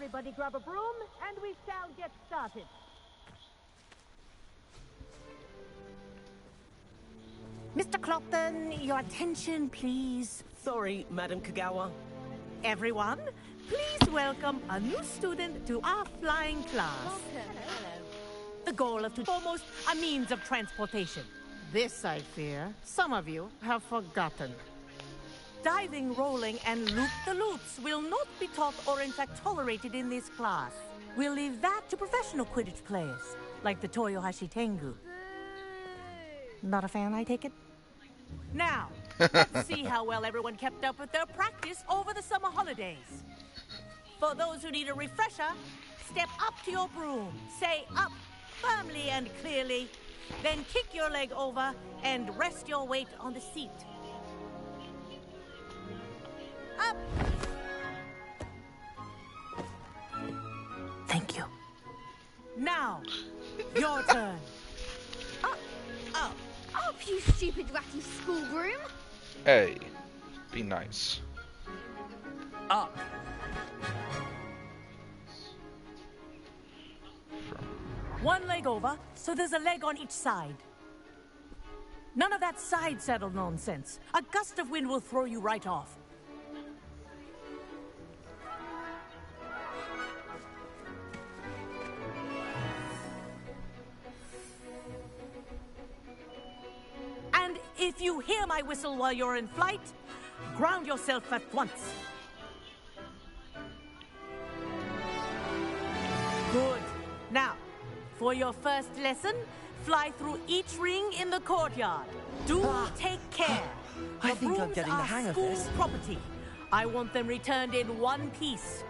Everybody grab a broom, and we shall get started. Mr. Clopton, your attention, please. Sorry, Madam Kagawa. Everyone, please welcome a new student to our flying class. Hello. The goal of foremost, a means of transportation. This, I fear, some of you have forgotten. Diving, rolling, and loop-the-loops will not be taught or in fact tolerated in this class. We'll leave that to professional Quidditch players, like the Toyohashi Tengu. Not a fan, I take it? Now, let's see how well everyone kept up with their practice over the summer holidays. For those who need a refresher, step up to your broom, say up firmly and clearly, then kick your leg over and rest your weight on the seat. Up! Thank you. Now, your turn. Up, you stupid ratty schoolroom! Hey, be nice. Up. One leg over, so there's a leg on each side. None of that side saddle nonsense. A gust of wind will throw you right off. And if you hear my whistle while you're in flight, ground yourself at once. Good. Now, for your first lesson, fly through each ring in the courtyard. Do take care. I think I'm getting the hang of this. School property. I want them returned in one piece.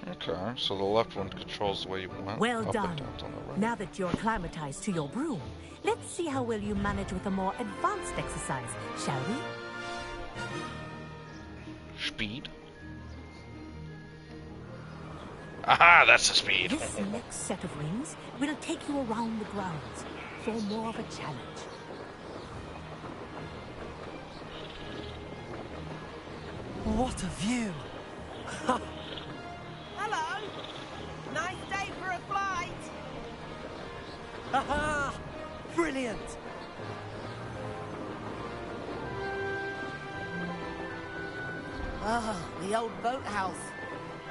Okay, so the left one controls the way you want. Well up done. and down on the right. Now that you're acclimatized to your broom, let's see how well you manage with a more advanced exercise, shall we? Speed. Aha, that's the speed. This next set of rings will take you around the grounds for more of a challenge. What a view! Hello! Nice day for a flight! Aha! Brilliant! Ah, the old boathouse.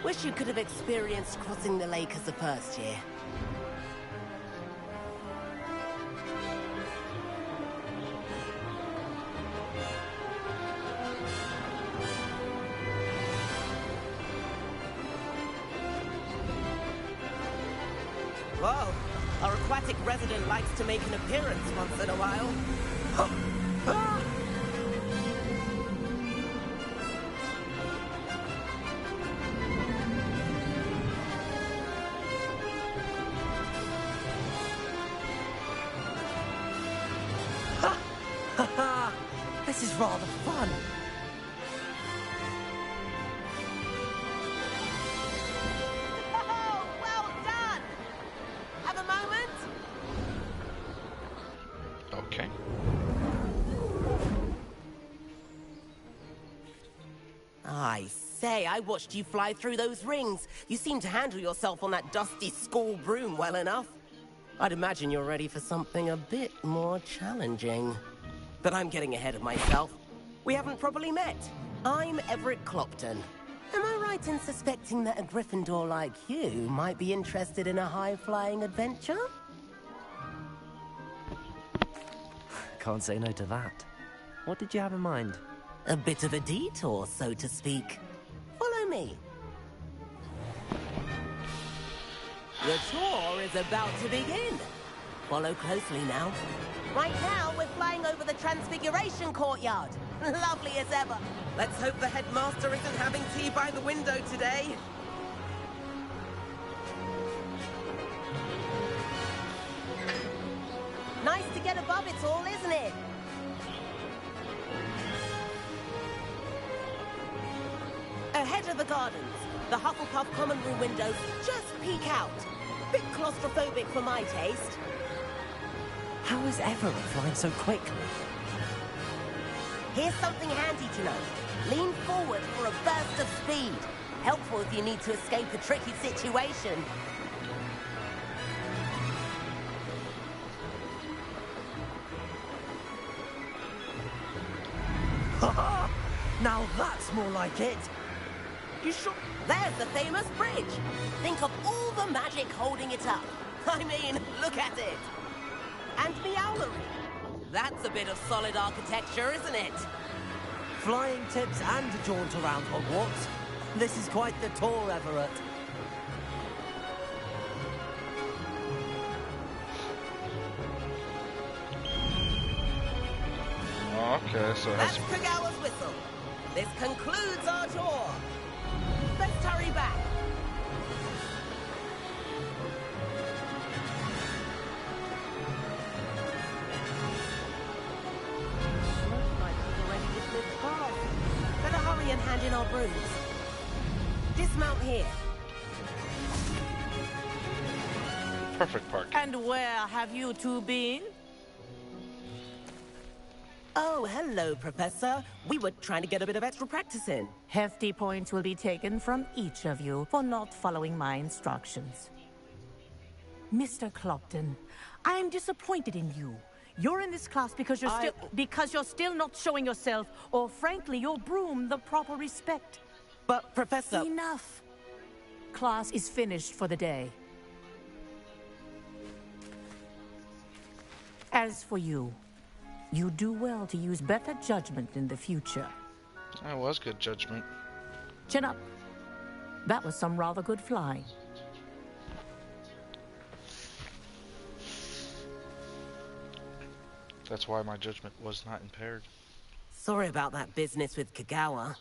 Wish you could have experienced crossing the lake as a first year. Whoa, our aquatic resident likes to make an appearance once in a while. Ah! This is rather fun. Oh, well done! Have a moment? Okay. I say, I watched you fly through those rings. You seem to handle yourself on that dusty school broom well enough. I'd imagine you're ready for something a bit more challenging. But I'm getting ahead of myself. We haven't properly met. I'm Everett Clopton. Am I right in suspecting that a Gryffindor like you might be interested in a high-flying adventure? Can't say no to that. What did you have in mind? A bit of a detour, so to speak. Follow me. The tour is about to begin. Follow closely now. Right now, we're flying over the Transfiguration Courtyard. Lovely as ever. Let's hope the headmaster isn't having tea by the window today. Nice to get above it all, isn't it? Ahead of the gardens, the Hufflepuff common room windows just peek out. Bit claustrophobic for my taste. How is Everett flying so quickly? Here's something handy to know. Lean forward for a burst of speed. Helpful if you need to escape a tricky situation. Now that's more like it. You sure? There's the famous bridge. Think of all the magic holding it up. I mean, look at it. And Meowlery. That's a bit of solid architecture, isn't it? Flying tips and a jaunt around Hogwarts. This is quite the tour, Everett. Okay, so That's Kagawa's whistle. This concludes our tour. Let's hurry back. Looks like we've already dismissed cars. Better hurry and hand in our brooms. Dismount here. perfect park. And where have you two been? Oh, hello, Professor. We were trying to get a bit of extra practice in. Hefty points will be taken from each of you for not following my instructions. Mr. Clopton, I'm disappointed in you. You're in this class because you're still not showing yourself, or frankly, your broom the proper respect. But, Professor... Enough. Class is finished for the day. As for you, you do well to use better judgment in the future. That was good judgment. Chin up. That was some rather good flying. That's why my judgment was not impaired. Sorry about that business with Kagawa.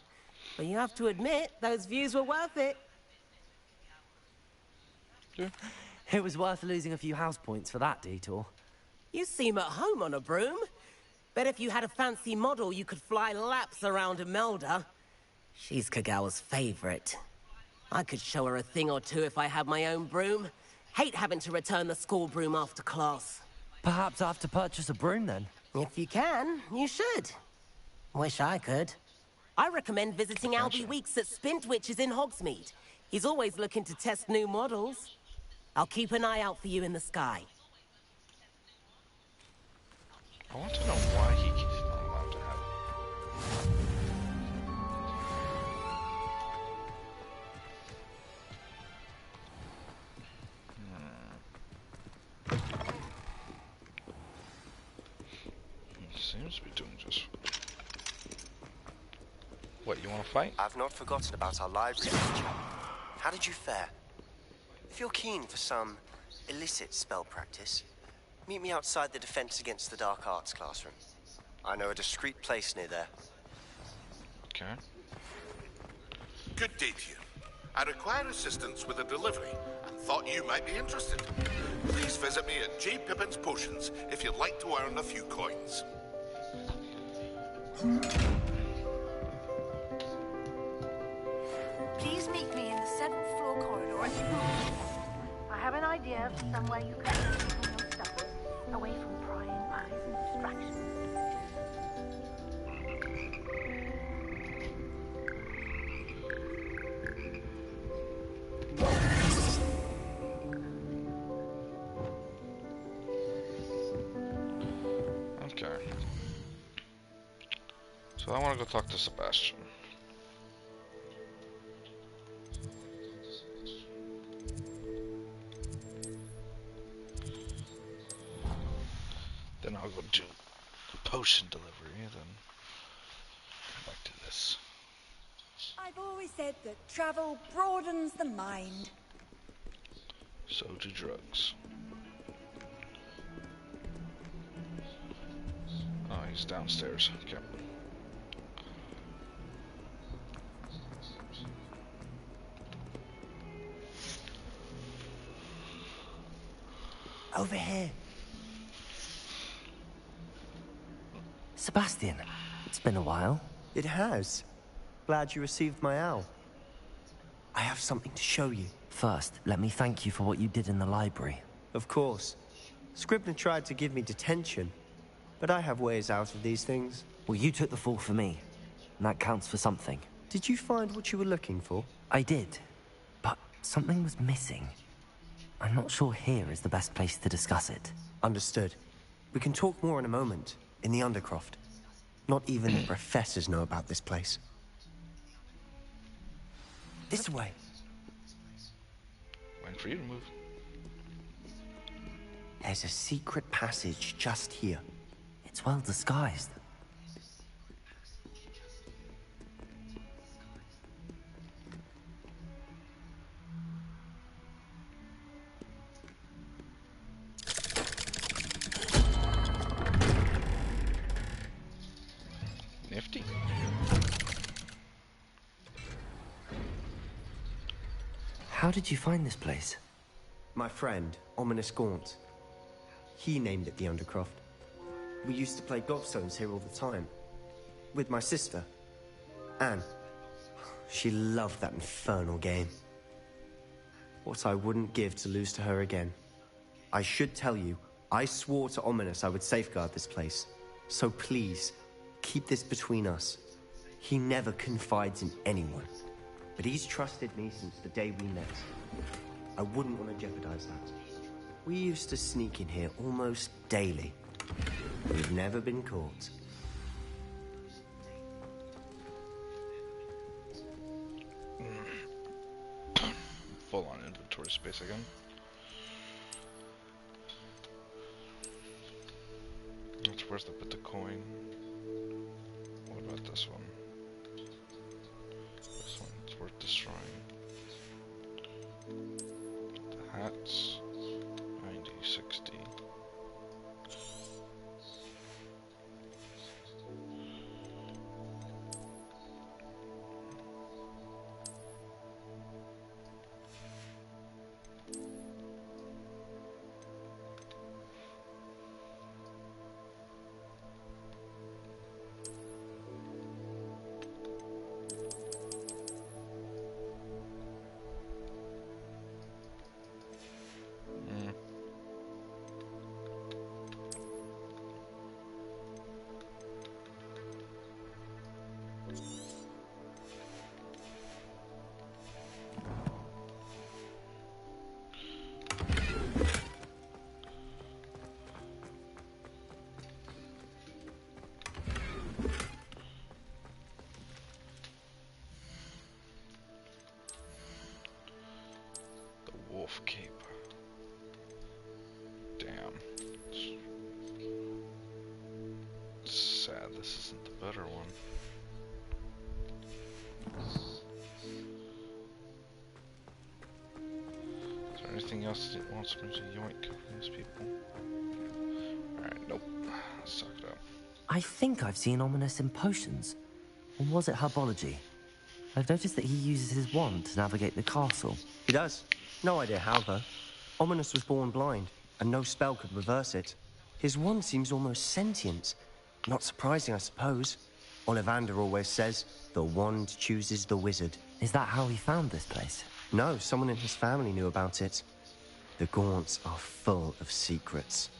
But you have to admit, those views were worth it. Yeah. It was worth losing a few house points for that detour. You seem at home on a broom. Bet if you had a fancy model, you could fly laps around Imelda. She's Kagawa's favorite. I could show her a thing or two if I had my own broom. Hate having to return the school broom after class. Perhaps I have to purchase a broom then. If you can, you should. Wish I could. I recommend visiting Albie Weeks at Spintwitches in Hogsmeade. He's always looking to test new models. I'll keep an eye out for you in the sky. I want to know why he's not allowed to have it. He seems to be doing just... What, you want to fight? I've not forgotten about our library teacher. How did you fare? If you're keen for some illicit spell practice, meet me outside the Defense Against the Dark Arts classroom. I know a discreet place near there. Okay. Good day to you. I require assistance with a delivery and thought you might be interested. Please visit me at J. Pippin's Potions if you'd like to earn a few coins. Please meet me in the 7th floor corridor at the room. I have an idea of somewhere you can keep your stuff away from prying eyes and distractions. Okay. So I want to go talk to Sebastian. Then I'll go do potion delivery, then come back to this. I've always said that travel broadens the mind. So do drugs. Oh, he's downstairs. Okay. Over here. Sebastian, it's been a while. It has. Glad you received my owl. I have something to show you. First, let me thank you for what you did in the library. Of course. Scribner tried to give me detention, but I have ways out of these things. Well, you took the fall for me, and that counts for something. Did you find what you were looking for? I did, but something was missing. I'm not sure here is the best place to discuss it. Understood. We can talk more in a moment, in the Undercroft. Not even the professors know about this place. This way. Waiting for you to move. There's a secret passage just here. It's well disguised. Nifty. How did you find this place? My friend, Ominous Gaunt. He named it the Undercroft. We used to play gobstones here all the time. With my sister, Anne. She loved that infernal game. What I wouldn't give to lose to her again. I should tell you, I swore to Ominous I would safeguard this place. So please, keep this between us. He never confides in anyone. But he's trusted me since the day we met. I wouldn't want to jeopardize that. We used to sneak in here almost daily. We've never been caught. Full on inventory space again. That's worth a bit of coin. What about this one? This one's worth destroying. The hats. 90, 60. Wolf cape. Damn. It's sad this isn't the better one. Is there anything else that wants me to yoink from these people? Alright, nope. Let's suck it up. I think I've seen Ominous in potions. Or was it herbology? I've noticed that he uses his wand to navigate the castle. He does. No idea how, though. Ominous was born blind, and no spell could reverse it. His wand seems almost sentient. Not surprising, I suppose. Ollivander always says, the wand chooses the wizard. Is that how he found this place? No, someone in his family knew about it. The Gaunts are full of secrets.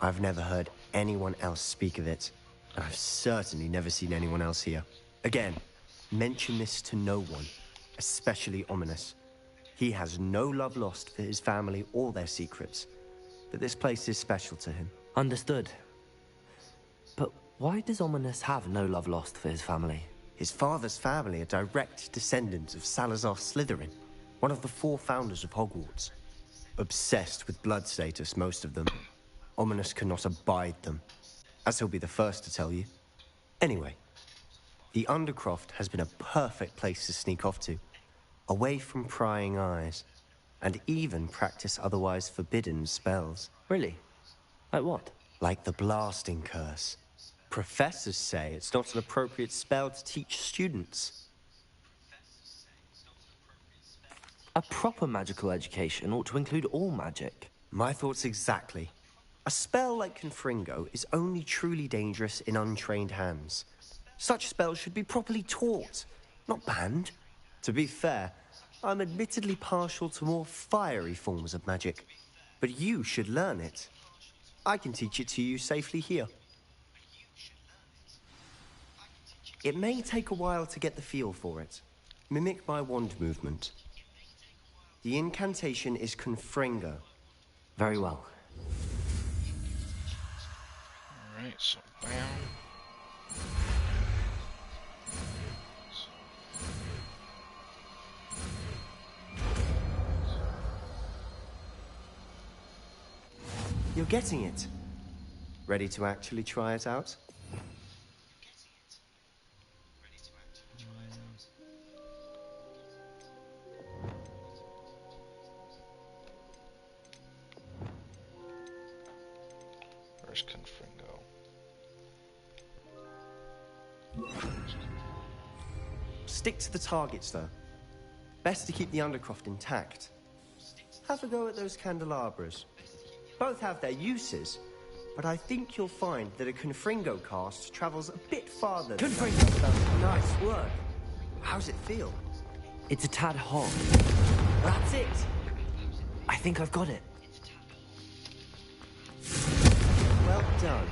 I've never heard anyone else speak of it, and I've certainly never seen anyone else here. Again, mention this to no one, especially Ominous. He has no love lost for his family or their secrets, but this place is special to him. Understood. But why does Ominous have no love lost for his family? His father's family are direct descendants of Salazar Slytherin, one of the 4 founders of Hogwarts. Obsessed with blood status, most of them. Ominous cannot abide them, as he'll be the first to tell you. Anyway, the Undercroft has been a perfect place to sneak off to, away from prying eyes, and even practice otherwise forbidden spells. Really? Like what? Like the blasting curse. Professors say it's not an appropriate spell to teach students. A proper magical education ought to include all magic. My thoughts exactly. A spell like Confringo is only truly dangerous in untrained hands. Such spells should be properly taught, not banned. To be fair, I'm admittedly partial to more fiery forms of magic, but you should learn it. I can teach it to you safely here. It may take a while to get the feel for it. Mimic my wand movement. The incantation is Confringo. Very well. Alright, so bam. You're getting it. Ready to actually try it out? Where's Confringo? Stick to the targets, though. Best to keep the Undercroft intact. Have a go at those candelabras. Both have their uses, but I think you'll find that a Confringo cast travels a bit farther. Confringo! Nice work. How's it feel? It's a tad hot. That's it. I think I've got it. Well done.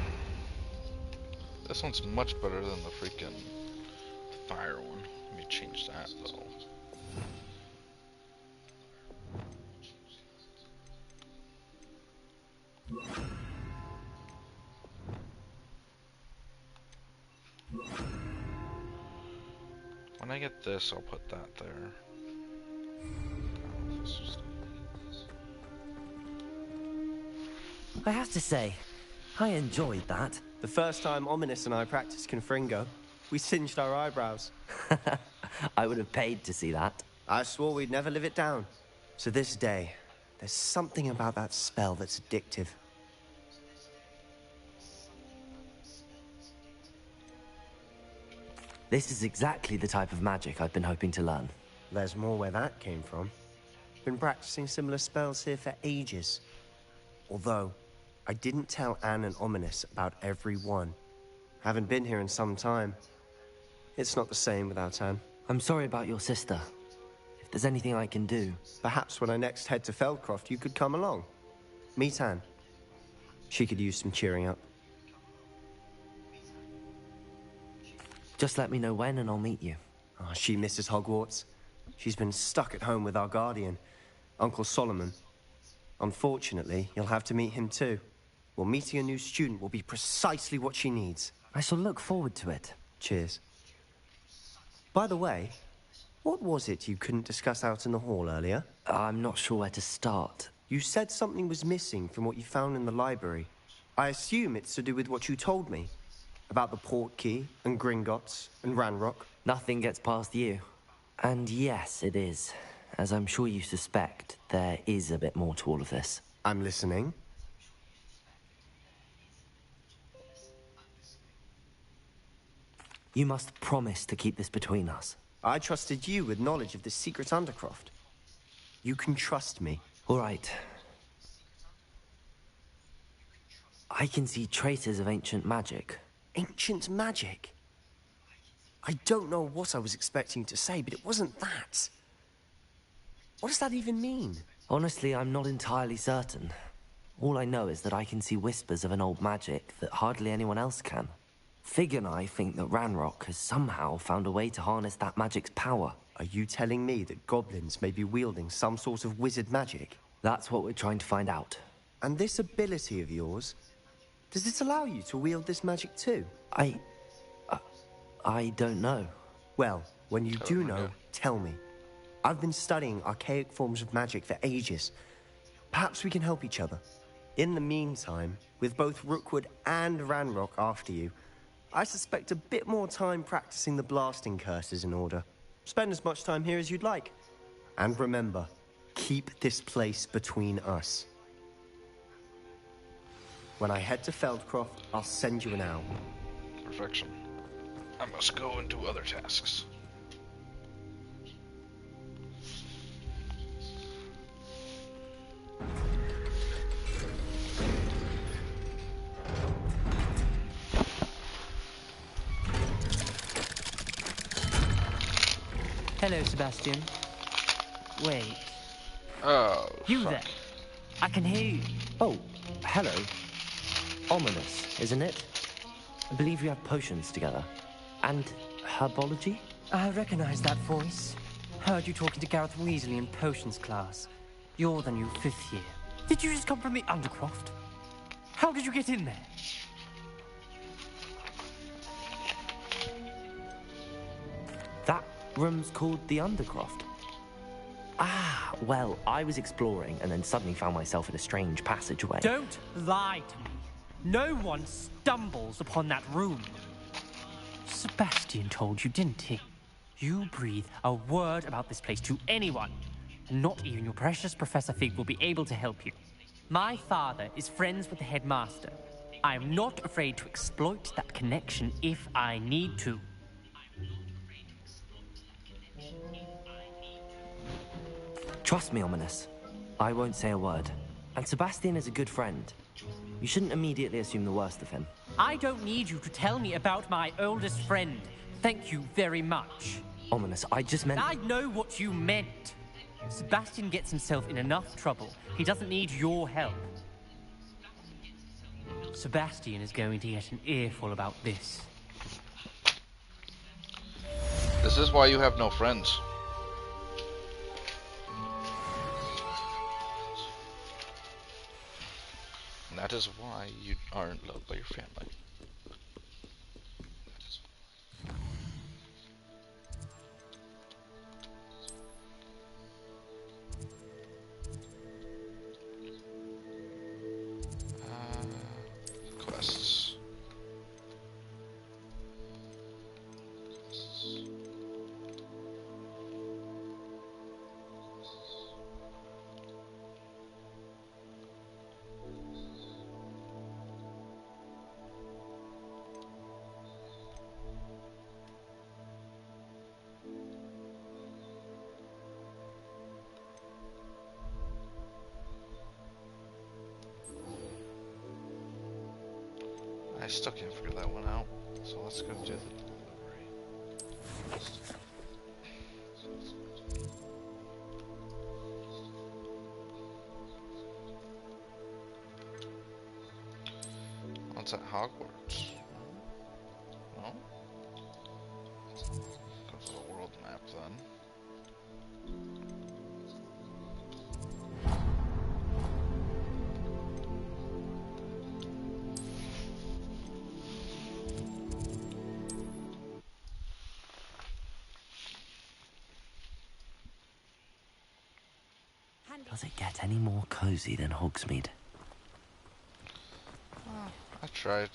This one's much better than the freaking fire one. Let me change that though. When I get this, I'll put that there. I have to say, I enjoyed that. The first time Ominous and I practiced Confringo, we singed our eyebrows. I would have paid to see that. I swore we'd never live it down. To this day, there's something about that spell that's addictive. This is exactly the type of magic I've been hoping to learn. There's more where that came from. Been practicing similar spells here for ages. Although, I didn't tell Anne and Ominous about every one. Haven't been here in some time. It's not the same without Anne. I'm sorry about your sister. If there's anything I can do... Perhaps when I next head to Feldcroft, you could come along. Meet Anne. She could use some cheering up. Just let me know when and I'll meet you. Oh, she misses Hogwarts. She's been stuck at home with our guardian, Uncle Solomon. Unfortunately, you'll have to meet him too. Well, meeting a new student will be precisely what she needs. I shall look forward to it. Cheers. By the way, what was it you couldn't discuss out in the hall earlier? I'm not sure where to start. You said something was missing from what you found in the library. I assume it's to do with what you told me. About the Portkey, and Gringotts, and Ranrock. Nothing gets past you. And yes, it is. As I'm sure you suspect, there is a bit more to all of this. I'm listening. You must promise to keep this between us. I trusted you with knowledge of the secret Undercroft. You can trust me. All right. I can see traces of ancient magic. Ancient magic? I don't know what I was expecting to say, but it wasn't that. What does that even mean? Honestly, I'm not entirely certain. All I know is that I can see whispers of an old magic that hardly anyone else can. Fig and I think that Ranrock has somehow found a way to harness that magic's power. Are you telling me that goblins may be wielding some sort of wizard magic? That's what we're trying to find out. And this ability of yours, does it allow you to wield this magic too? I don't know. Well, when you do know, tell me. I've been studying archaic forms of magic for ages. Perhaps we can help each other. In the meantime, with both Rookwood and Ranrock after you, I suspect a bit more time practicing the blasting curse is in order. Spend as much time here as you'd like. And remember, keep this place between us. When I head to Feldcroft, I'll send you an owl. Perfection. I must go and do other tasks. Hello, Sebastian. Wait. Oh, you fuck. there? I can hear you. Oh, hello. Ominous, isn't it? I believe you have potions together. And Herbology? I recognize that voice. Heard you talking to Gareth Weasley in potions class. You're the new 5th year. Did you just come from the Undercroft? How did you get in there? That room's called the Undercroft. Ah, well, I was exploring and then suddenly found myself in a strange passageway. Don't lie to me. No one stumbles upon that room. Sebastian told you, didn't he? You breathe a word about this place to anyone, and not even your precious Professor Fig will be able to help you. My father is friends with the headmaster. I am not afraid to exploit that connection if I need to. Trust me, Ominous. I won't say a word. And Sebastian is a good friend. You shouldn't immediately assume the worst of him. I don't need you to tell me about my oldest friend. Thank you very much. Ominous, I just meant... I know what you meant. Sebastian gets himself in enough trouble. He doesn't need your help. Sebastian is going to get an earful about this. This is why you have no friends. And that is why you aren't loved by your family. Quests. I still can't figure that one out, so let's go do the delivery. What's at Hogwarts? No? Go to the world map then. Does it get any more cozy than Hogsmeade? I tried.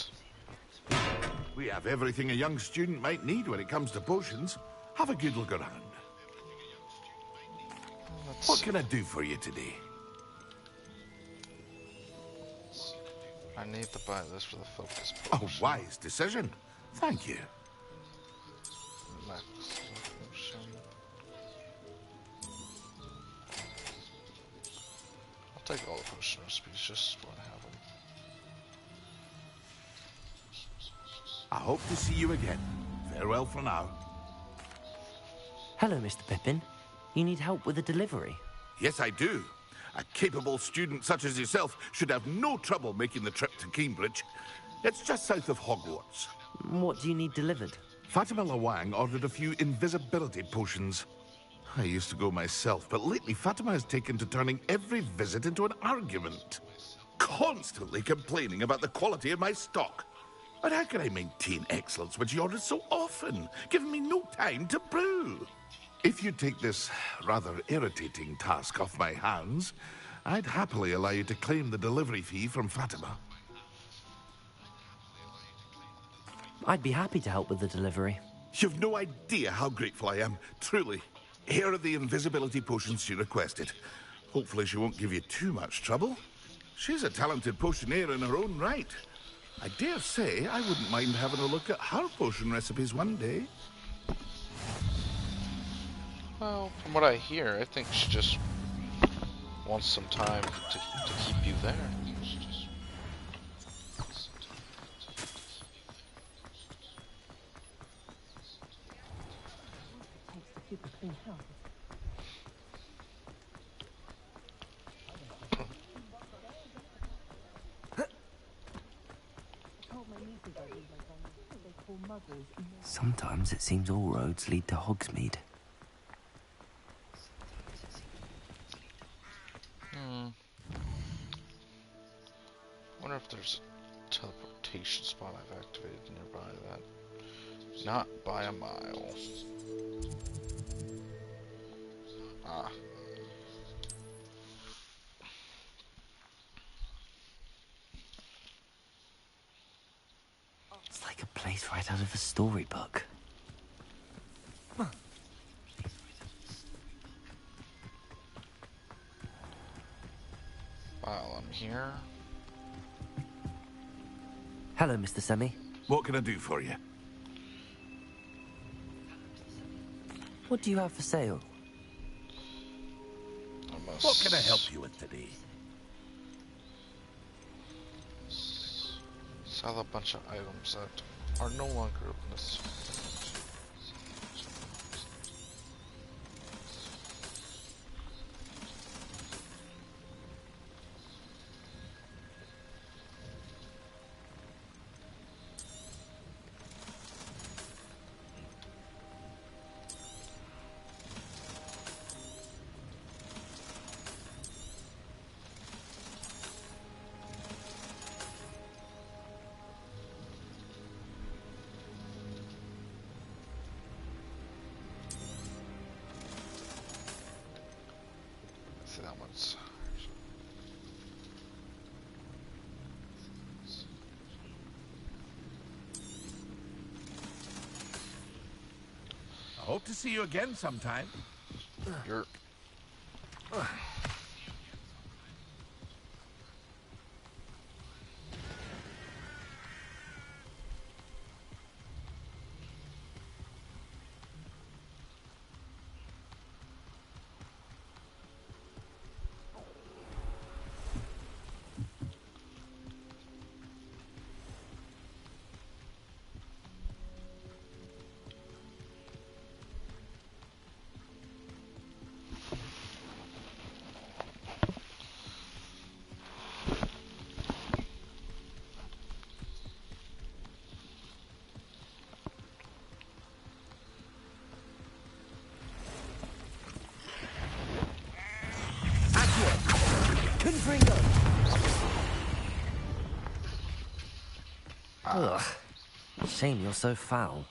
We have everything a young student might need when it comes to potions. Have a good look around. What can I do for you today? I need to buy this for the focus A potion. wise decision. Thank you. Max potion. I'll take all the potion recipes just want to have them. I hope to see you again. Farewell for now. Hello, Mr. Pippin. You need help with a delivery? Yes, I do. A capable student such as yourself should have no trouble making the trip to Cambridge. It's just south of Hogwarts. What do you need delivered? Fatima Lawang ordered a few invisibility potions. I used to go myself, but lately Fatima has taken to turning every visit into an argument. Constantly complaining about the quality of my stock. But how can I maintain excellence when she orders so often, giving me no time to brew? If you take this rather irritating task off my hands, I'd happily allow you to claim the delivery fee from Fatima. I'd be happy to help with the delivery. You've no idea how grateful I am, truly. Here are the invisibility potions she requested. Hopefully she won't give you too much trouble. She's a talented potioneer in her own right. I dare say I wouldn't mind having a look at her potion recipes one day. Well, from what I hear, I think she just wants some time to keep you there. Sometimes it seems all roads lead to Hogsmeade. Wonder if there's a teleportation spot I've activated nearby that. Not by a mile. Ah. It's like a place right out of a storybook. While I'm here. Hello, Mr. Semi. What can I do for you? What do you have for sale? What can I help you with today? Sell a bunch of items that are no longer necessary. That one's I hope to see you again sometime. You're Ugh. Shame you're so foul.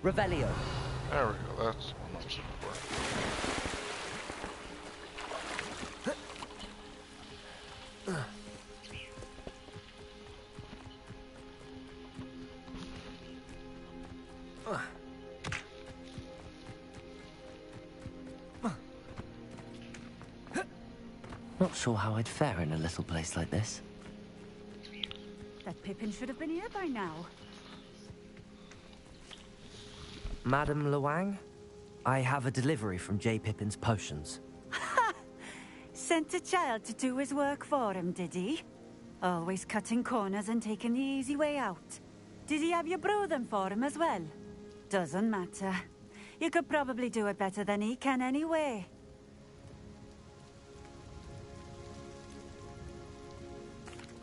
Revelio. There we go, that's what I'm looking for. Not sure how I'd fare in a little place like this. That Pippin should have been here by now. Madam Luang, I have a delivery from J. Pippin's potions. Ha! Sent a child to do his work for him, did he? Always cutting corners and taking the easy way out. Did he have you brew them for him as well? Doesn't matter. You could probably do it better than he can anyway.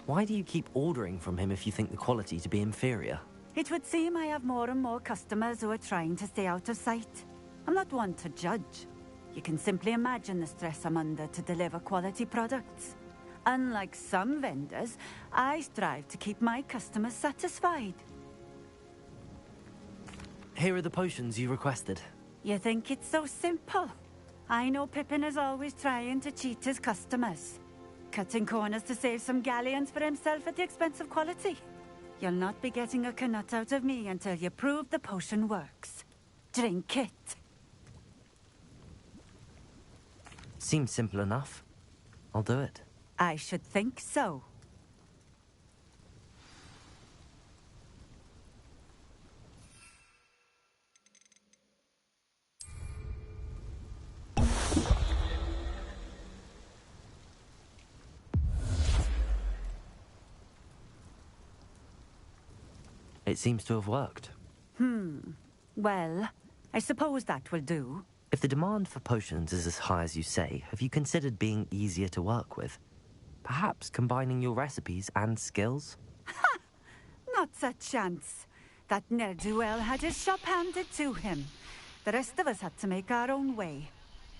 Why do you keep ordering from him if you think the quality to be inferior? It would seem I have more and more customers who are trying to stay out of sight. I'm not one to judge. You can simply imagine the stress I'm under to deliver quality products. Unlike some vendors, I strive to keep my customers satisfied. Here are the potions you requested. You think it's so simple? I know Pippin is always trying to cheat his customers. Cutting corners to save some galleons for himself at the expense of quality. You'll not be getting a canut out of me until you prove the potion works. Drink it. Seems simple enough. I'll do it. I should think so. It seems to have worked. Well, I suppose that will do. If the demand for potions is as high as you say, have you considered being easier to work with? Perhaps combining your recipes and skills? Not a chance. That ne'er-do-well had his shop handed to him. The rest of us had to make our own way.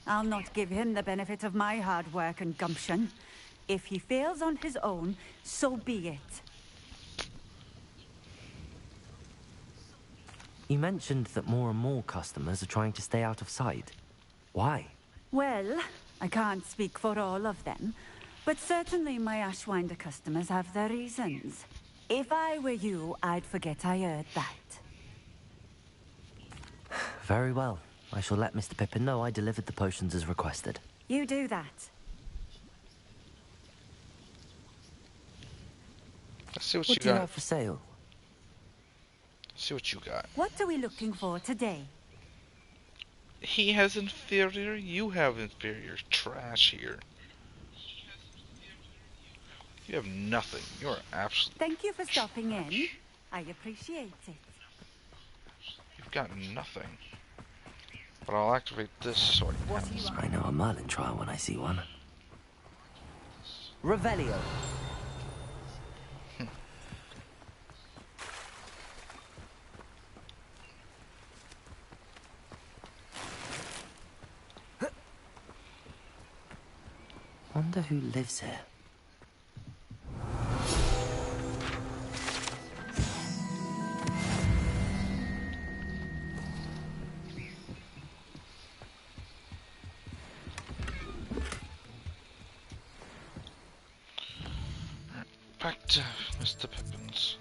I'll not give him the benefit of my hard work and gumption. If he fails on his own, so be it. You mentioned that more and more customers are trying to stay out of sight. Why? Well, I can't speak for all of them, but certainly my Ashwinder customers have their reasons. If I were you, I'd forget I heard that. Very well. I shall let Mr. Pippin know I delivered the potions as requested. You do that. Let's see what What you do you got. have for sale? See what you got. What are we looking for today? He has inferior, you have inferior. Trash here. You have nothing. You are absolutely... Thank you for stopping in. I appreciate it. You've got nothing. But I'll activate this so I can... I know a Merlin trial when I see one. Revelio. Wonder who lives here. Back to Mr. Pippin's.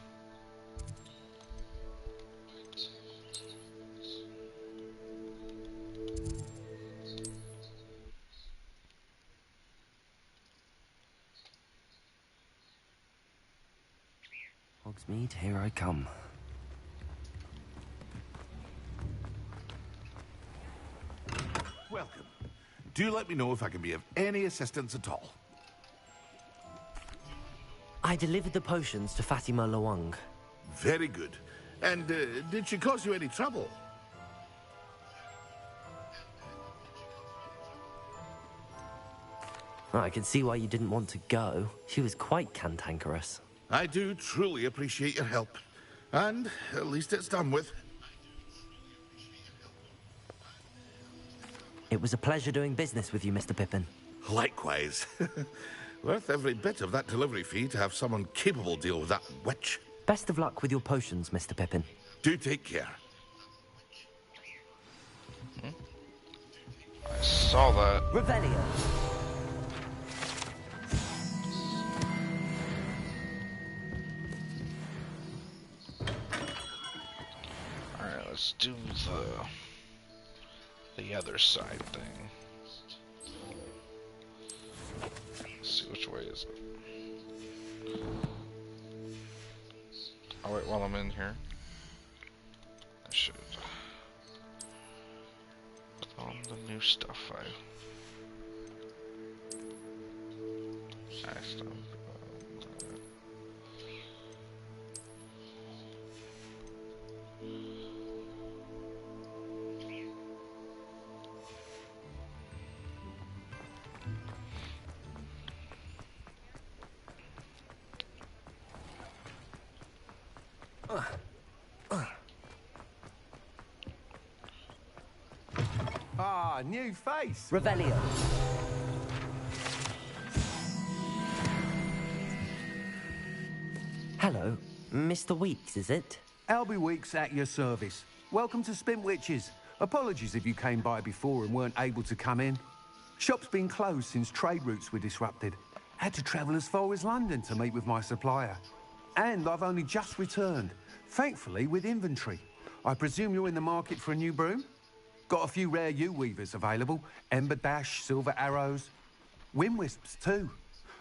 Hogsmeade, here I come. Welcome. Do let me know if I can be of any assistance at all. I delivered the potions to Fatima Lawang. Very good. And did she cause you any trouble? I can see why you didn't want to go. She was quite cantankerous. I do truly appreciate your help. And at least it's done with. It was a pleasure doing business with you, Mr. Pippin. Likewise. Worth every bit of that delivery fee to have someone capable deal with that witch. Best of luck with your potions, Mr. Pippin. Do take care. I saw that. Revelio. Alright, let's do the other side thing. Let's see, which way is it? Oh wait, while I'm in here, I should put on the new stuff I stuff. Ah, new face. Revelio. Hello, Mr. Weeks, is it? Albie Weeks at your service. Welcome to Spintwitches. Apologies if you came by before and weren't able to come in. Shop's been closed since trade routes were disrupted. Had to travel as far as London to meet with my supplier. And I've only just returned, thankfully with inventory. I presume you're in the market for a new broom? Got a few rare U-weavers available. Ember Dash, Silver Arrows. Wind Wisps too.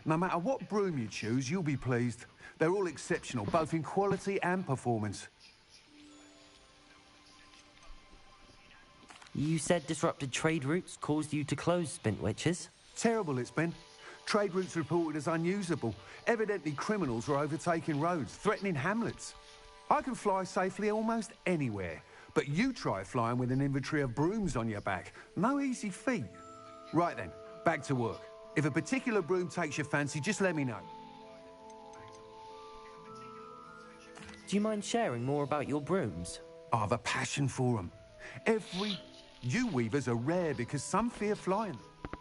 No matter what broom you choose, you'll be pleased. They're all exceptional, both in quality and performance. You said disrupted trade routes caused you to close Spintwitches? Terrible it's been. Trade routes reported as unusable. Evidently criminals were overtaking roads, threatening hamlets. I can fly safely almost anywhere, but you try flying with an inventory of brooms on your back. No easy feat. Right then, back to work. If a particular broom takes your fancy, just let me know. Do you mind sharing more about your brooms? I have a passion for them. Every U-weavers are rare because some fear flying.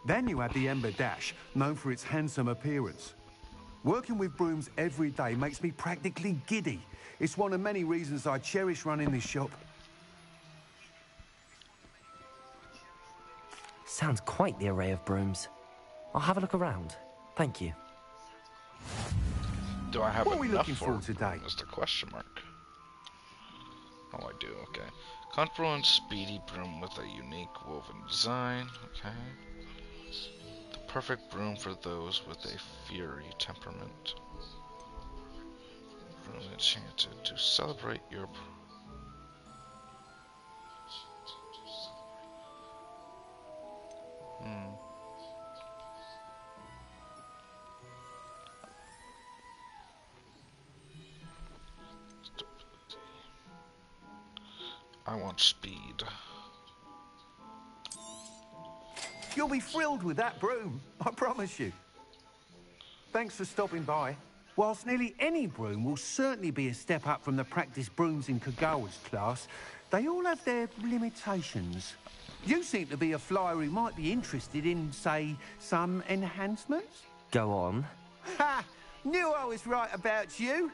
Then you have the Ember Dash, known for its handsome appearance. Working with brooms every day makes me practically giddy. It's one of many reasons I cherish running this shop. Sounds quite the array of brooms. I'll have a look around. Thank you. Do I have what are we enough looking for today? That's the question mark. Oh, I do, okay. Comfortable and speedy broom with a unique woven design. Okay. The perfect broom for those with a fiery temperament. Broom enchanted to celebrate your... I want speed. You'll be thrilled with that broom, I promise you. Thanks for stopping by. Whilst nearly any broom will certainly be a step up from the practice brooms in Kagawa's class, they all have their limitations. You seem to be a flyer who might be interested in, say, some enhancements? Go on. Ha! Knew I was right about you.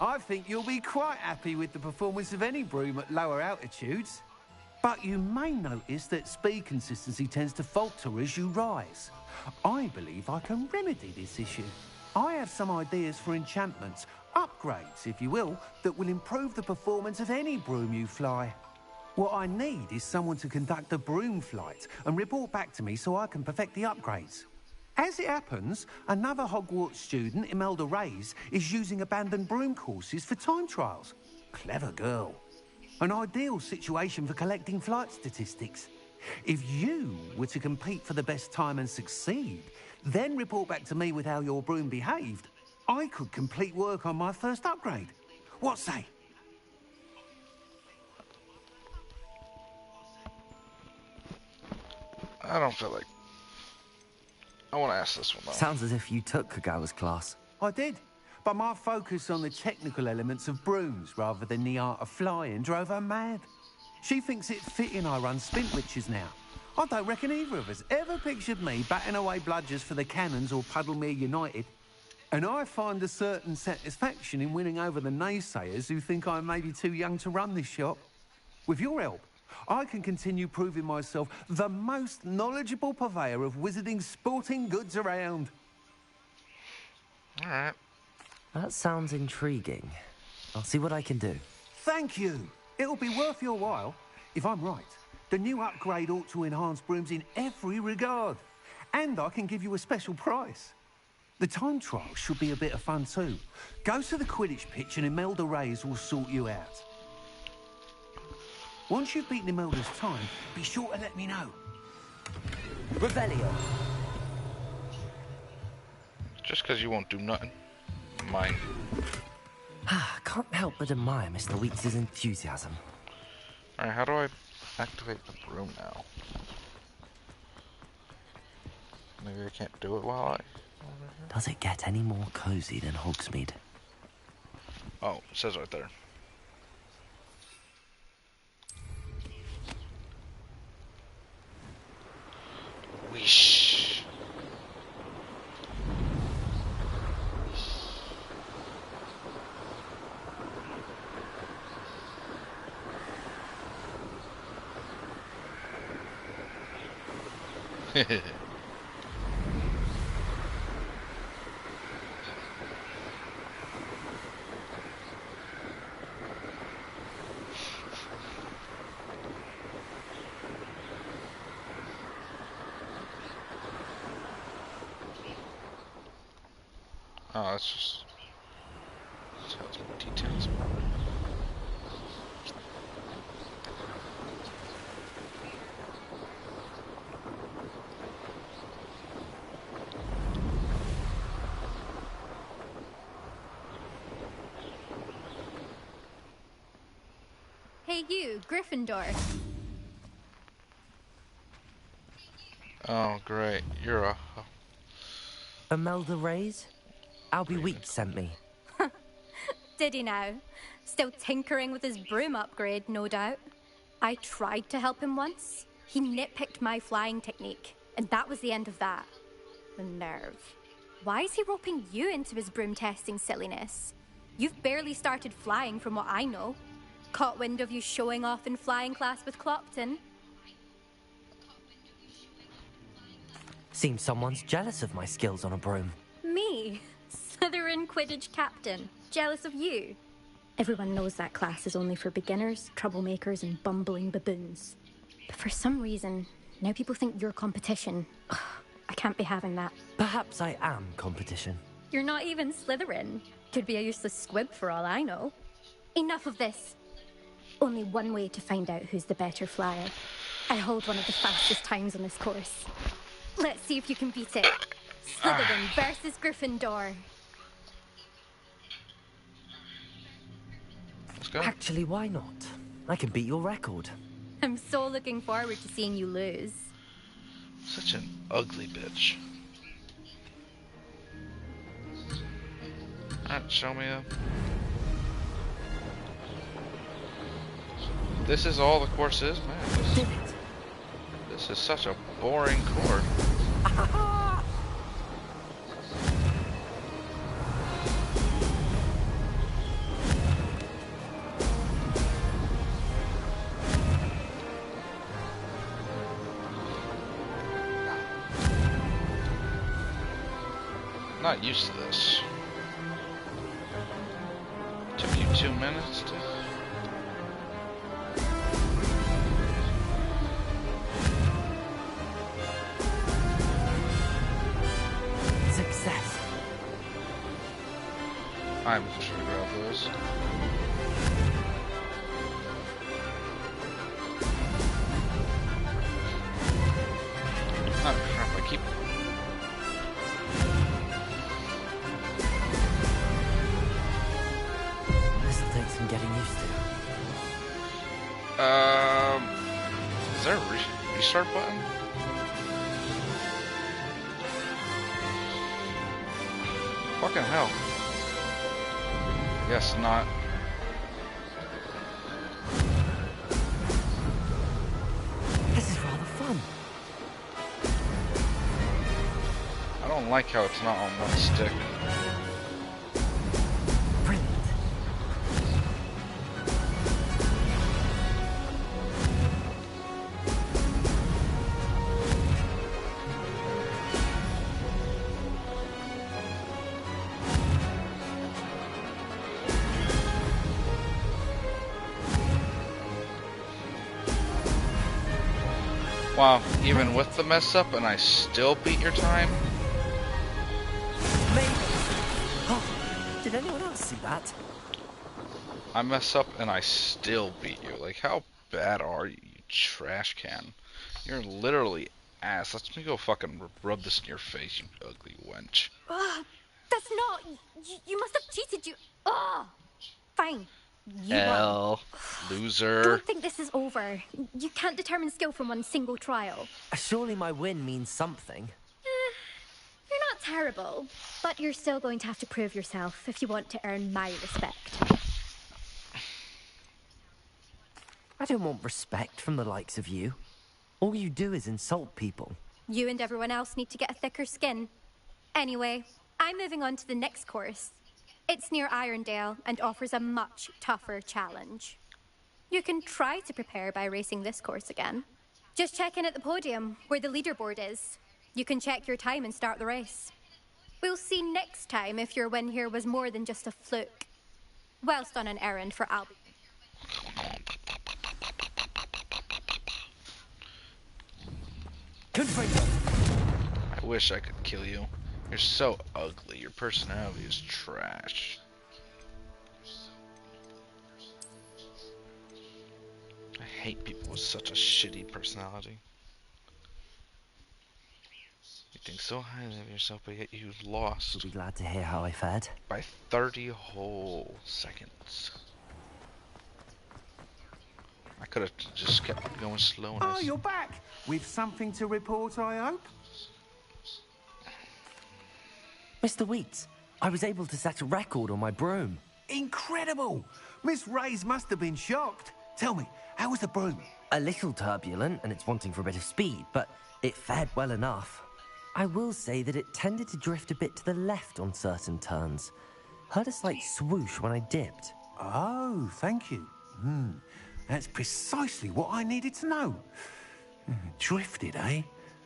I think you'll be quite happy with the performance of any broom at lower altitudes. But you may notice that speed consistency tends to falter as you rise. I believe I can remedy this issue. I have some ideas for enchantments, upgrades, if you will, that will improve the performance of any broom you fly. What I need is someone to conduct a broom flight and report back to me so I can perfect the upgrades. As it happens, another Hogwarts student, Imelda Reyes, is using abandoned broom courses for time trials. Clever girl. An ideal situation for collecting flight statistics. If you were to compete for the best time and succeed, then report back to me with how your broom behaved, I could complete work on my first upgrade. What say? I don't feel like... I want to ask this one, though. Sounds as if you took Kagawa's class. I did, but my focus on the technical elements of brooms rather than the art of flying drove her mad. She thinks it fitting I run Spintwitches now. I don't reckon either of us ever pictured me batting away bludgers for the Cannons or Puddlemere United. And I find a certain satisfaction in winning over the naysayers who think I'm maybe too young to run this shop. With your help, I can continue proving myself the most knowledgeable purveyor of wizarding sporting goods around. All right. That sounds intriguing. I'll see what I can do. Thank you. It'll be worth your while. If I'm right, the new upgrade ought to enhance brooms in every regard. And I can give you a special price. The time trial should be a bit of fun too. Go to the Quidditch pitch and Imelda Reyes will sort you out. Once you've beaten Imelda's time, be sure to let me know. Revelio. Just because you won't do nothing. Mine. Can't help but admire Mr. Weeks' enthusiasm. Alright, how do I activate the broom now? Maybe I can't do it while I... Does it get any more cozy than Hogsmeade? Oh, it says right there. Oh, that's just tells me details. Hey you, Gryffindor. Oh, great. You're a... Imelda Reyes? Albie Weeks sent me. Did he now? Still tinkering with his broom upgrade, no doubt. I tried to help him once. He nitpicked my flying technique, and that was the end of that. The nerve. Why is he roping you into his broom testing silliness? You've barely started flying from what I know. Caught wind of you showing off in flying class with Clopton. Seems someone's jealous of my skills on a broom. Me? Slytherin Quidditch captain. Jealous of you? Everyone knows that class is only for beginners, troublemakers, and bumbling baboons. But for some reason, now people think you're competition. Ugh, I can't be having that. Perhaps I am competition. You're not even Slytherin. Could be a useless squib for all I know. Enough of this. Only one way to find out who's the better flyer. I hold one of the fastest times on this course. Let's see if you can beat it. Slytherin versus Gryffindor. Let's go. Actually, why not? I can beat your record. I'm so looking forward to seeing you lose. Such an ugly bitch. Alright, show me a... This is all the course is? Man, this is such a boring course. Not used to this. Took you 2 minutes to... Success. I'm just gonna grab those. Oh crap, I keep... This'll take some getting used to. Is there a restart button? Fucking hell. Guess not. This is rather fun. I don't like how it's not on one stick. Brilliant. Wow, even with the mess up and I still beat your time? Maybe. Oh, did anyone else see that? I mess up and I still beat you. Like, how bad are you, you trash can? You're literally ass. Let me go fucking rub this in your face, you ugly wench. That's not... You must have cheated, you... Ugh. Fine. You L. won. Loser. Don't think this is over. You can't determine skill from one single trial. Surely my win means something. You're not terrible, but you're still going to have to prove yourself if you want to earn my respect. I don't want respect from the likes of you. All you do is insult people. You and everyone else need to get a thicker skin. Anyway, I'm moving on to the next course. It's near Irondale and offers a much tougher challenge. You can try to prepare by racing this course again. Just check in at the podium, where the leaderboard is. You can check your time and start the race. We'll see next time if your win here was more than just a fluke. Whilst on an errand for Albie. I wish I could kill you. You're so ugly. Your personality is trash. I hate people with such a shitty personality. You think so highly of yourself, but yet you lost. You'll be glad to hear how I fared. By 30 whole seconds. I could have just kept going slow. Oh, you're back! With something to report, I hope? Mr. Wheats, I was able to set a record on my broom. Incredible! Miss Reyes must have been shocked. Tell me, how was the broom? A little turbulent, and it's wanting for a bit of speed, but it fared well enough. I will say that it tended to drift a bit to the left on certain turns. Heard a slight swoosh when I dipped. Oh, thank you. That's precisely what I needed to know. Drifted, eh?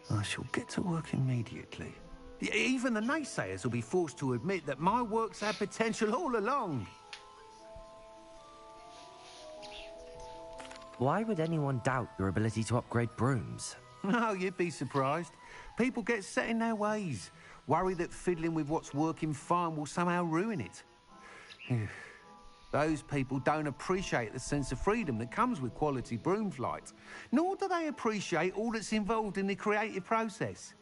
I shall get to work immediately. Even the naysayers will be forced to admit that my work's had potential all along. Why would anyone doubt your ability to upgrade brooms? Oh, you'd be surprised. People get set in their ways, worry that fiddling with what's working fine will somehow ruin it. Those people don't appreciate the sense of freedom that comes with quality broom flight, nor do they appreciate all that's involved in the creative process.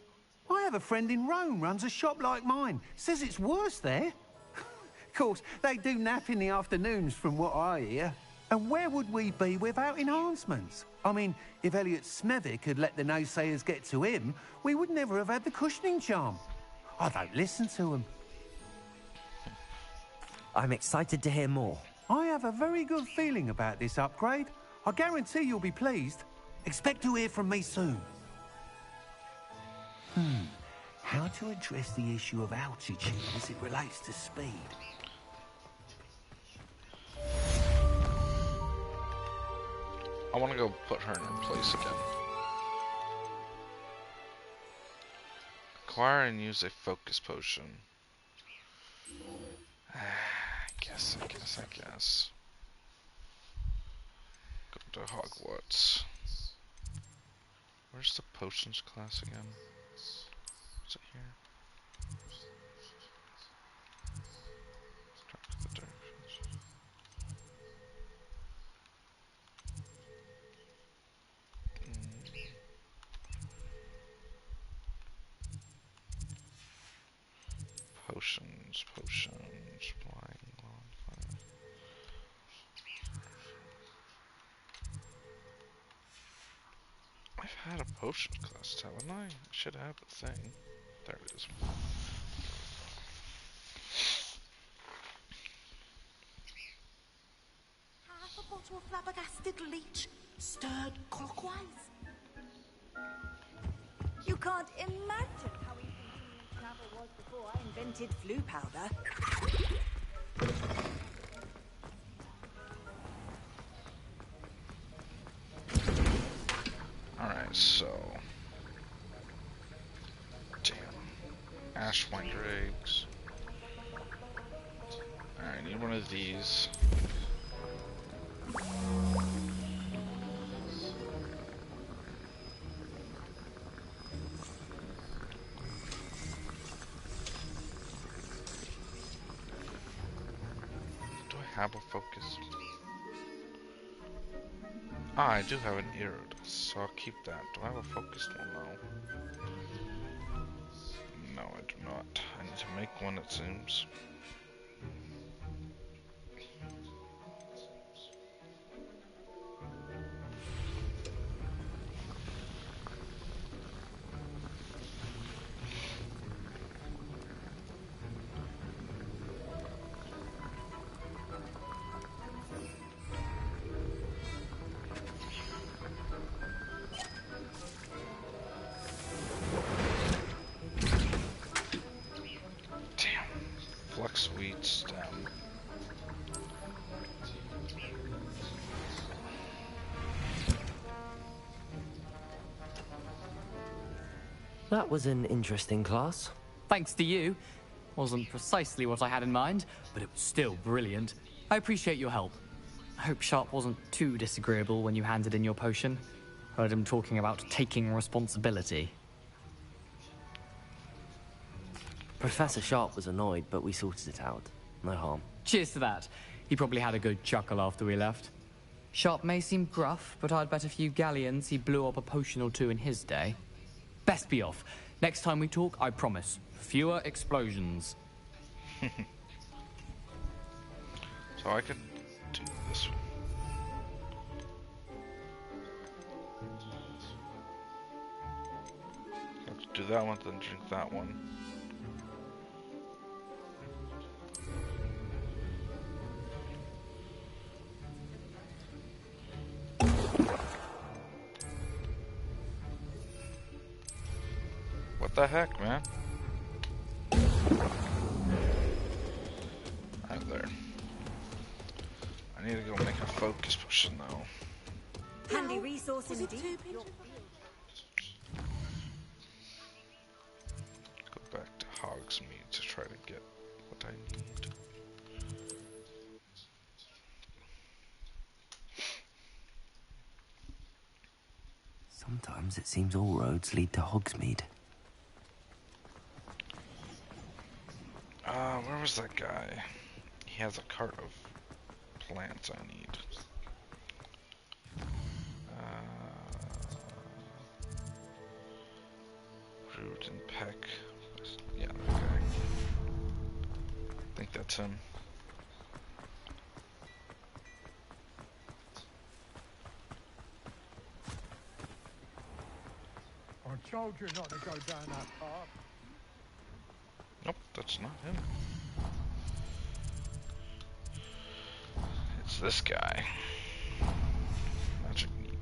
I have a friend in Rome runs a shop like mine, says it's worse there. Of course, they do nap in the afternoons from what I hear. And where would we be without enhancements? I mean, if Elliot Smethwick had let the naysayers get to him, we would never have had the cushioning charm. I don't listen to them. I'm excited to hear more. I have a very good feeling about this upgrade. I guarantee you'll be pleased. Expect to hear from me soon. How to address the issue of altitude as it relates to speed? I want to go put her in her place again. Acquire and use a focus potion. I guess. Go to Hogwarts. Where's the potions class again? Is it here? Talk to the directions. Potions, flying wildfire. I've had a potions class, haven't I? I should have the thing. There it is. Half a bottle of flabbergasted leech, stirred clockwise. You can't imagine how inconvenient travel was before I invented flu powder. Alright, so... Damn. Ash winder eggs. Alright, I need one of these. Do I have a focus? Ah, I do have an Irid, so I'll keep that. Do I have a focused one now? No, I do not. I need to make one, it seems. That was an interesting class. Thanks to you. Wasn't precisely what I had in mind, but it was still brilliant. I appreciate your help. I hope Sharp wasn't too disagreeable when you handed in your potion. Heard him talking about taking responsibility. Professor Sharp was annoyed, but we sorted it out. No harm. Cheers to that. He probably had a good chuckle after we left. Sharp may seem gruff, but I'd bet a few galleons he blew up a potion or two in his day. Best be off. Next time we talk, I promise. Fewer explosions. So I could do this one. I have to do that one, then drink that one. What the heck, man? Right there. I need to go make a focus potion though. Handy resource indeed. Go back to Hogsmeade to try to get what I need. Sometimes it seems all roads lead to Hogsmeade. Where was that guy? He has a cart of plants I need. Root and peck. Yeah, that guy. I think that's him. I told you not to go down that path. Nope, that's not him. It's this guy. Magic Neep.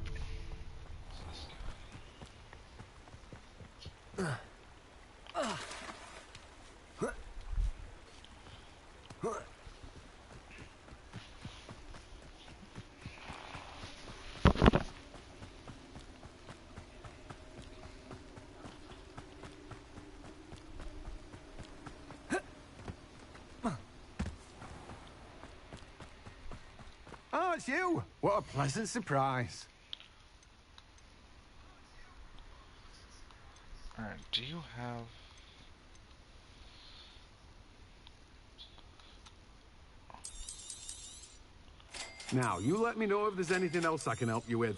Oh, it's you! What a pleasant surprise. Alright, do you have... Now, you let me know if there's anything else I can help you with.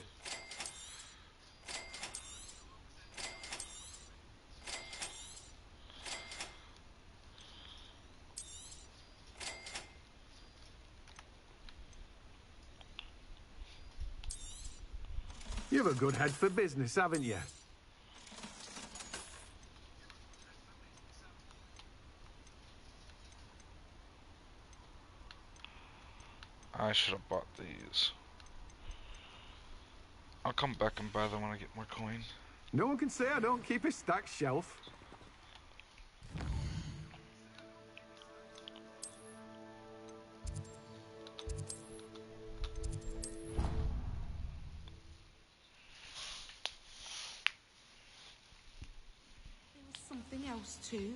You've a good head for business, haven't you? I should have bought these. I'll come back and buy them when I get more coin. No one can say I don't keep a stacked shelf. Something else too.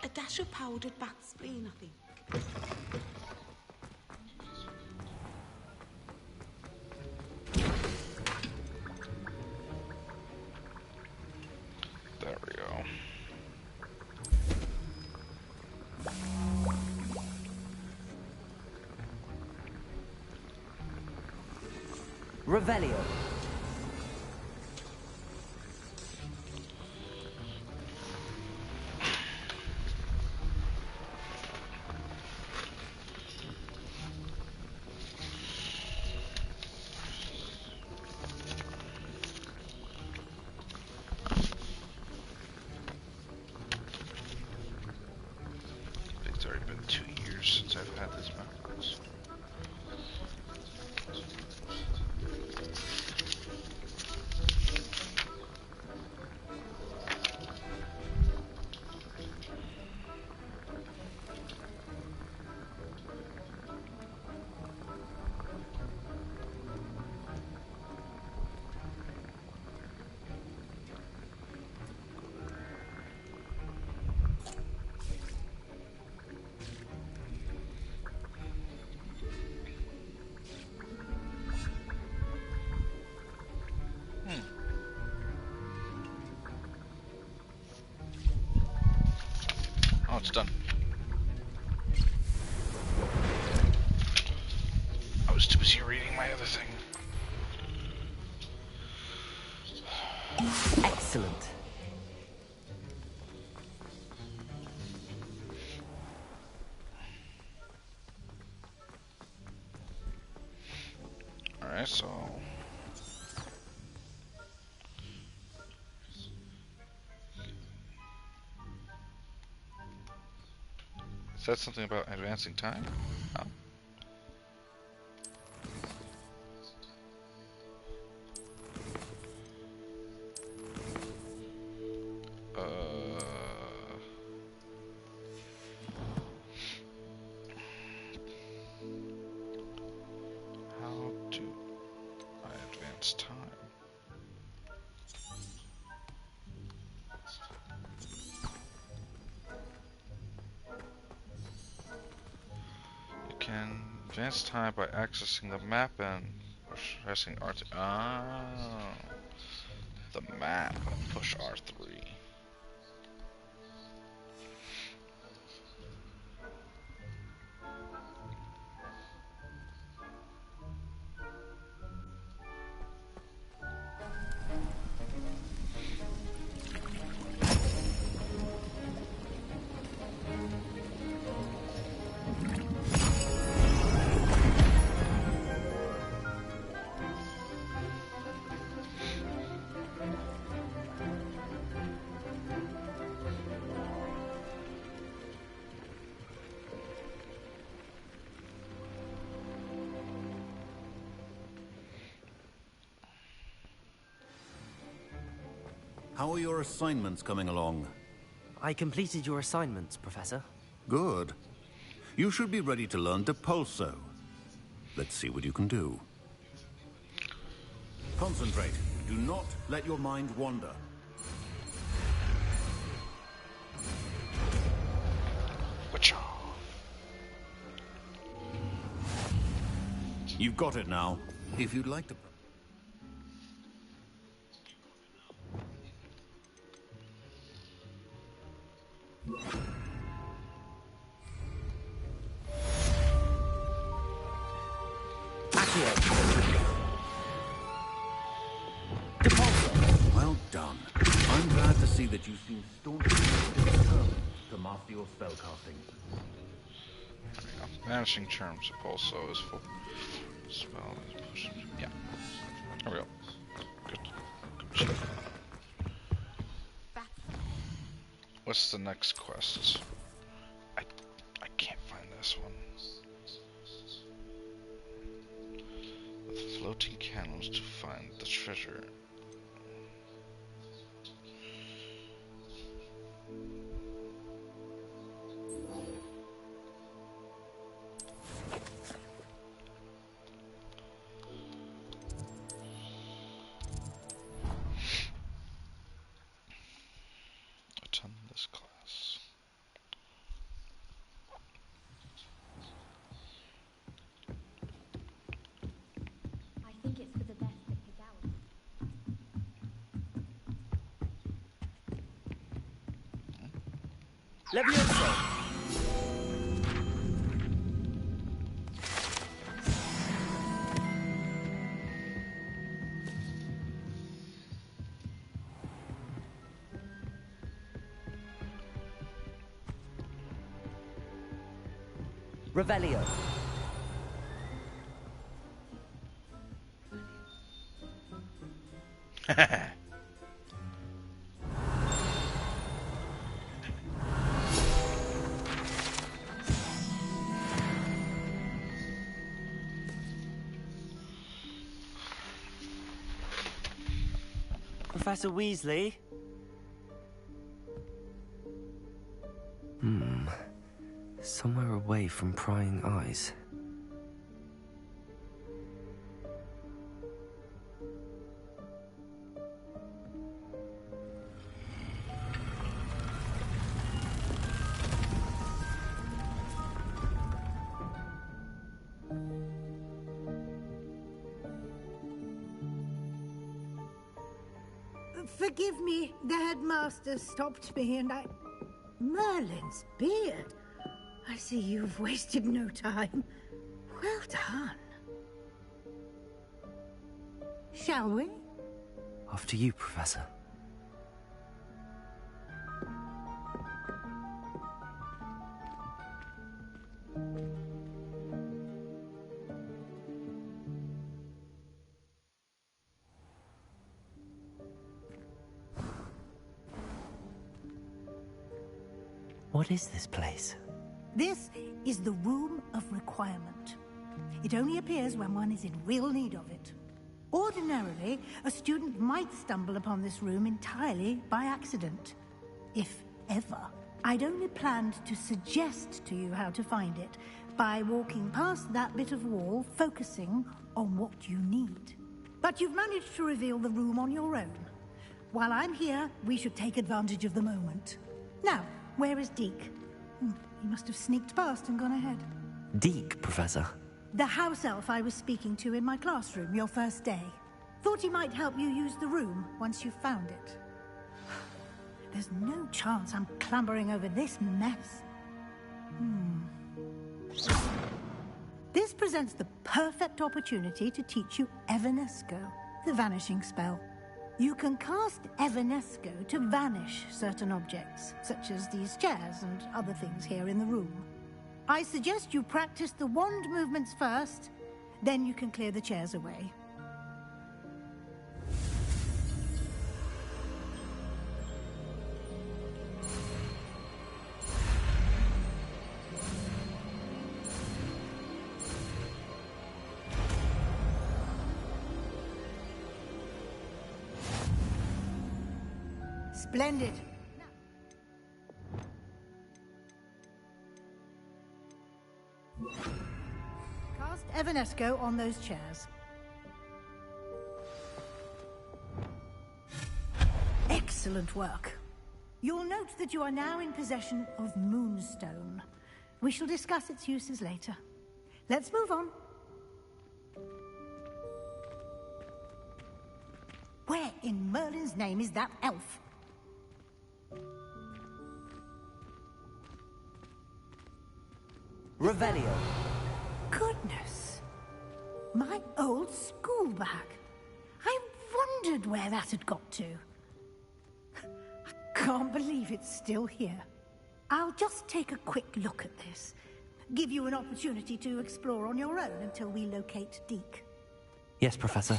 A dash of powdered bat spleen, I think. There we go. Revelio. It's already been 2 years since I've had this mountains. it's done. I was too busy reading my other thing. Excellent. Alright, so... said something about advancing time? Oh. How do I advance time? You can advance time by accessing the map and pressing R2. Oh, the map. Push R3. How are your assignments coming along? I completed your assignments, Professor. Good. You should be ready to learn Depulso. Let's see what you can do. Concentrate. Do not let your mind wander. You've got it now. If you'd like to... Well done. I'm glad to see that you seem staunchly determined to master your spellcasting. There we go. Vanishing Charms also is full. Spell is pushing. Yeah. There we go. Good. Good. What's the next quest? I can't find this one. With floating candles to find the treasure. Attend this class. I think it's for the best to pick out. Levioso! Revelio. Professor Weasley? Somewhere away from prying eyes. Forgive me, the headmaster stopped me and I... Merlin's beard. I see you've wasted no time. Well done. Shall we? After you, Professor. What is this place? This is the Room of Requirement. It only appears when one is in real need of it. Ordinarily, a student might stumble upon this room entirely by accident. If ever. I'd only planned to suggest to you how to find it by walking past that bit of wall, focusing on what you need. But you've managed to reveal the room on your own. While I'm here, we should take advantage of the moment. Now, where is Deke? He must have sneaked past and gone ahead. Deke, Professor. The house elf I was speaking to in my classroom your first day. Thought he might help you use the room once you found it. There's no chance I'm clambering over this mess. This presents the perfect opportunity to teach you Evanesco, the vanishing spell. You can cast Evanesco to vanish certain objects, such as these chairs and other things here in the room. I suggest you practice the wand movements first, then you can clear the chairs away. Splendid. Cast Evanesco on those chairs. Excellent work. You'll note that you are now in possession of Moonstone. We shall discuss its uses later. Let's move on. Where in Merlin's name is that elf? Revelio. Goodness. My old school bag. I wondered where that had got to. I can't believe it's still here. I'll just take a quick look at this. Give you an opportunity to explore on your own until we locate Deke. Yes, Professor.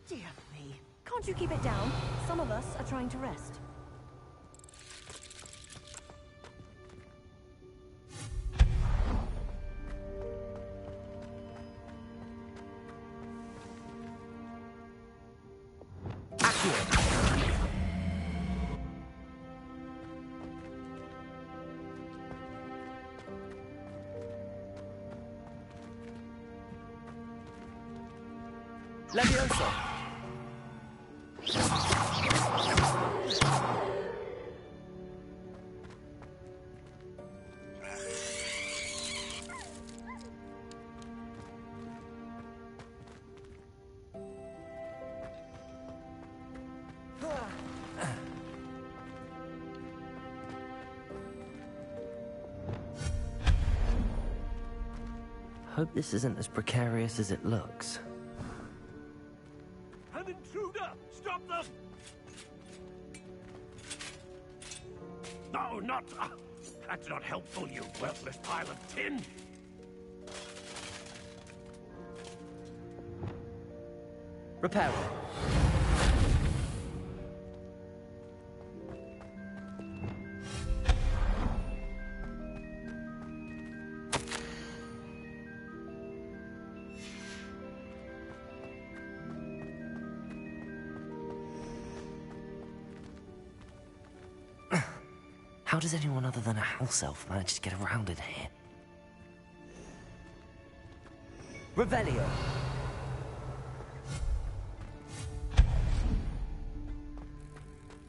Dear me. Can't you keep it down? Some of us are trying to rest. Leviosa. Hope this isn't as precarious as it looks. An intruder! Stop them! No, not... that's not helpful, you worthless pile of tin! Repair. How does anyone other than a house elf manage to get around in here? Revelio.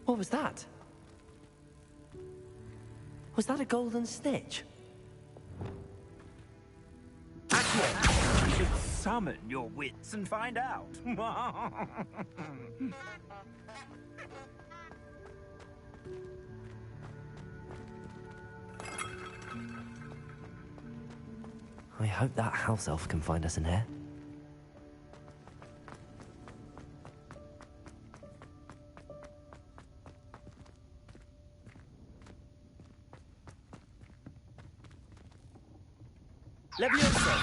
What was that? Was that a golden snitch? You should summon your wits and find out. I hope that house elf can find us in here. Levioso!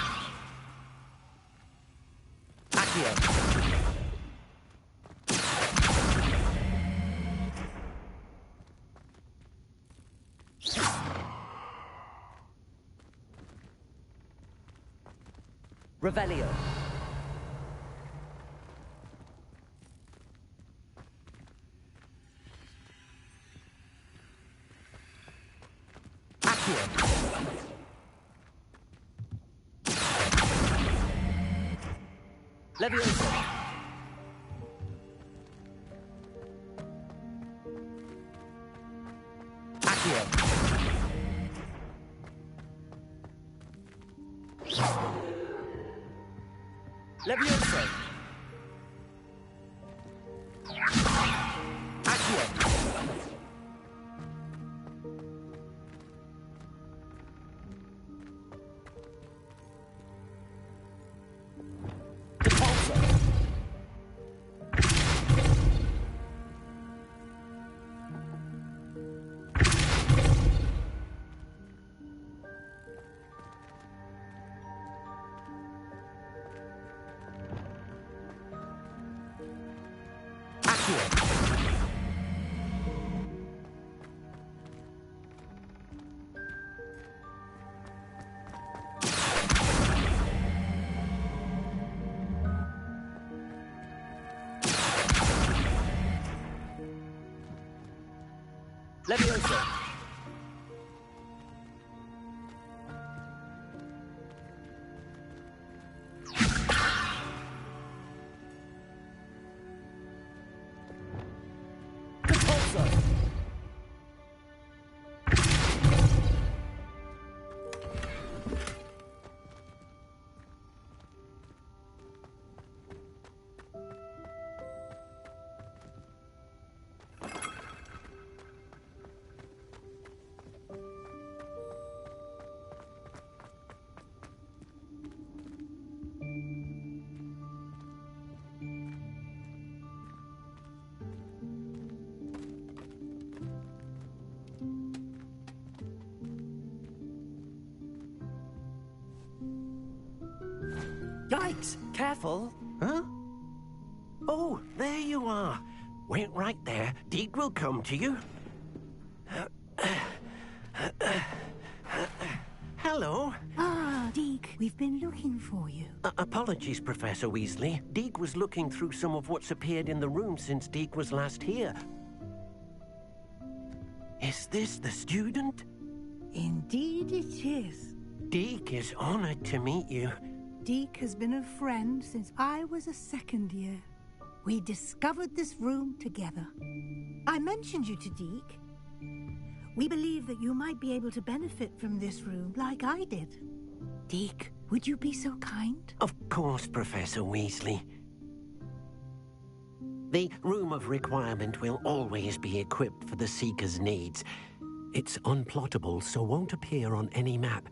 Accio! Revelio. Accio. Levioso. Accio. Levioso. Accio. Levioso. Yikes! Careful! Huh? Oh, there you are. Wait right there. Deke will come to you. Hello. Ah, Deke, we've been looking for you. Apologies, Professor Weasley. Deke was looking through some of what's appeared in the room since Deke was last here. Is this the student? Indeed it is. Deke is honored to meet you. Deke has been a friend since I was a second year. We discovered this room together. I mentioned you to Deke. We believe that you might be able to benefit from this room like I did. Deke, would you be so kind? Of course, Professor Weasley. The Room of Requirement will always be equipped for the Seeker's needs. It's unplottable, so won't appear on any map.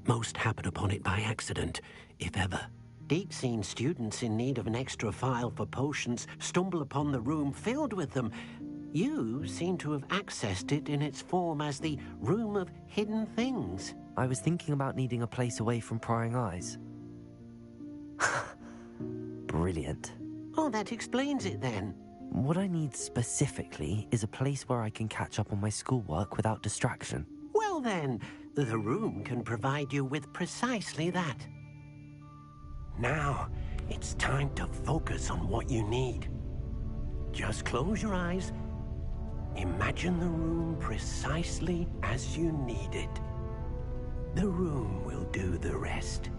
Most happen upon it by accident, if ever. Deke's seen students in need of an extra file for potions stumble upon the room filled with them. You seem to have accessed it in its form as the Room of Hidden Things. I was thinking about needing a place away from prying eyes. Brilliant. Oh, that explains it then. What I need specifically is a place where I can catch up on my schoolwork without distraction. Well then, the room can provide you with precisely that. Now, it's time to focus on what you need. Just close your eyes. Imagine the room precisely as you need it. The room will do the rest.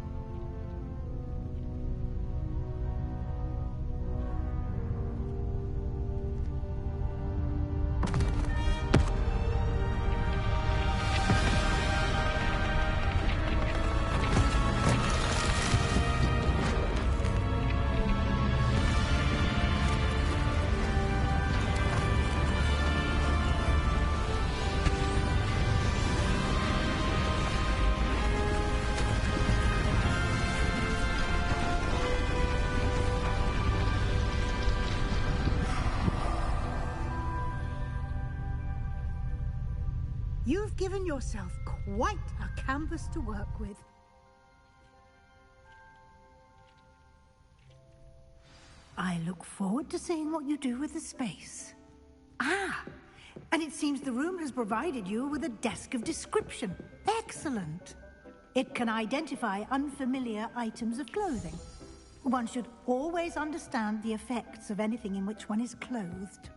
You've given yourself quite a canvas to work with. I look forward to seeing what you do with the space. Ah, and it seems the room has provided you with a desk of description. Excellent. It can identify unfamiliar items of clothing. One should always understand the effects of anything in which one is clothed.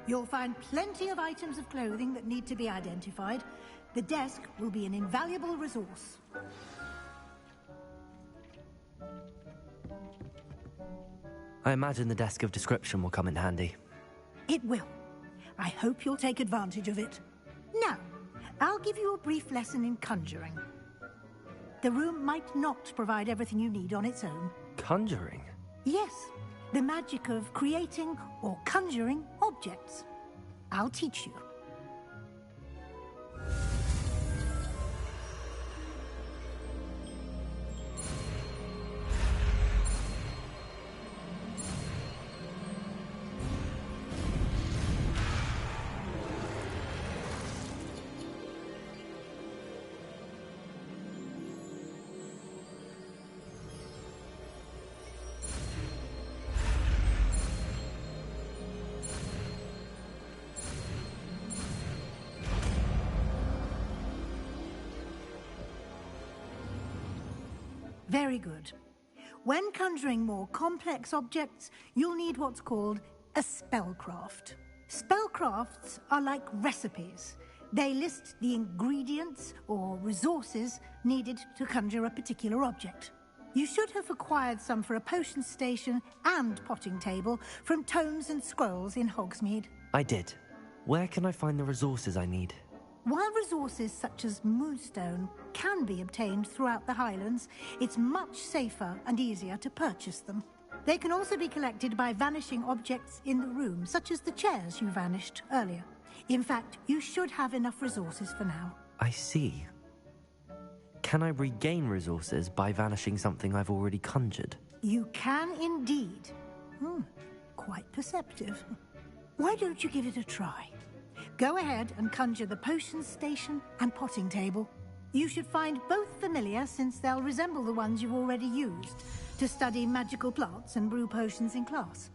You'll find plenty of items of clothing that need to be identified. The desk will be an invaluable resource. I imagine the desk of description will come in handy. It will. I hope you'll take advantage of it. Now, I'll give you a brief lesson in conjuring. The room might not provide everything you need on its own. Conjuring? Yes, the magic of creating or conjuring objects. I'll teach you. Very good. When conjuring more complex objects, you'll need what's called a spellcraft. Spellcrafts are like recipes. They list the ingredients or resources needed to conjure a particular object. You should have acquired some for a potion station and potting table from tomes and scrolls in Hogsmeade. I did. Where can I find the resources I need? While resources such as moonstone can be obtained throughout the Highlands, it's much safer and easier to purchase them. They can also be collected by vanishing objects in the room, such as the chairs you vanished earlier. In fact, you should have enough resources for now. I see. Can I regain resources by vanishing something I've already conjured? You can indeed. Quite perceptive. Why don't you give it a try? Go ahead and conjure the potion station and potting table. You should find both familiar, since they'll resemble the ones you've already used to study magical plants and brew potions in class.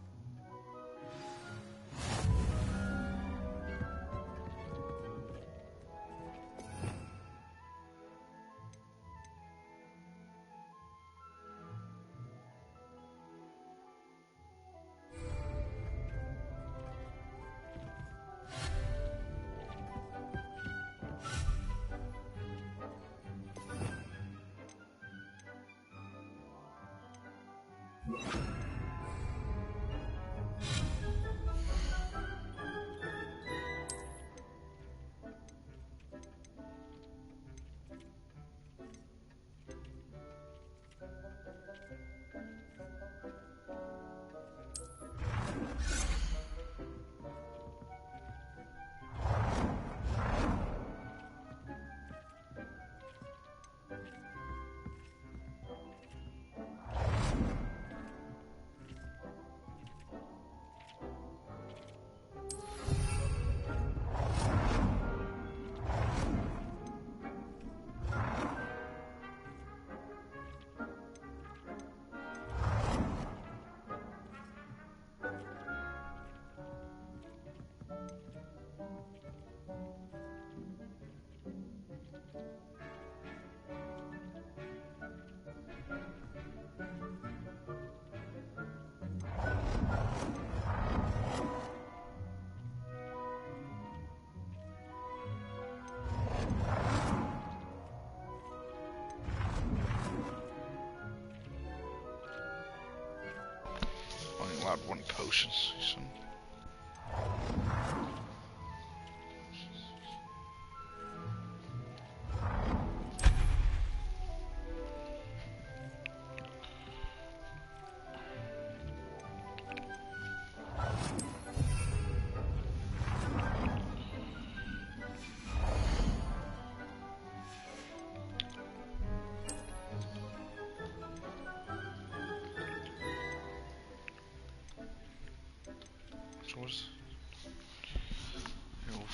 one potion station.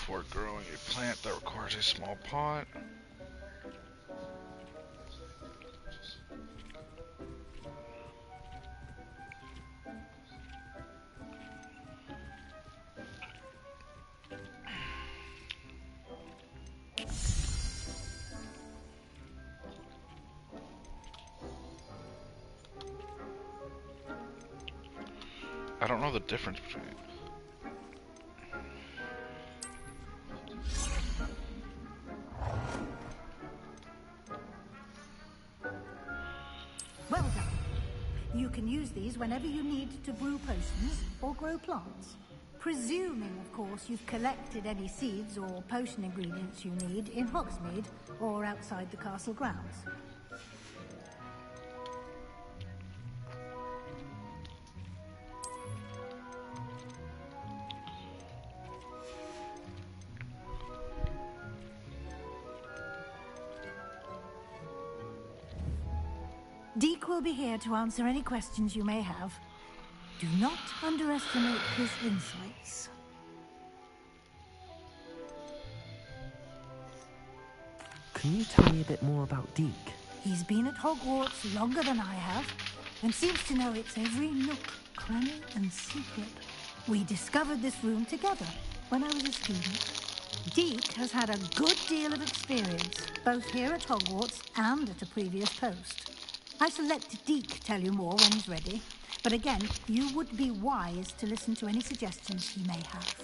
For growing a plant that requires a small pot. I don't know the difference between it. Well done. You can use these whenever you need to brew potions or grow plants. Presuming, of course, you've collected any seeds or potion ingredients you need in Hogsmeade or outside the castle grounds. Deke will be here to answer any questions you may have. Do not underestimate his insights. Can you tell me a bit more about Deke? He's been at Hogwarts longer than I have, and seems to know its every nook, cranny, and secret. We discovered this room together when I was a student. Deke has had a good deal of experience, both here at Hogwarts and at a previous post. I shall let Deke tell you more when he's ready, but again, you would be wise to listen to any suggestions he may have.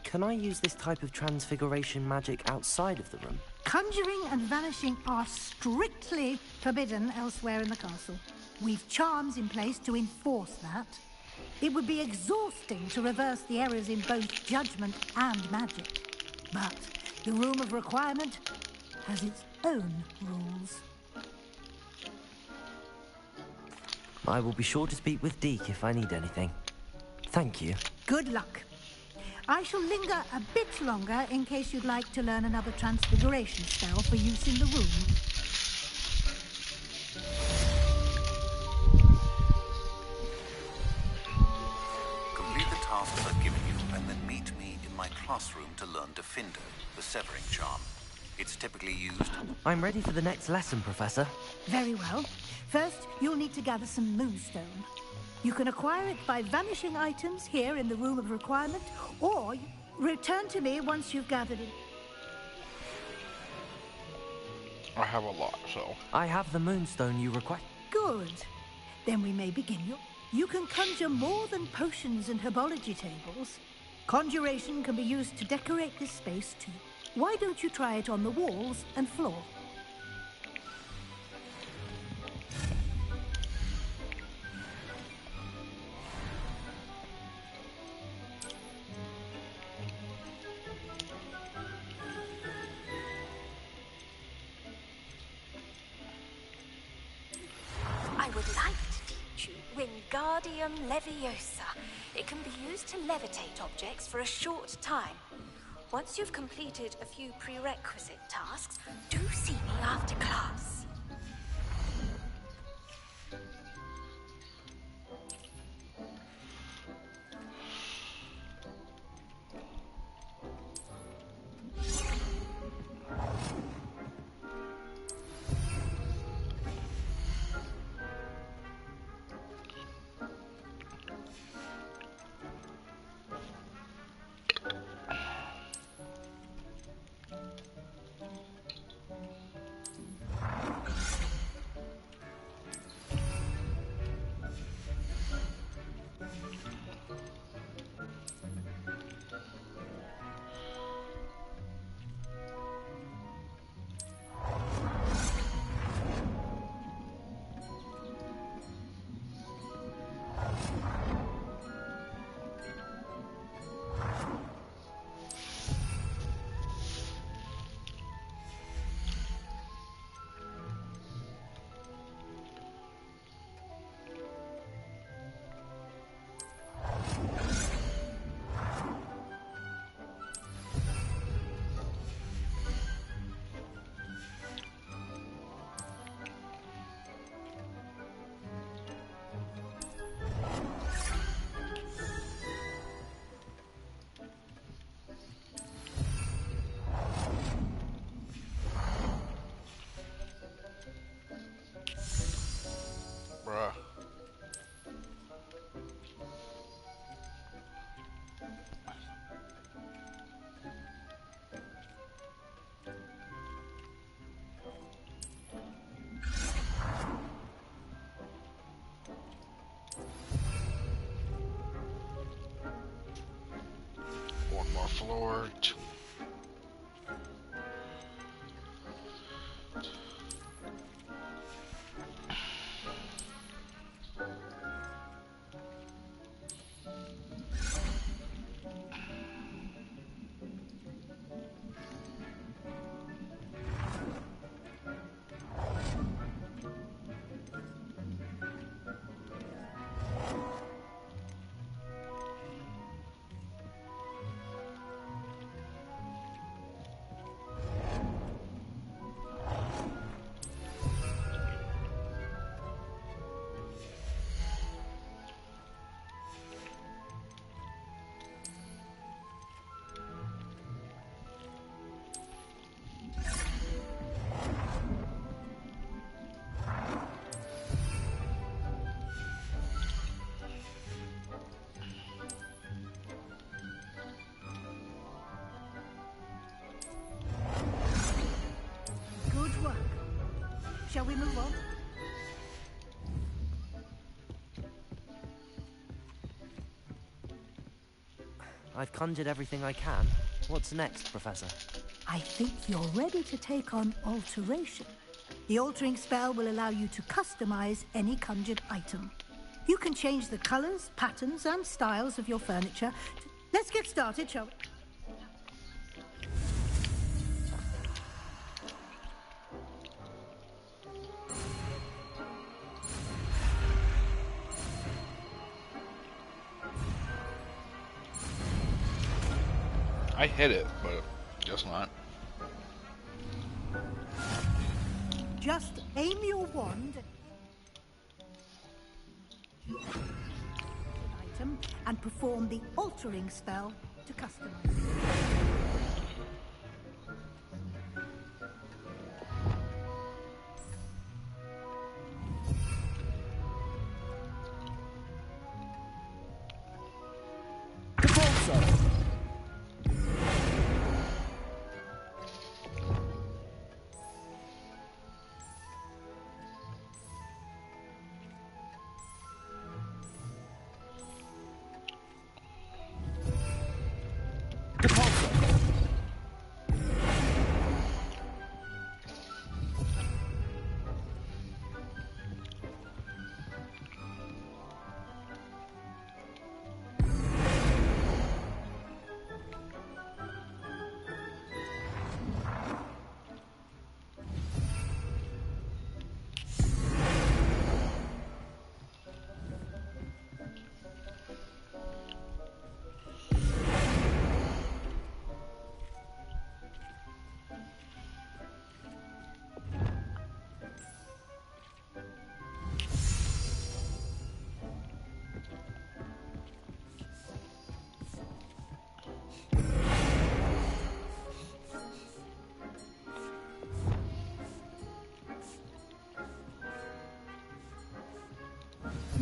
Can I use this type of transfiguration magic outside of the room? Conjuring and vanishing are strictly forbidden elsewhere in the castle. We've charms in place to enforce that. It would be exhausting to reverse the errors in both judgment and magic. But the Room of Requirement has its own rules. I will be sure to speak with Deke if I need anything. Thank you. Good luck. I shall linger a bit longer in case you'd like to learn another transfiguration spell for use in the room. Complete the tasks I've given you and then meet me in my classroom to learn Defender, the severing charm. It's typically used... I'm ready for the next lesson, Professor. Very well. First, you'll need to gather some moonstone. You can acquire it by vanishing items here in the Room of Requirement, or return to me once you've gathered it. I have a lot, so... I have the moonstone you require. Good. Then we may begin. You can conjure more than potions and herbology tables. Conjuration can be used to decorate this space too. Why don't you try it on the walls and floor? I would like to teach you Wingardium Leviosa. It can be used to levitate objects for a short time. Once you've completed a few prerequisite tasks, do see me after class. move on. I've conjured everything I can. What's next, Professor? I think you're ready to take on alteration. The altering spell will allow you to customize any conjured item. You can change the colors, patterns, and styles of your furniture. Let's get started, shall we? I hit it, but just not. Just aim your wand item and perform the altering spell to customize.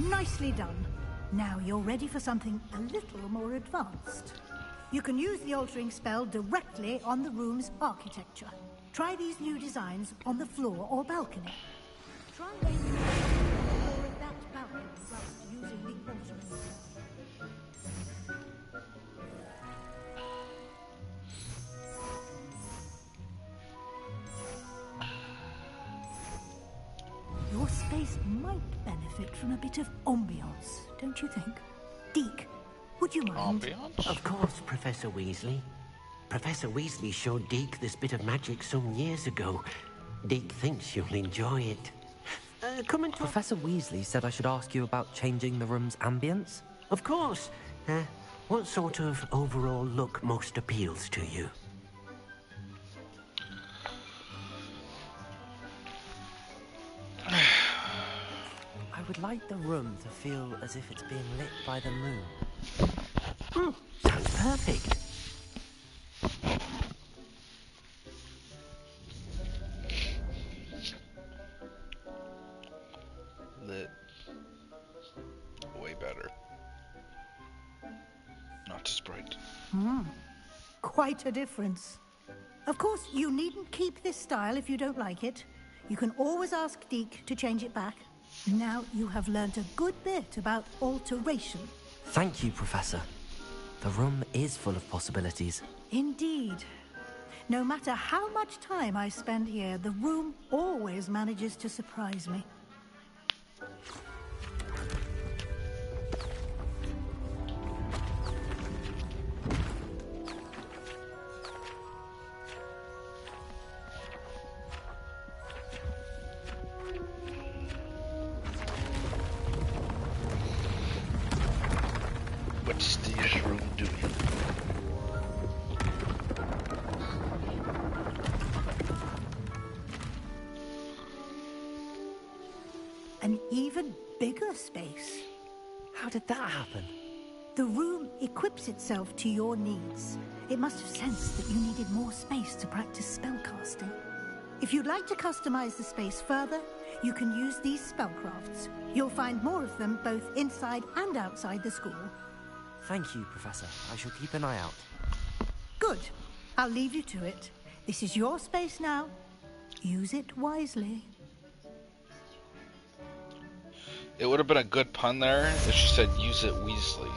Nicely done. Now you're ready for something a little more advanced. You can use the altering spell directly on the room's architecture. Try these new designs on the floor or balcony. Try aiming the floor at that balcony whilst using the altering spell. Your space might benefit from a bit of ambiance, don't you think? Deke, would you mind? Ambiance? Of course, Professor Weasley. Professor Weasley showed Deke this bit of magic some years ago. Deke thinks you'll enjoy it. Come and talk. Professor Weasley said I should ask you about changing the room's ambience? Of course. What sort of overall look most appeals to you? I would like the room to feel as if it's being lit by the moon. Sounds perfect. Lit. Way better. Not just bright. Quite a difference. Of course, you needn't keep this style if you don't like it. You can always ask Deke to change it back. Now you have learnt a good bit about alteration. Thank you, Professor. The room is full of possibilities. Indeed. No matter how much time I spend here, the room always manages to surprise me. What's this room doing? An even bigger space. How did that happen? The room equips itself to your needs. It must have sensed that you needed more space to practice spellcasting. If you'd like to customize the space further, you can use these spellcrafts. You'll find more of them both inside and outside the school. Thank you, Professor. I shall keep an eye out. Good. I'll leave you to it. This is your space now. Use it wisely. It would have been a good pun there if she said, use it Weasley.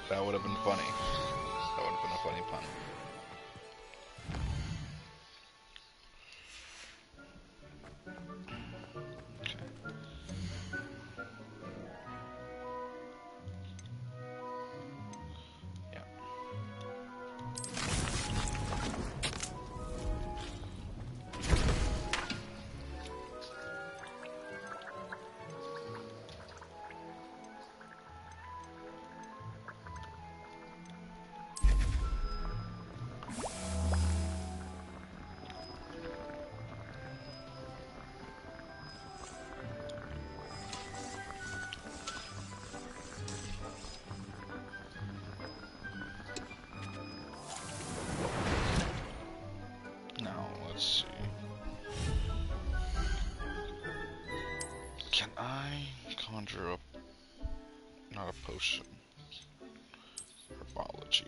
That would have been funny. That would have been a funny pun. Now, let's see. Can I conjure up, not a potion, herbology?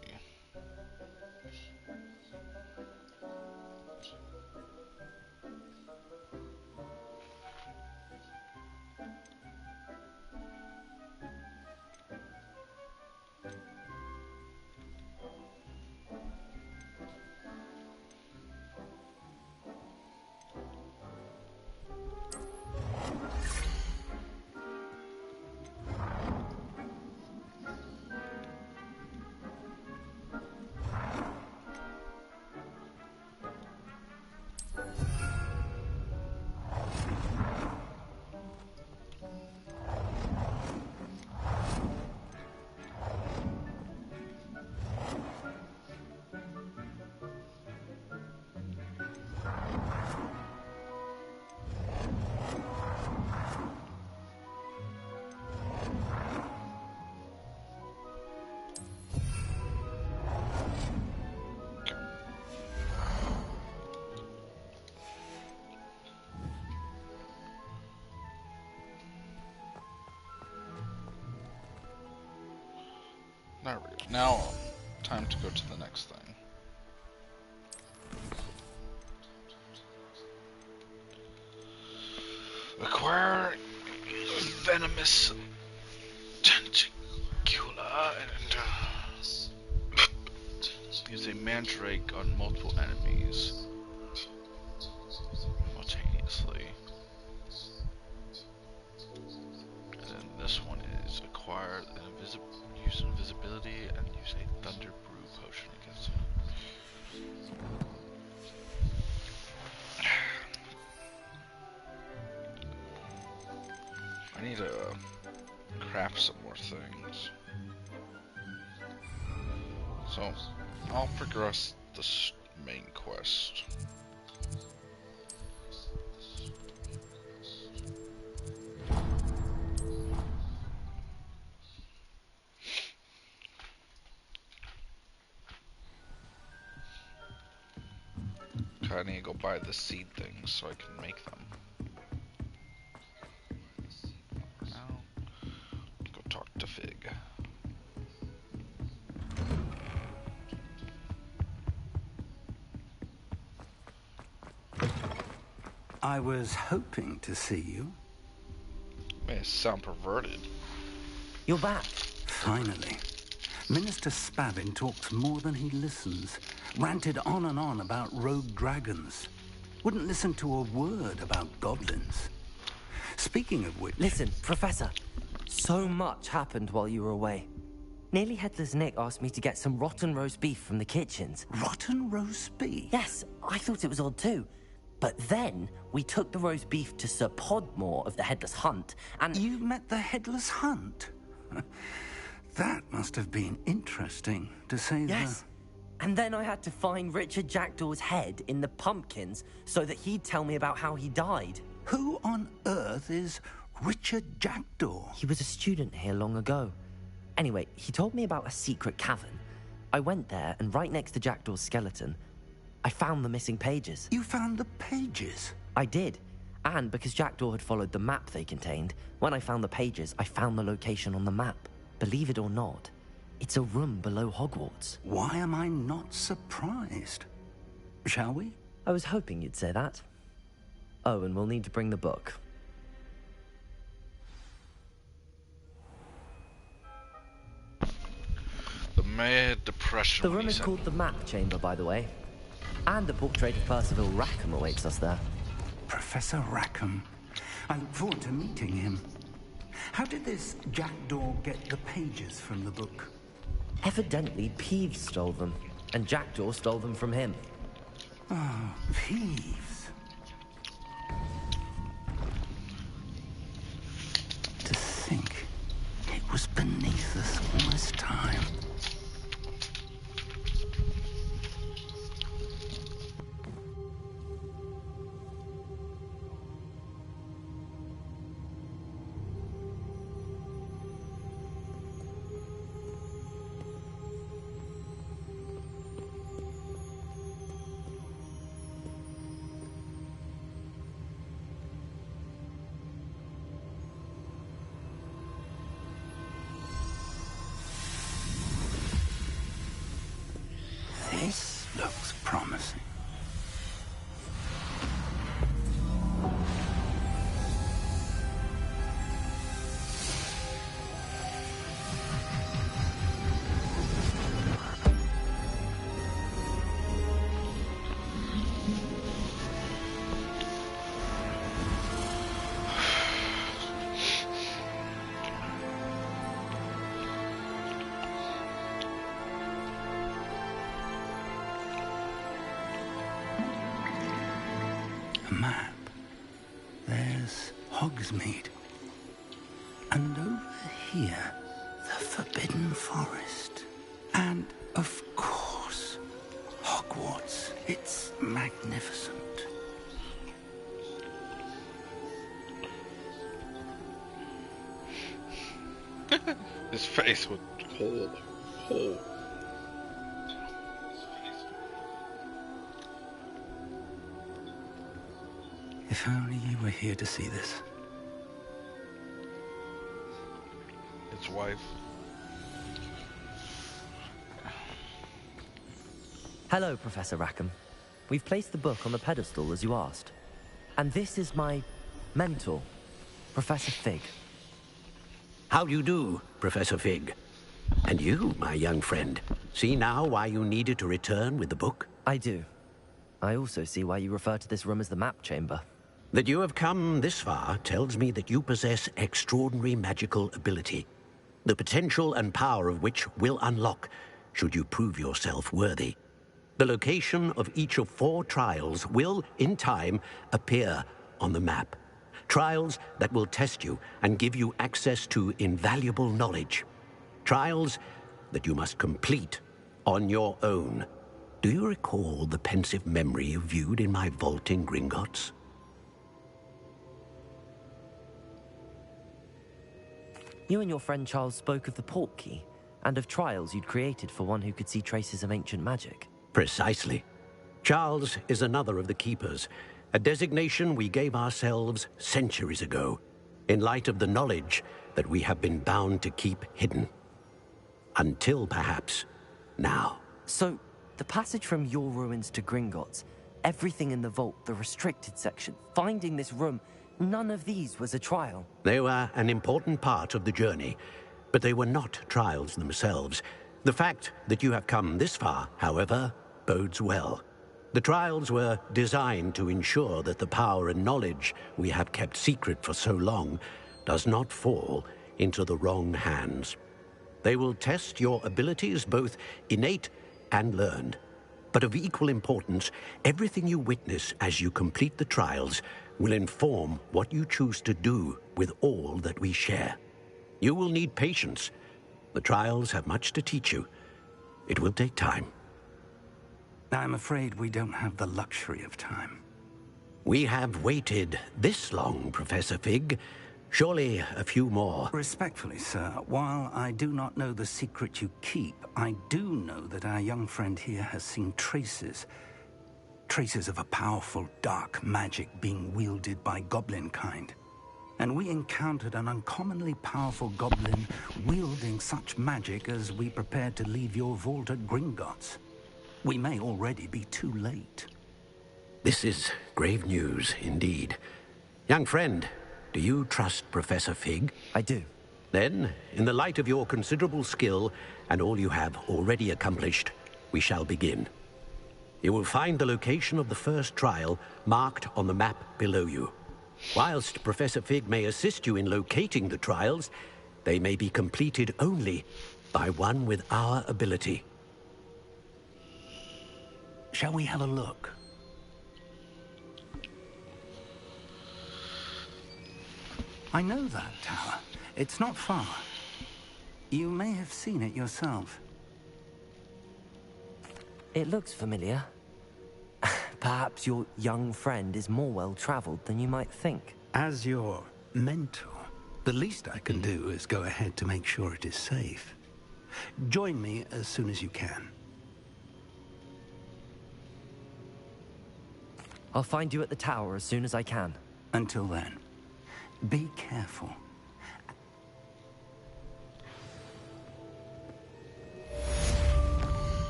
There we go. Now, time to go to the next thing. Acquire venomous tentacula and use a mandrake on multiple enemies simultaneously. And then this one is acquire use invisibility and use a thunder brew potion against it. I need to craft some more things. So, I'll progress this main quest. I need to go buy the seed things so I can make them. Now, go talk to Fig. I was hoping to see you. May sound perverted. You're back. Finally. Minister Spavin talks more than he listens. Ranted on and on about rogue dragons. Wouldn't listen to a word about goblins. Speaking of which... Listen, Professor. So much happened while you were away. Nearly Headless Nick asked me to get some rotten roast beef from the kitchens. Rotten roast beef? Yes, I thought it was odd too. But then, we took the roast beef to Sir Podmore of the Headless Hunt, and... You met the Headless Hunt? That must have been interesting, to say the... Yes. And then I had to find Richard Jackdaw's head in the pumpkins so that he'd tell me about how he died. Who on earth is Richard Jackdaw? He was a student here long ago. Anyway, he told me about a secret cavern. I went there, and right next to Jackdaw's skeleton, I found the missing pages. You found the pages? I did. And because Jackdaw had followed the map they contained, when I found the pages, I found the location on the map. Believe it or not, it's a room below Hogwarts. Why am I not surprised? Shall we? I was hoping you'd say that. Oh, and we'll need to bring the book. mad depression. The when room he is said- called the Map Chamber, by the way. And the portrait of Percival Rackham awaits us there. Professor Rackham. I look forward to meeting him. How did this jackdaw get the pages from the book? Evidently, Peeves stole them, and Jackdaw stole them from him. Oh, Peeves. To think it was beneath us all this time. This looks promising. A map. There's Hogsmeade. And over here, the Forbidden Forest. And, of course, Hogwarts. It's magnificent. His face would hole. If only you were here to see this. His wife. Hello, Professor Rackham. We've placed the book on the pedestal as you asked. And this is my mentor, Professor Fig. How do you do, Professor Fig? And you, my young friend, see now why you needed to return with the book? I do. I also see why you refer to this room as the Map Chamber. That you have come this far tells me that you possess extraordinary magical ability, the potential and power of which will unlock should you prove yourself worthy. The location of each of 4 trials will, in time, appear on the map. Trials that will test you and give you access to invaluable knowledge. Trials that you must complete on your own. Do you recall the pensive memory you viewed in my vault in Gringotts? You and your friend Charles spoke of the Portkey and of trials you'd created for one who could see traces of ancient magic. Precisely. Charles is another of the Keepers, a designation we gave ourselves centuries ago, in light of the knowledge that we have been bound to keep hidden. Until, perhaps, now. So, the passage from your ruins to Gringotts, everything in the vault, the restricted section, finding this room, none of these was a trial. They were an important part of the journey, but they were not trials themselves. The fact that you have come this far, however, bodes well. The trials were designed to ensure that the power and knowledge we have kept secret for so long does not fall into the wrong hands. They will test your abilities, both innate and learned. But of equal importance, everything you witness as you complete the trials will inform what you choose to do with all that we share. You will need patience. The trials have much to teach you. It will take time. I'm afraid we don't have the luxury of time. We have waited this long, Professor Fig. Surely a few more. Respectfully, sir, while I do not know the secret you keep, I do know that our young friend here has seen traces of a powerful dark magic being wielded by goblin kind. And we encountered an uncommonly powerful goblin wielding such magic as we prepared to leave your vault at Gringotts. We may already be too late. This is grave news indeed. Young friend, do you trust Professor Fig? I do. Then, in the light of your considerable skill and all you have already accomplished, we shall begin. You will find the location of the first trial marked on the map below you. Whilst Professor Fig may assist you in locating the trials, they may be completed only by one with our ability. Shall we have a look? I know that tower. It's not far. You may have seen it yourself. It looks familiar. Perhaps your young friend is more well-traveled than you might think. As your mentor, the least I can do is go ahead to make sure it is safe. Join me as soon as you can. I'll find you at the tower as soon as I can. Until then, be careful.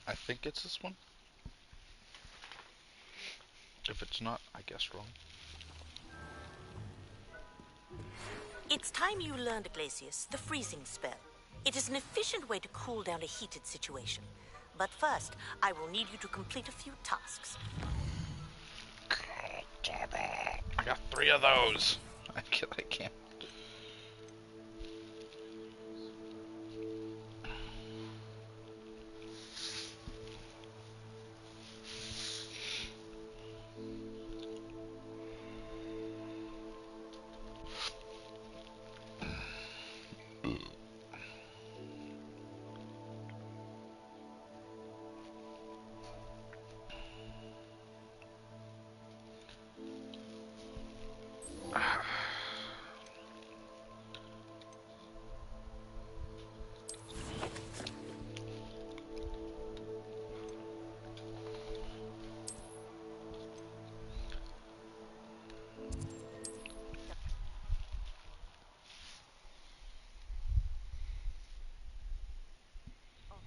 I think it's this one. If it's not, I guess wrong. It's time you learned, Glacius, the freezing spell. It is an efficient way to cool down a heated situation. But first, I will need you to complete a few tasks. God damn it. I got 3 of those. I can't.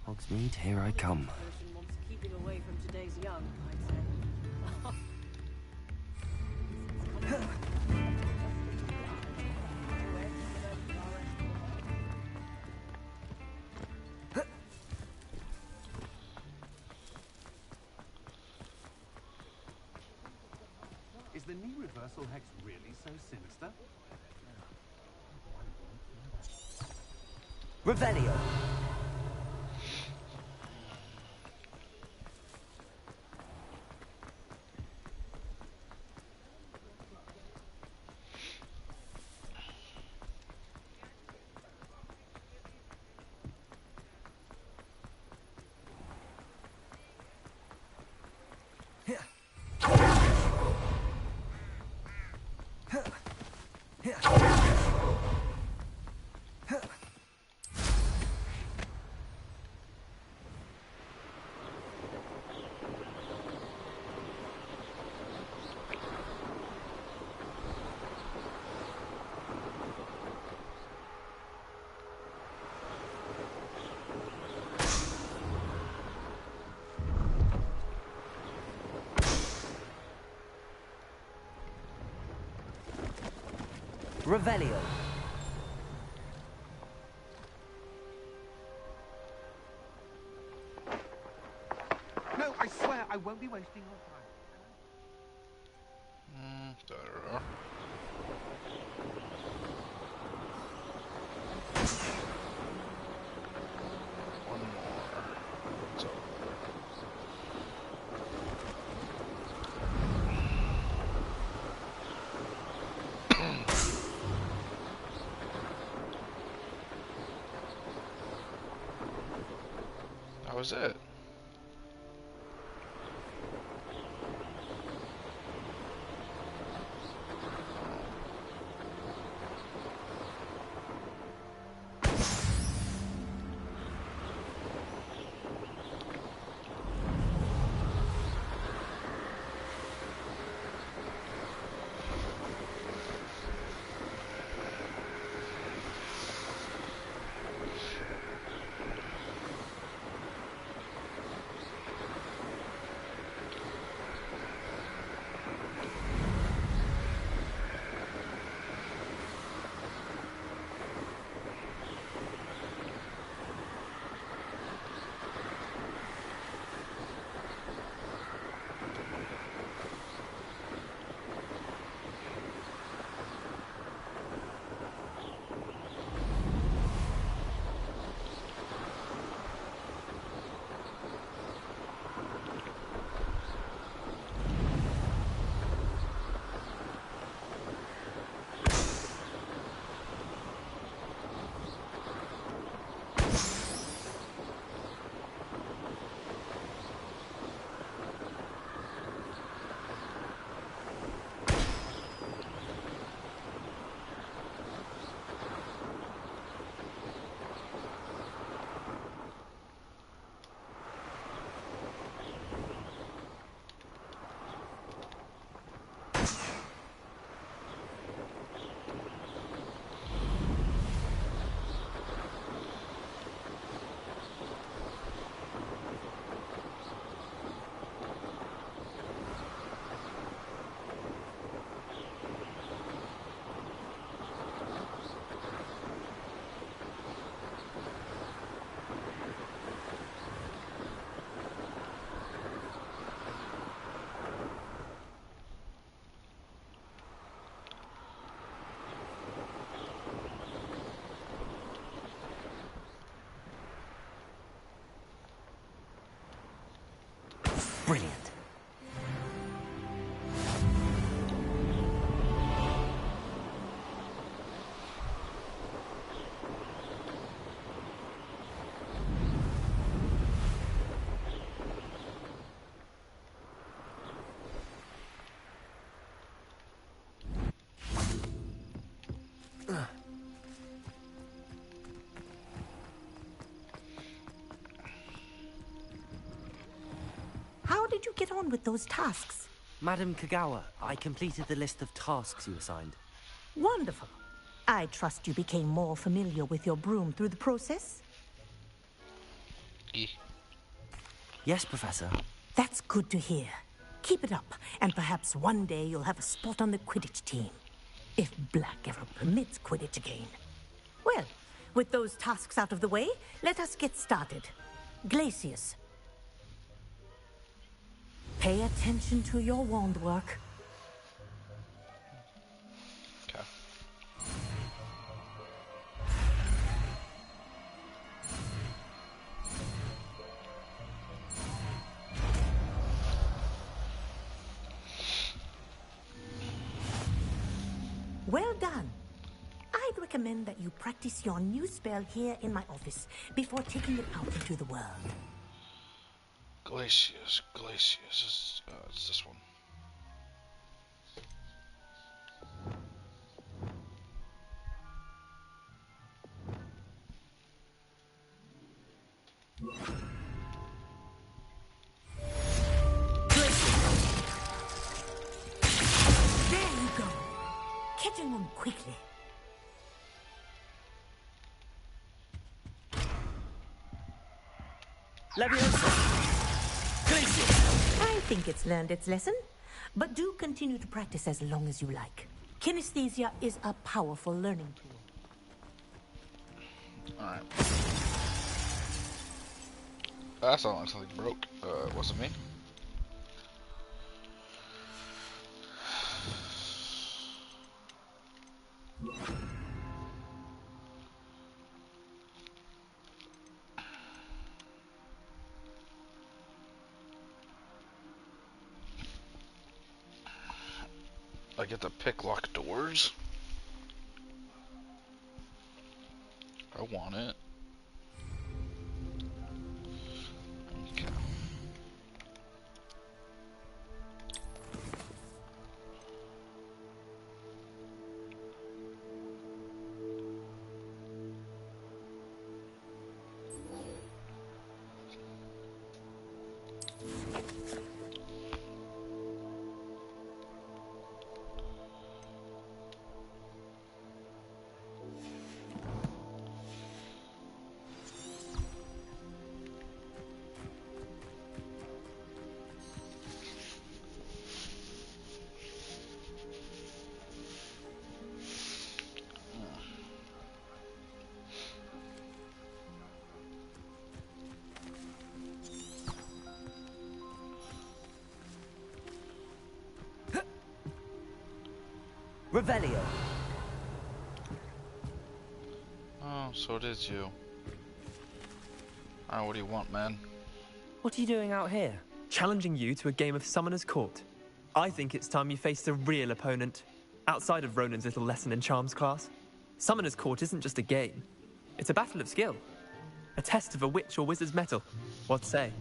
Hogsmeade, here I come. Keeping away from today's young, I'd say. Is the knee reversal hex really so sinister? Revelio. Revelio. No, I swear I won't be wasting your time. One more. It's over. That was it. Brilliant. How did you get on with those tasks? Madam Kagawa, I completed the list of tasks you assigned. Wonderful. I trust you became more familiar with your broom through the process? Yes, Professor. That's good to hear. Keep it up, and perhaps one day you'll have a spot on the Quidditch team. If Black ever permits Quidditch again. Well, with those tasks out of the way, let us get started. Glacius. Pay attention to your wand work. Okay. Well done. I'd recommend that you practice your new spell here in my office before taking it out into the world. Glacius. It's this one. There you go. Catching them quickly. I think it's learned its lesson, but do continue to practice as long as you like. Kinesthesia is a powerful learning tool. Alright. That sounded like something broke. Wasn't me. I get to pick locked doors. I want it. Okay. Revelio. Oh, so it is you. Alright, what do you want, man? What are you doing out here? Challenging you to a game of Summoner's Court. I think it's time you faced a real opponent, outside of Ronan's little lesson in charms class. Summoner's Court isn't just a game. It's a battle of skill. A test of a witch or wizard's mettle. What say?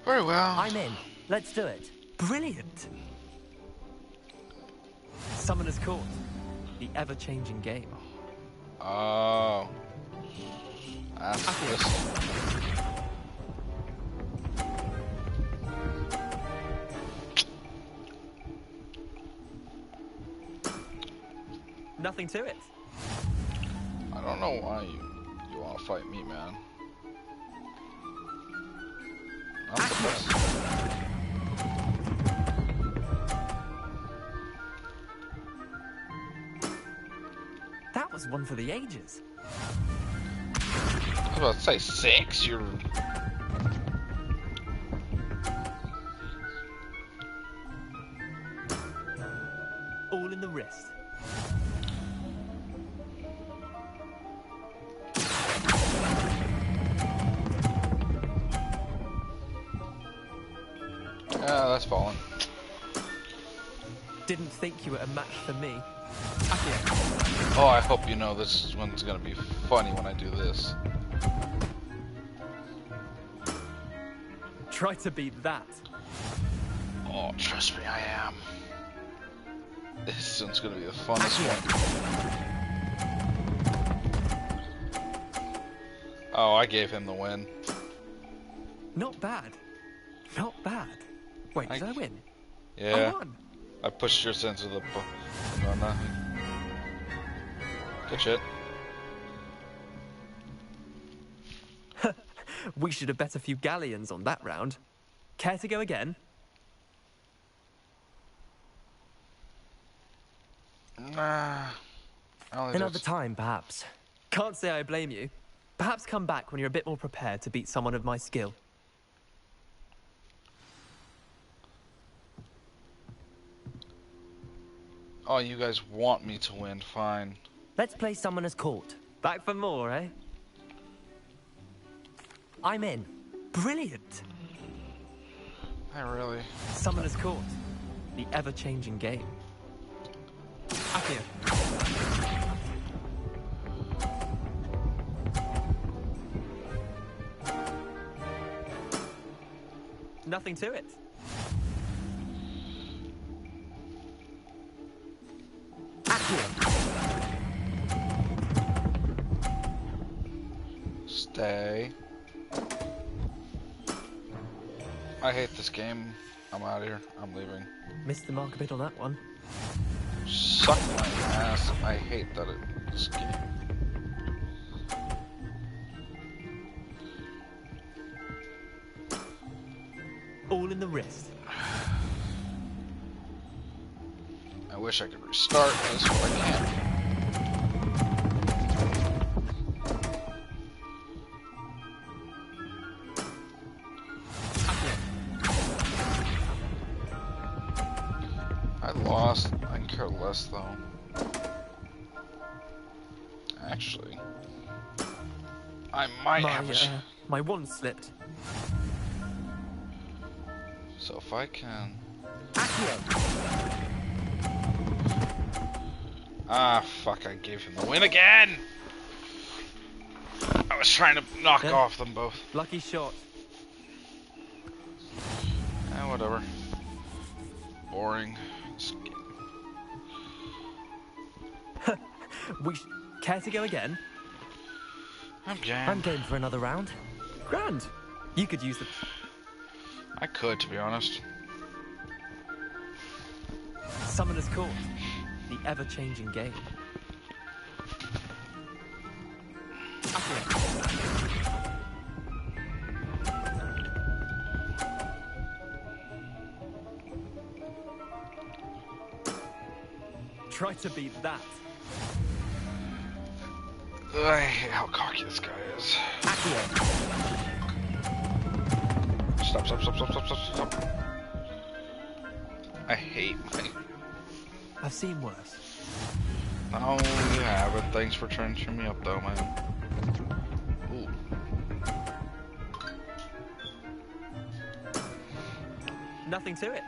Very well. I'm in. Let's do it. Brilliant. Summoner's Court. The ever-changing game. Oh. That's this. Nothing to it. I don't know why you want to fight me, man. Not the best. That was one for the ages. I was about to say 6. You're. All in the wrist. Yeah, that's fallen. Didn't think you were a match for me. Oh, I hope you know this one's gonna be funny when I do this. Try to beat that. Oh, trust me, I am. This one's gonna be the funnest one. Oh, I gave him the win. Not bad. Not bad. Wait, did I win? Yeah. I won. I pushed yours into the... No, nothing. Good shit. We should have bet a few galleons on that round. Care to go again? Nah. Another time, perhaps. Can't say I blame you. Perhaps come back when you're a bit more prepared to beat someone of my skill. Oh, you guys want me to win, fine. Let's play Summoner's Court. Back for more, eh? I'm in. Brilliant. I really... Summoner's Court. The ever-changing game. Accio. Nothing to it. Stay. I hate this game. I'm out of here. I'm leaving. Missed the mark a bit on that one. Suck my ass. I hate that this game. All in the wrist. I wish I could restart this, but I can't. I lost. I can care less, though. Actually, I might have a... My wand slipped. So if I can... Ah, fuck, I gave him the win again! I was trying to knock off them both. Lucky shot. Whatever. Boring. Care to go again? I'm game. I'm game for another round. Grand. You could use the... I could, to be honest. Summoner's Court. The ever-changing game. Try to beat that. I hate how cocky this guy is. Stop. I hate my... I've seen worse. No, you haven't. Thanks for trying to cheer me up, though, man. Ooh. Nothing to it.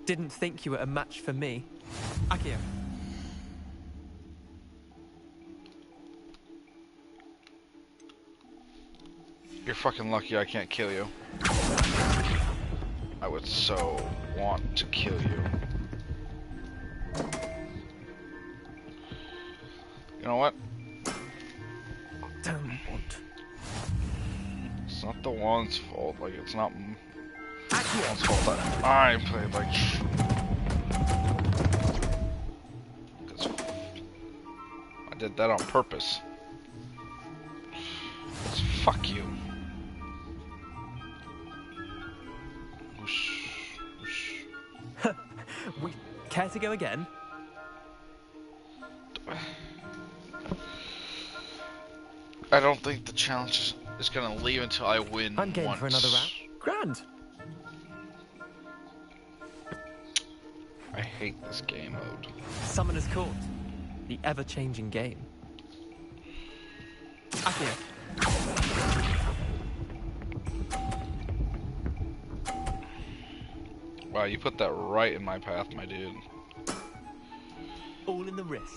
Didn't think you were a match for me. Accio. You're fucking lucky I can't kill you. I would so want to kill you. You know what? Don't want. It's not the one's fault. Like, it's not the one's fault that I played like. I did that on purpose. Fuck you. Whoosh, whoosh. We care to go again? I don't think the challenge is gonna leave until I win. I'm game once. for another round. Grand. I hate this game mode. Summoner's Court. The ever-changing game. Akio. Wow, you put that right in my path, my dude. All in the wrist.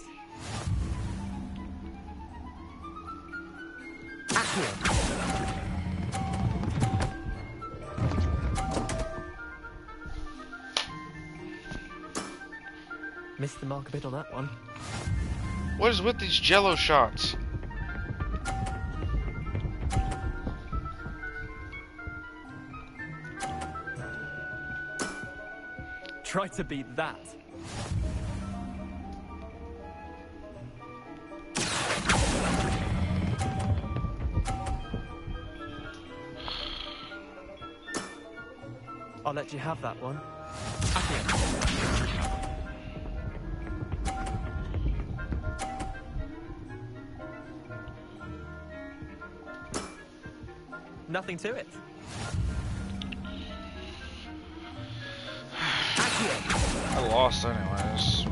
Missed the mark a bit on that one. What is with these jello shots? Try to beat that. I'll let you have that one. Nothing to it. I lost anyways.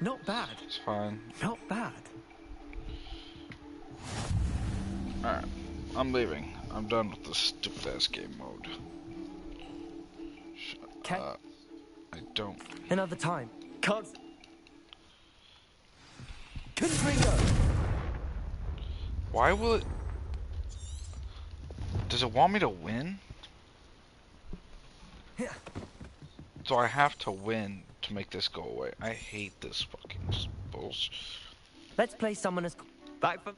Not bad. It's fine. Not bad. Alright, I'm leaving. I'm done with this stupid ass game mode. I don't. Another time. Can't. Why will it? Does it want me to win? So I have to win to make this go away. I hate this fucking bullshit. Let's play Summoner's back for.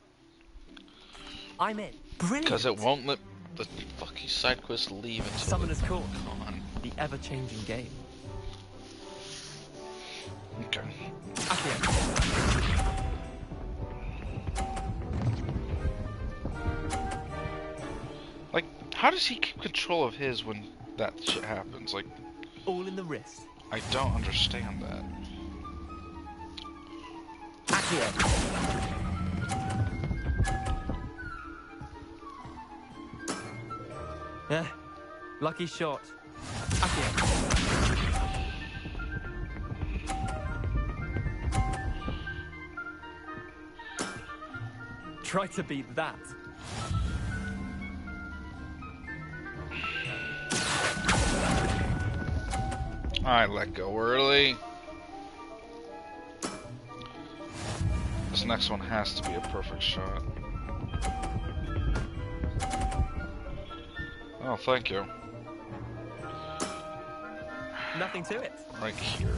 I'm in. Brilliant. Because it won't let the fucking side quest leave until Summoner's Court. The ever-changing game. Okay. Like, how does he keep control of his when that shit happens? Like, all in the wrist. I don't understand that. Yeah, lucky shot. Try to beat that. I let go early. This next one has to be a perfect shot. Oh, thank you. Nothing to it. Right here.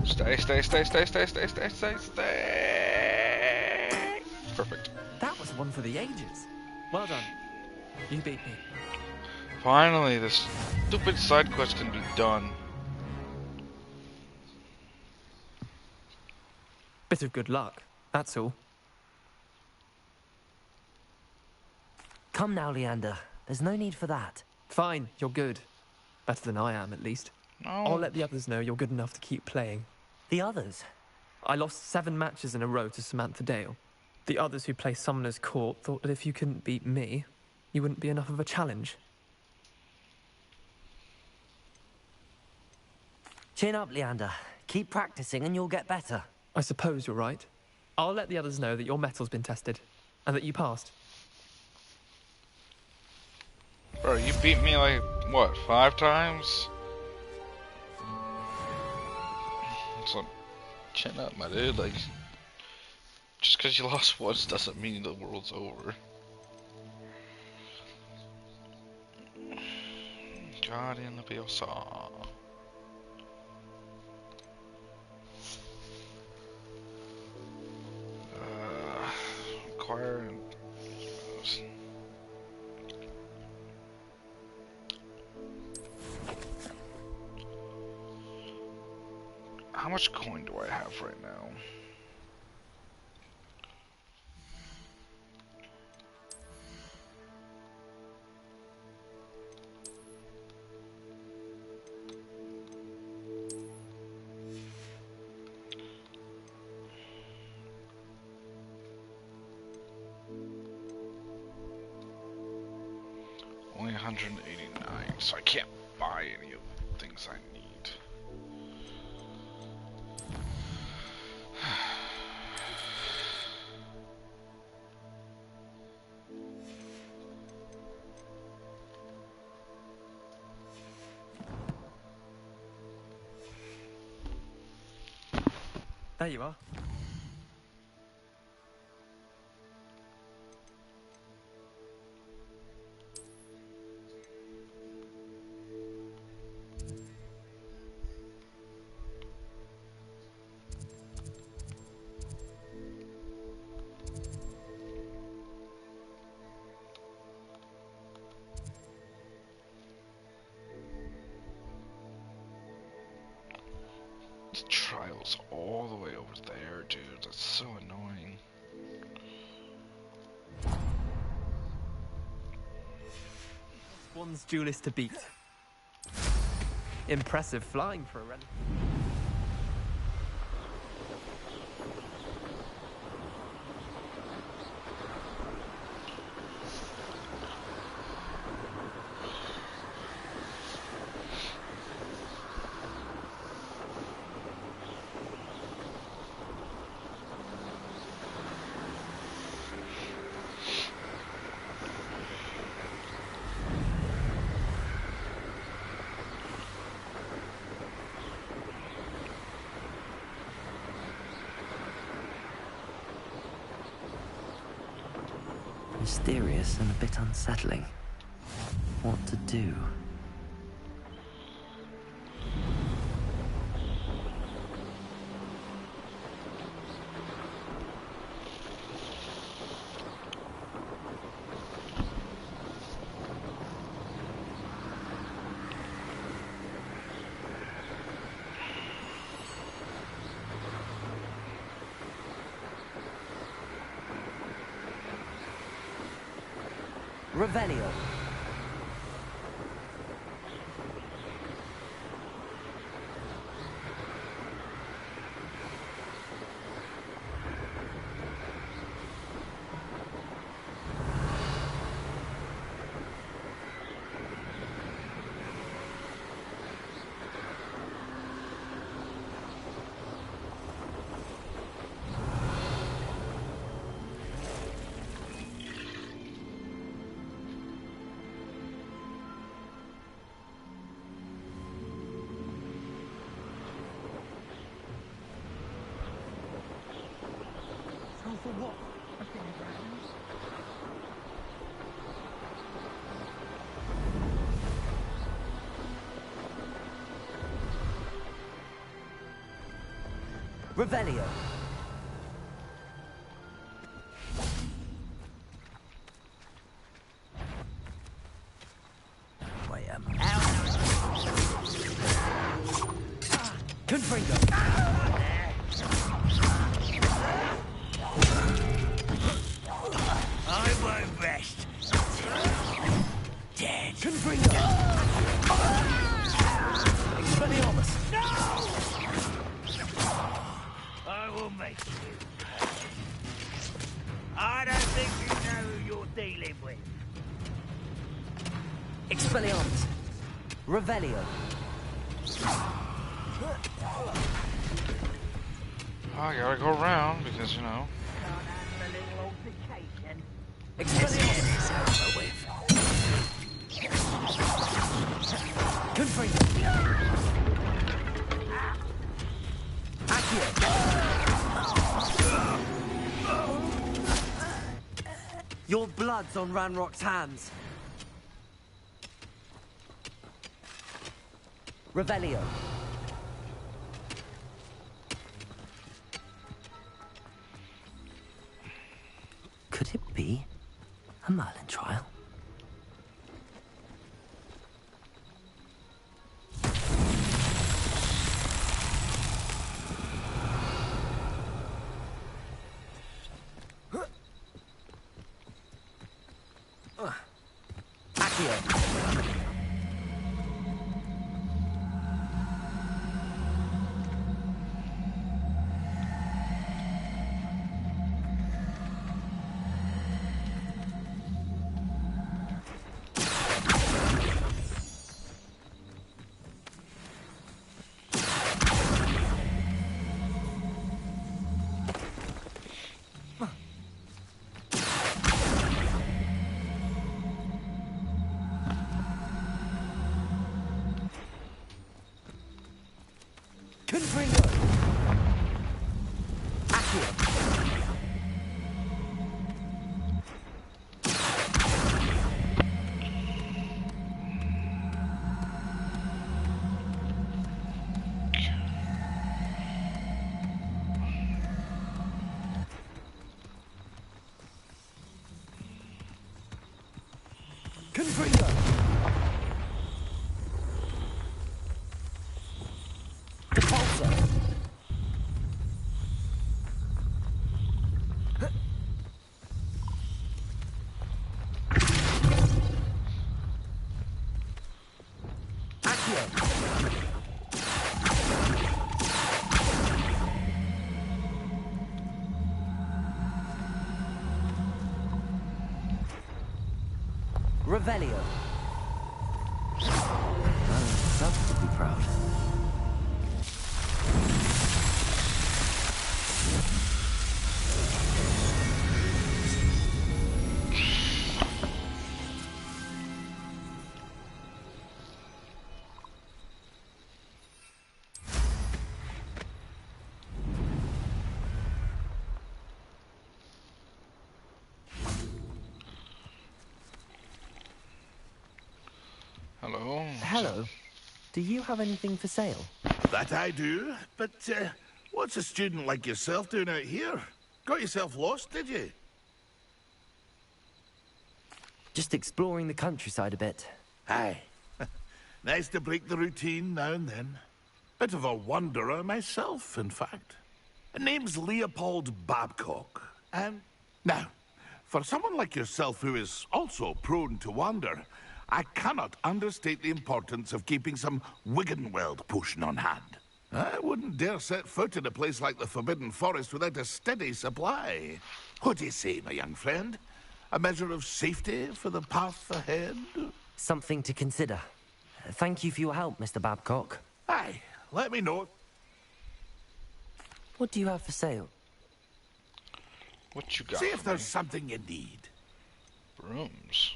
Stay. Perfect. That was one for the ages. Well done. You beat me. Finally, this stupid side quest can be done. Bit of good luck, that's all. Come now, Leander. There's no need for that. Fine, you're good. Better than I am, at least. No. I'll let the others know you're good enough to keep playing. The others? I lost 7 matches in a row to Samantha Dale. The others who play Summoner's Court thought that if you couldn't beat me, you wouldn't be enough of a challenge. Chin up, Leander. Keep practicing and you'll get better. I suppose you're right. I'll let the others know that your metal's been tested, and that you passed. Bro, you beat me like, what, 5 times? So, chin up, my dude. Like, just because you lost once doesn't mean the world's over. Guardian Leviosa. Acquire. How much coin do I have right now? Only 189, so I can't buy any of the things I need. There you are. The trial's all the way over there, dude. That's so annoying. One's duelist to beat. Impressive flying for a relic. Mysterious and a bit unsettling. What to do? Revelio. For what? Revelio. I am Confringo. I won't rest. Dead. Confringo. Expelliarmus. I will make you. I don't think you know who you're dealing with. Expelliarmus. Revelio. I gotta go around because, you know. Expelliarmus. Confringo. Accio. Your blood's on Ranrock's hands. Revelio. Could it be a Merlin trial? Revelio. Well, himself would be proud. Hello. Hello. Do you have anything for sale? That I do, but what's a student like yourself doing out here? Got yourself lost, did you? Just exploring the countryside a bit. Aye. Nice to break the routine now and then. Bit of a wanderer myself, in fact. Name's Leopold Babcock. And now, for someone like yourself who is also prone to wander, I cannot understate the importance of keeping some Wiggenweld potion on hand. I wouldn't dare set foot in a place like the Forbidden Forest without a steady supply. What do you say, my young friend? A measure of safety for the path ahead? Something to consider. Thank you for your help, Mr. Babcock. Aye, let me know. What do you have for sale? What you got? See if there's something you need. Brooms.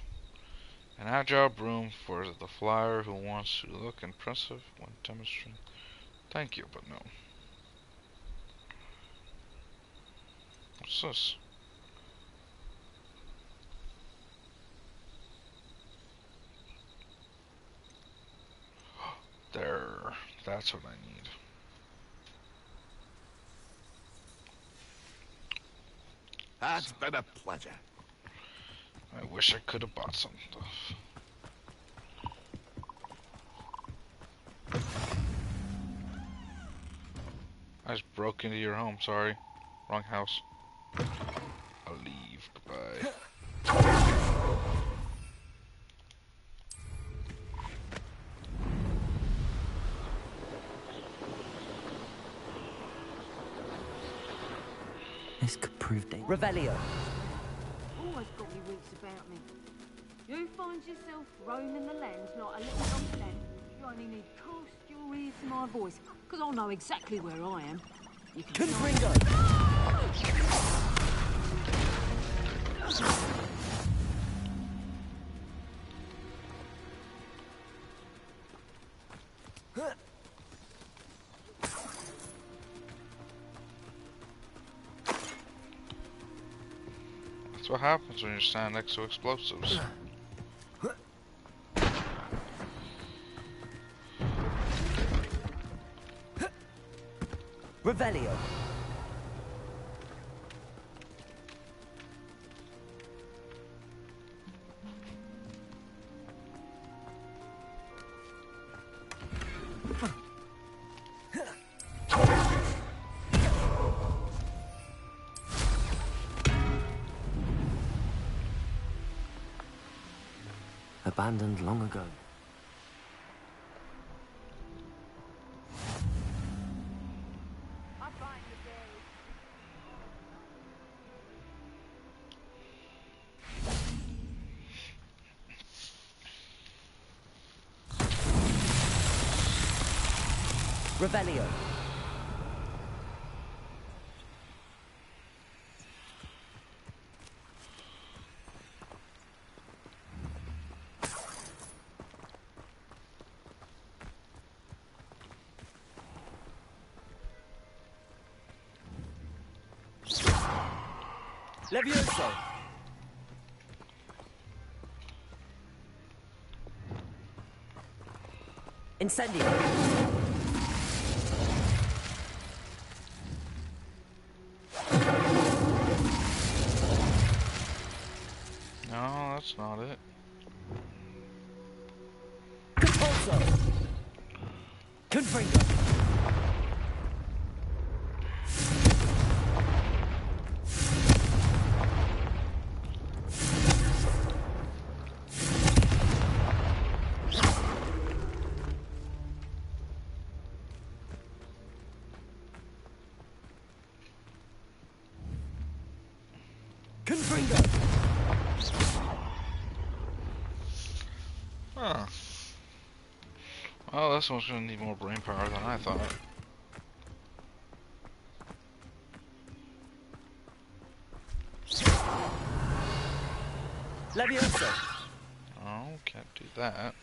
An agile broom for the flyer who wants to look impressive when demonstrating. Thank you, but no. What's this? There. That's what I need. That's been a pleasure. I wish I could have bought some stuff. I just broke into your home, sorry. Wrong house. I'll leave. Goodbye. This could prove dangerous. Revelio. Always got me wits about me. You find yourself roaming the land like a little lost lamb. You only need cast your ear to my voice, because I'll know exactly where I am. You can That's what happens when you stand next to explosives. Revelio. Abandoned long ago. Revelio. Levioso. Incendio. No, that's not it. Compulso. Confringo. Confringo. Huh. Well, this one's gonna need more brain power than I thought. Levioso. Oh, can't do that.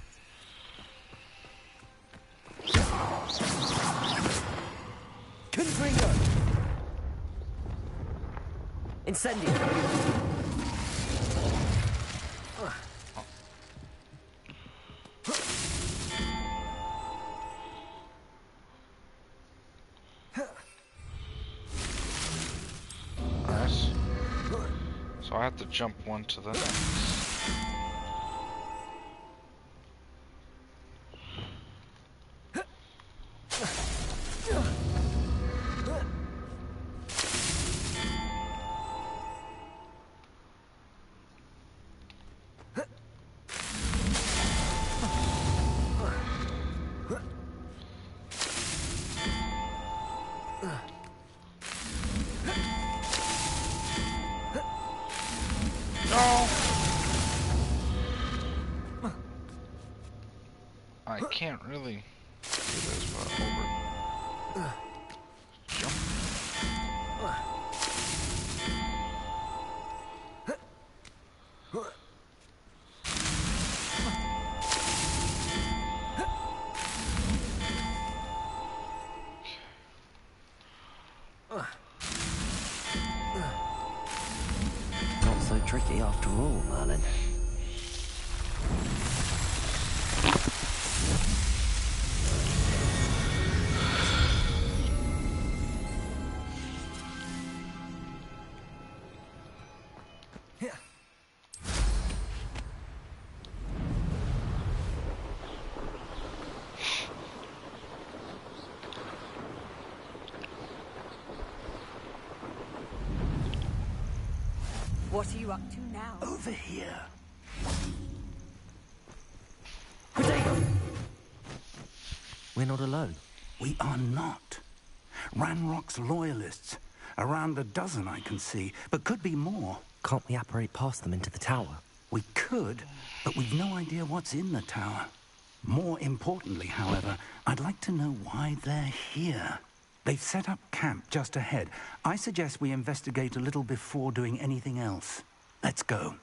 Confringo. Incendio. Nice. So I have to jump one to the next. I can't really do this, but over. Jump. Not so tricky after all, Merlin. What are you up to now? Over here. We're not alone. We are not. Ranrock's loyalists. Around a dozen I can see, but could be more. Can't we apparate past them into the tower? We could, but we've no idea what's in the tower. More importantly, however, I'd like to know why they're here. They've set up camp just ahead. I suggest we investigate a little before doing anything else. Let's go.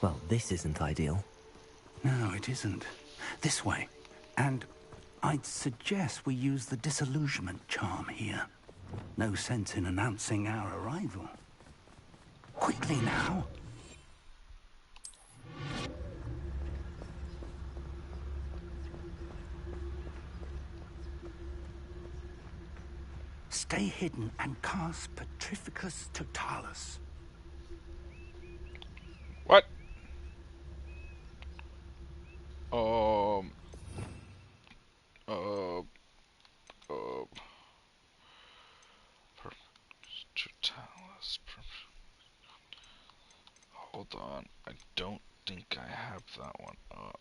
Well, this isn't ideal. No, it isn't. This way. And I'd suggest we use the disillusionment charm here. No sense in announcing our arrival. Quickly now. Stay hidden and cast Petrificus Totalis. What? Totalis. Hold on. I don't think I have that one up.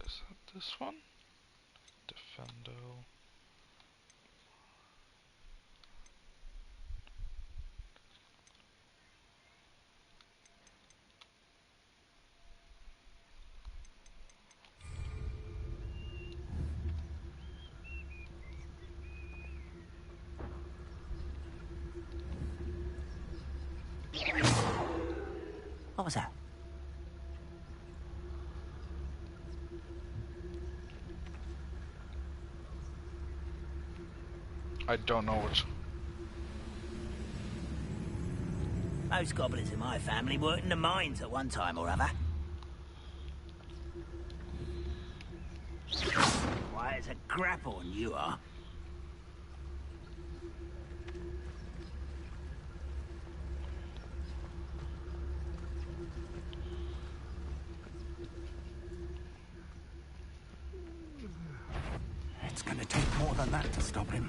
Is that this one? Defendo. What was that? I don't know which. Most goblins in my family worked in the mines at one time or other. Why, it's a grapple, you are. It's going to take more than that to stop him.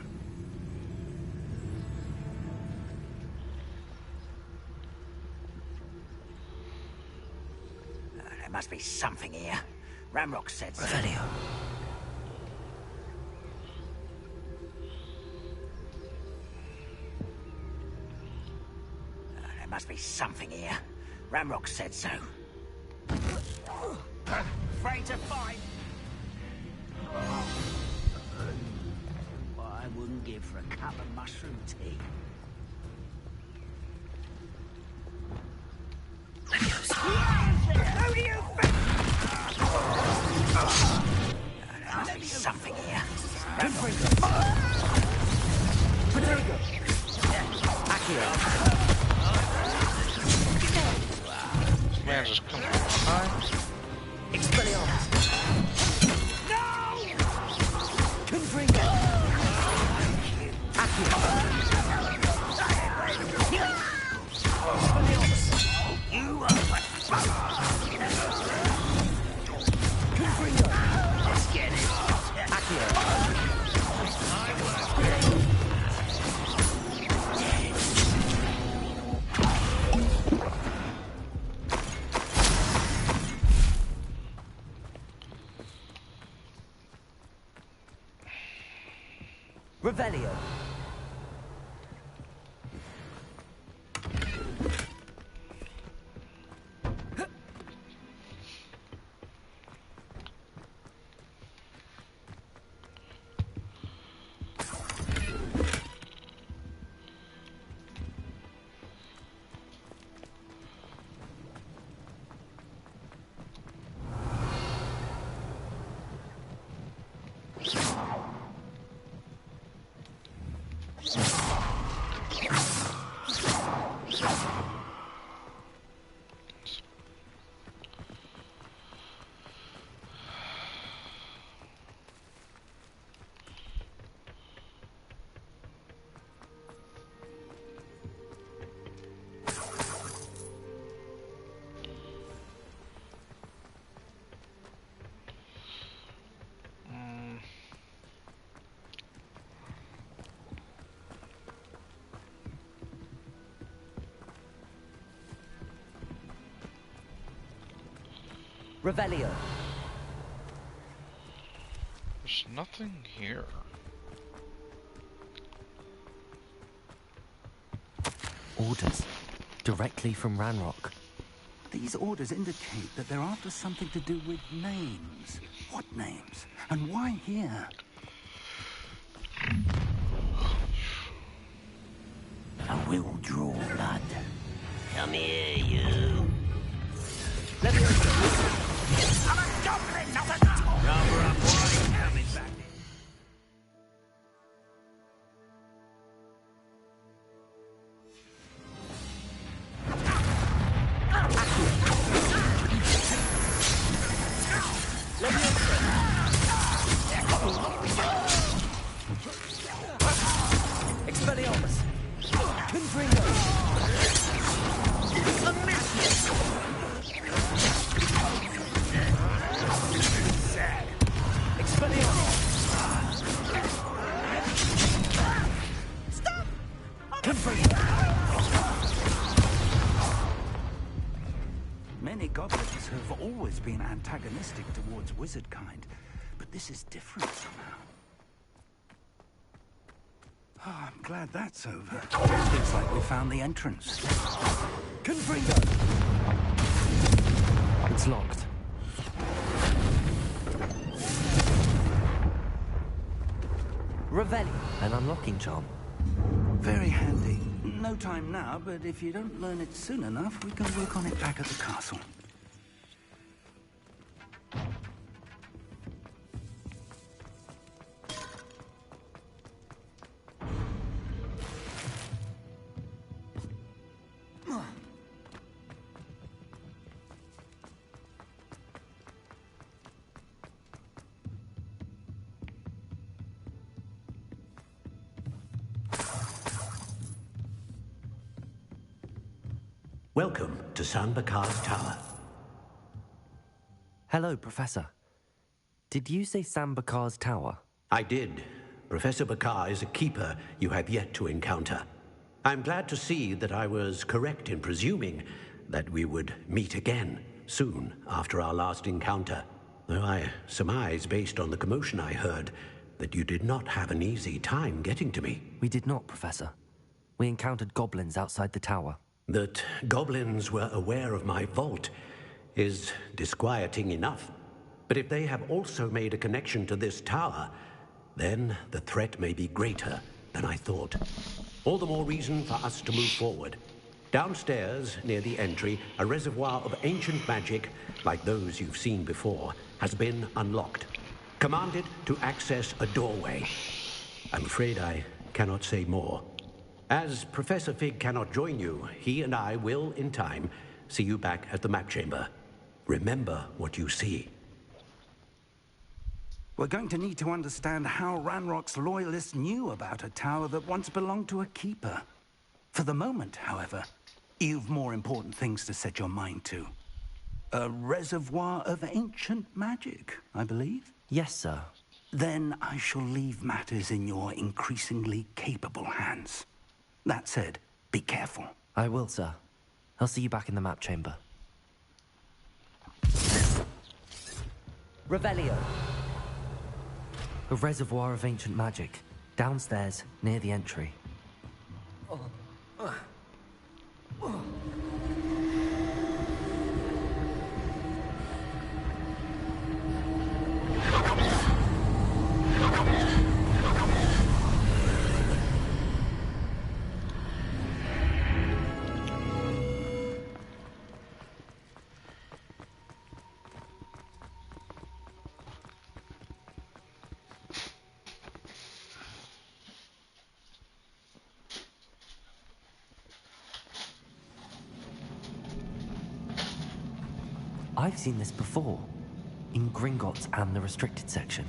There must be something here. Ramrock said so. Revelio. There must be something here. Ramrock said so. Afraid to fight? What I wouldn't give for a cup of mushroom tea. Who do you think? There must be something here. This man just comes from behind. Expelliarmus. Revelio. Revelio. There's nothing here. Orders. Directly from Ranrock. These orders indicate that they're after something to do with names. What names? And why here? I will draw blood. Come here, you. Let me... I'm a goblin, not a dog! Rubber up, boy. Coming back. always been antagonistic towards wizard kind, but this is different somehow. Oh, I'm glad that's over. Looks like we found the entrance. Confringo! It's locked. Revelli, an unlocking charm. Very handy. No time now, but if you don't learn it soon enough, we can work on it back at the castle. Welcome to San Bakar's Tower. Hello, Professor. Did you say Sam Bakar's tower? I did. Professor Bakar is a keeper you have yet to encounter. I'm glad to see that I was correct in presuming that we would meet again soon after our last encounter. Though I surmise, based on the commotion I heard, that you did not have an easy time getting to me. We did not, Professor. We encountered goblins outside the tower. That goblins were aware of my vault is disquieting enough. But if they have also made a connection to this tower, then the threat may be greater than I thought. All the more reason for us to move forward. Downstairs, near the entry, a reservoir of ancient magic, like those you've seen before, has been unlocked. Commanded to access a doorway. I'm afraid I cannot say more. As Professor Fig cannot join you, he and I will, in time, see you back at the map chamber. Remember what you see. We're going to need to understand how Ranrock's loyalists knew about a tower that once belonged to a keeper. For the moment, however, you've more important things to set your mind to. A reservoir of ancient magic, I believe? Yes, sir. Then I shall leave matters in your increasingly capable hands. That said, be careful. I will, sir. I'll see you back in the map chamber. Revelio. A reservoir of ancient magic. Downstairs, near the entry. I've seen this before, in Gringotts and the restricted section.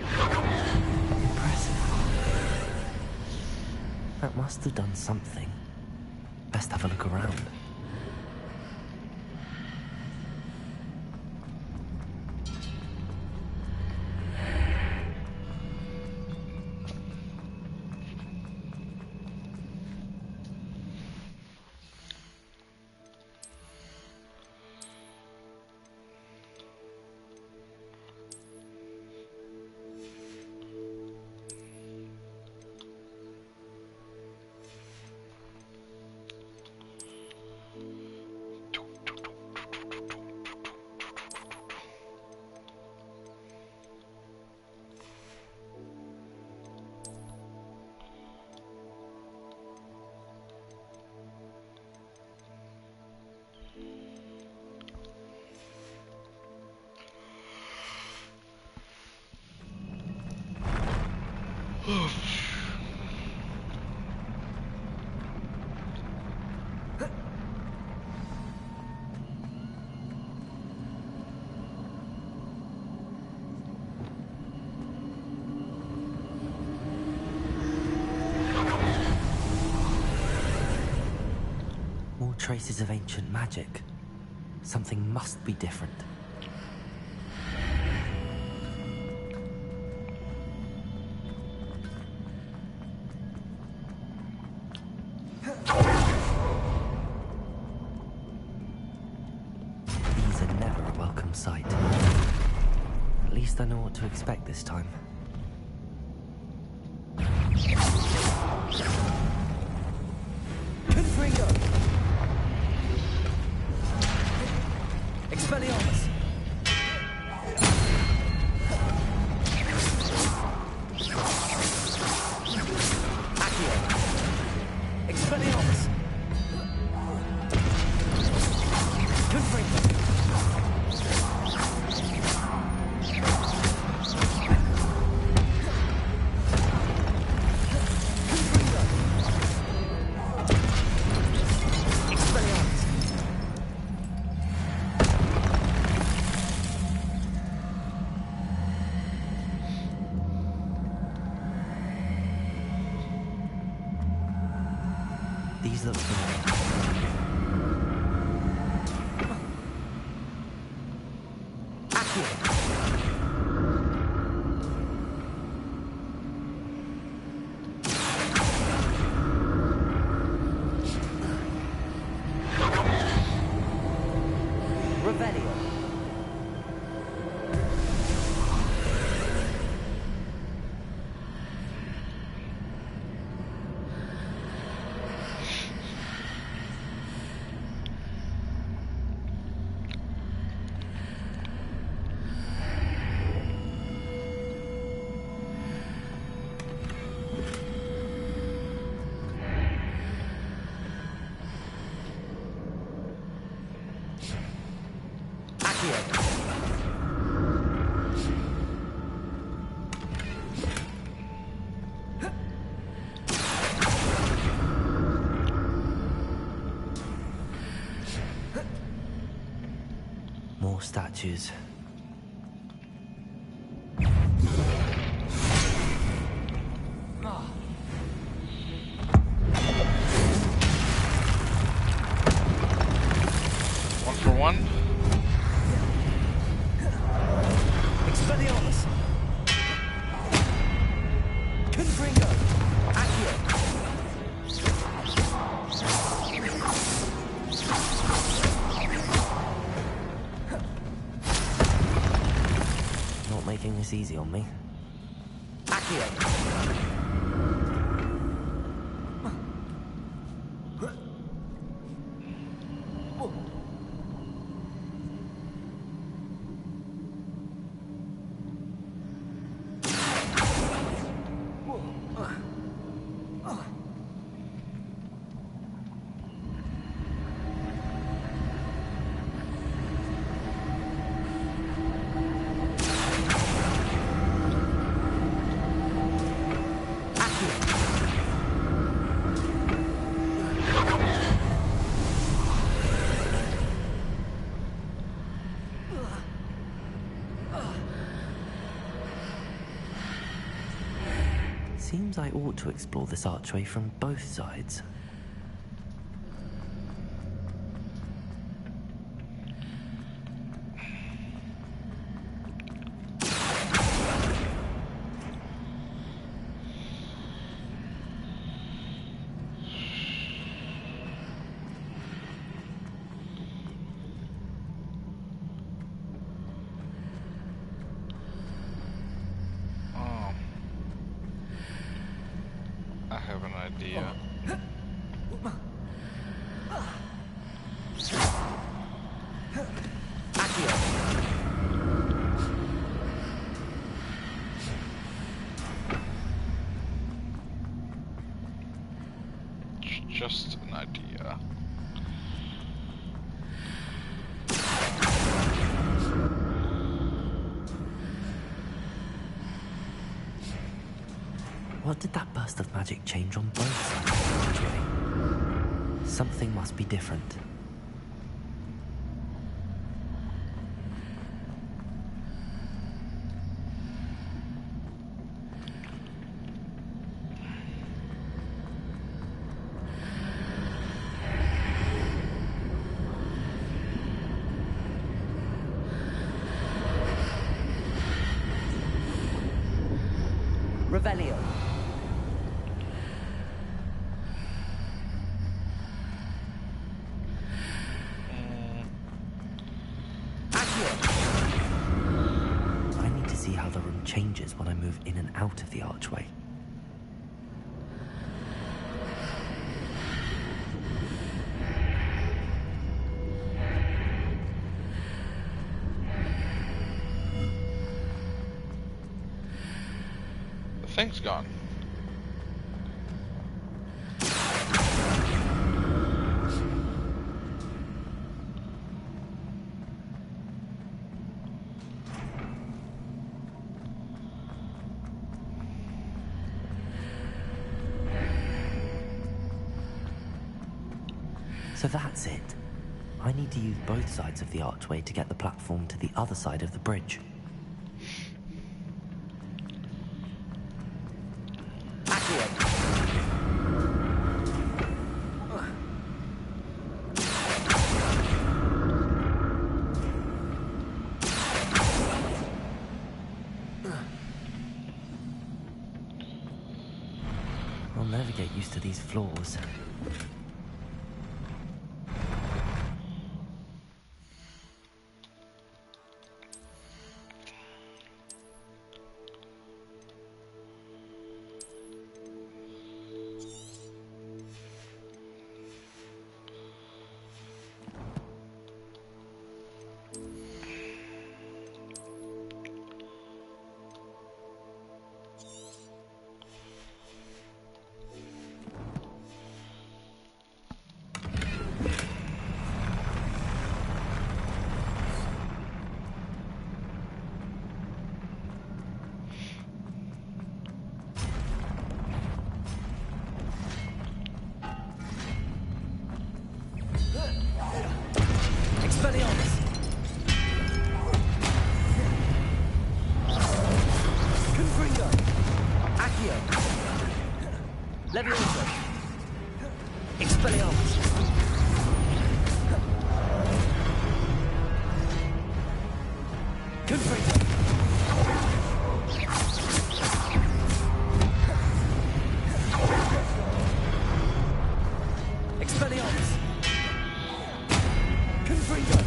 Impressive. That must have done something. Best have a look around. More traces of ancient magic. Something must be different. These are never a welcome sight. At least I know what to expect this time. Confringo! Expelliarmus! Accio! Expelliarmus! Confringo! These look familiar. Accio! Revelio! More statues. One for one. Expelliarmus! Confringo! Accio! Not making this easy on me. Accio! Seems I ought to explore this archway from both sides. I have an idea. Just an idea. What did that burst of magic change on both sides of the archway? Something must be different. I need to see how the room changes when I move in and out of the archway. The thing's gone. So that's it. I need to use both sides of the archway to get the platform to the other side of the bridge. I'll never get used to these floors. Leviosa! Expelliarmus! Confringo! Expelliarmus! Confringo!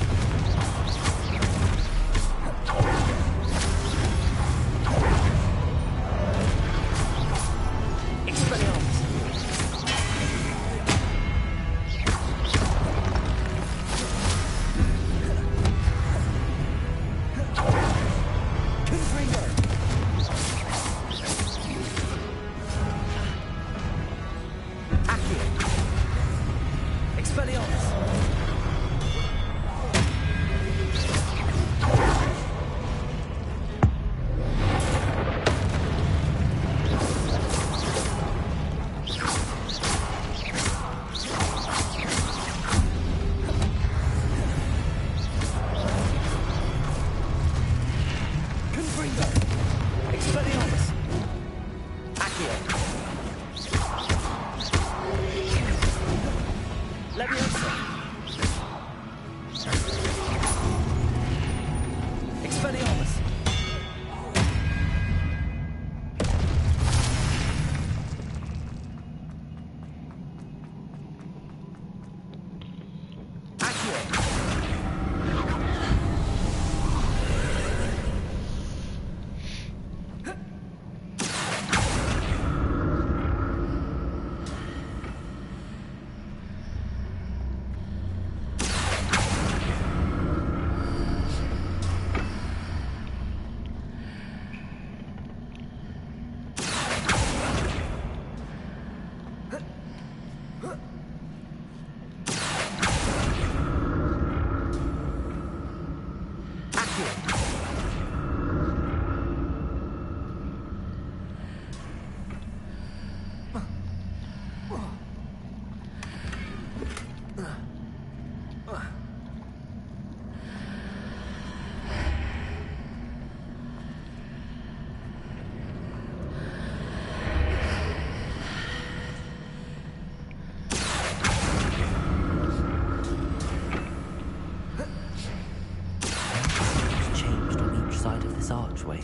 Archway.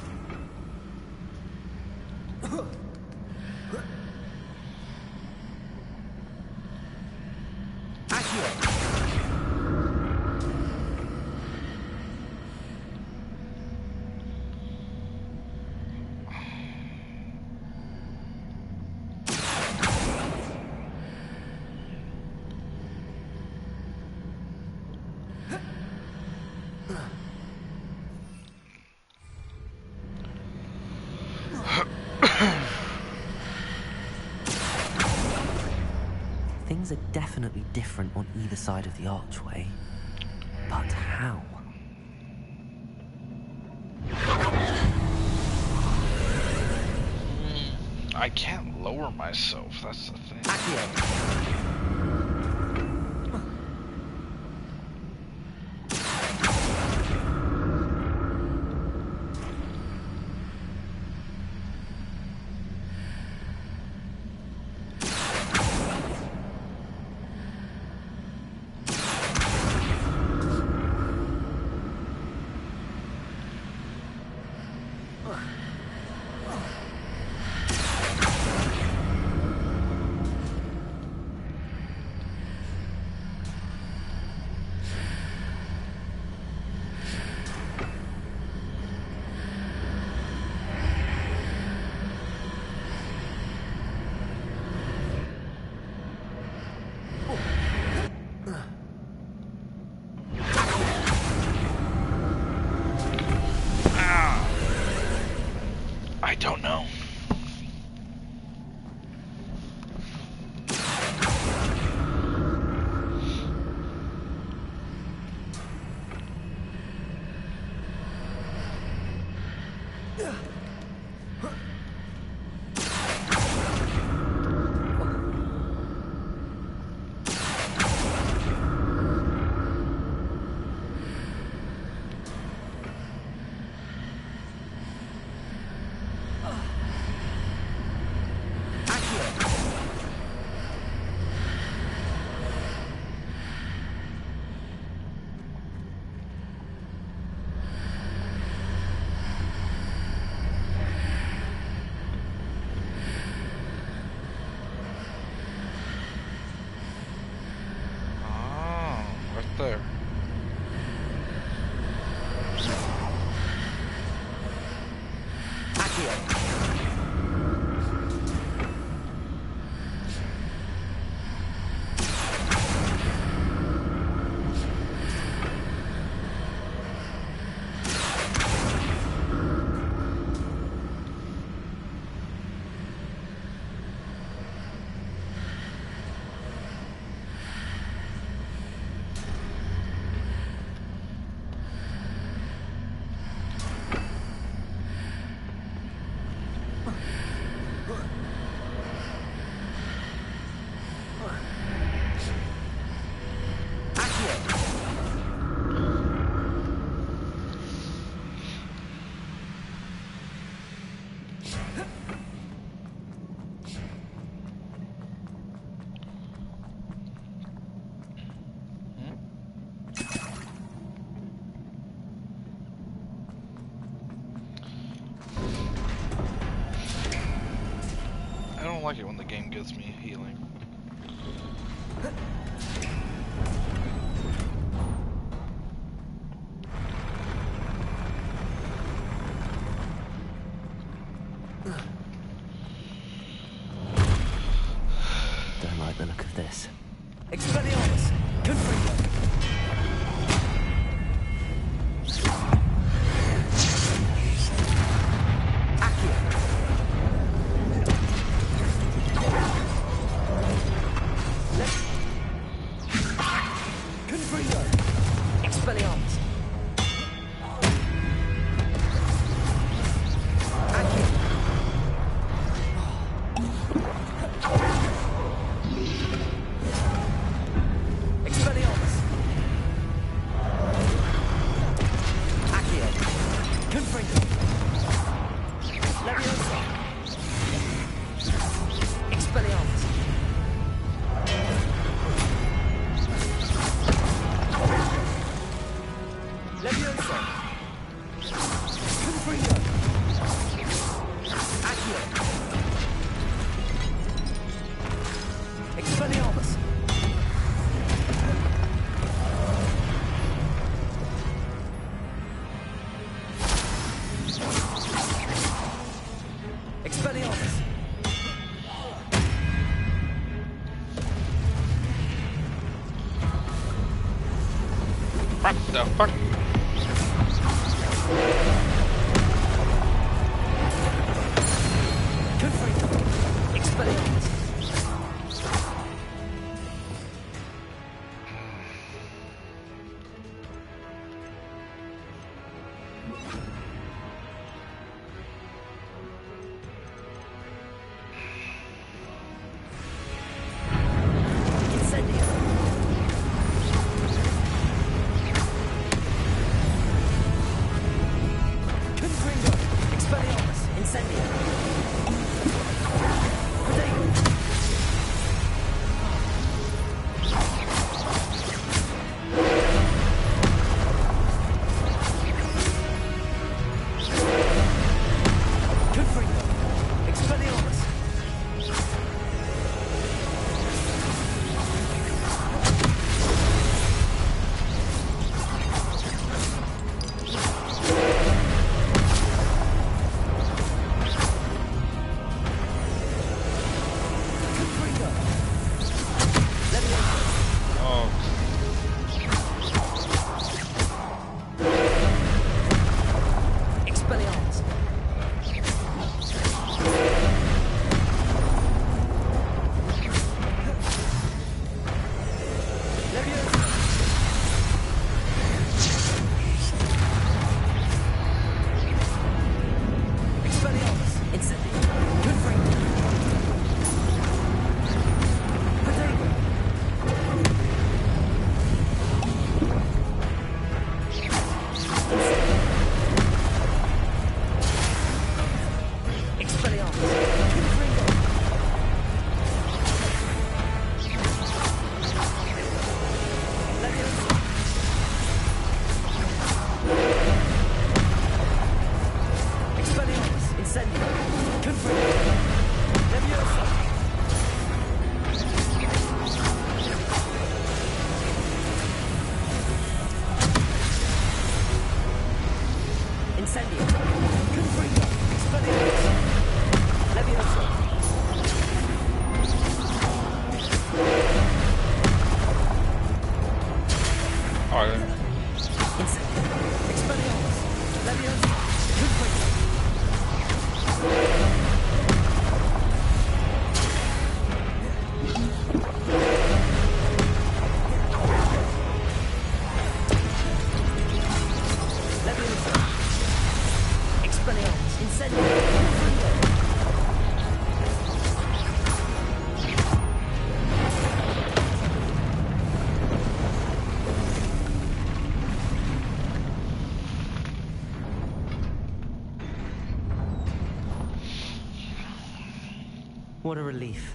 Things are definitely different on either side of the archway. But how? I can't lower myself, that's the thing. I don't know. There. I don't like it when the game gives me healing. Don't like the look of this. Expelliarmus! Confringo! What the fuck? Incendio. Confringo. Expelliarmus. Levioso. Alright. Incendio. Expelliarmus. Levioso. Confringo. What a relief.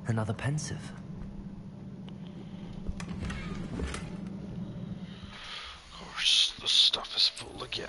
Another pensive. Of course, the stuff is full again.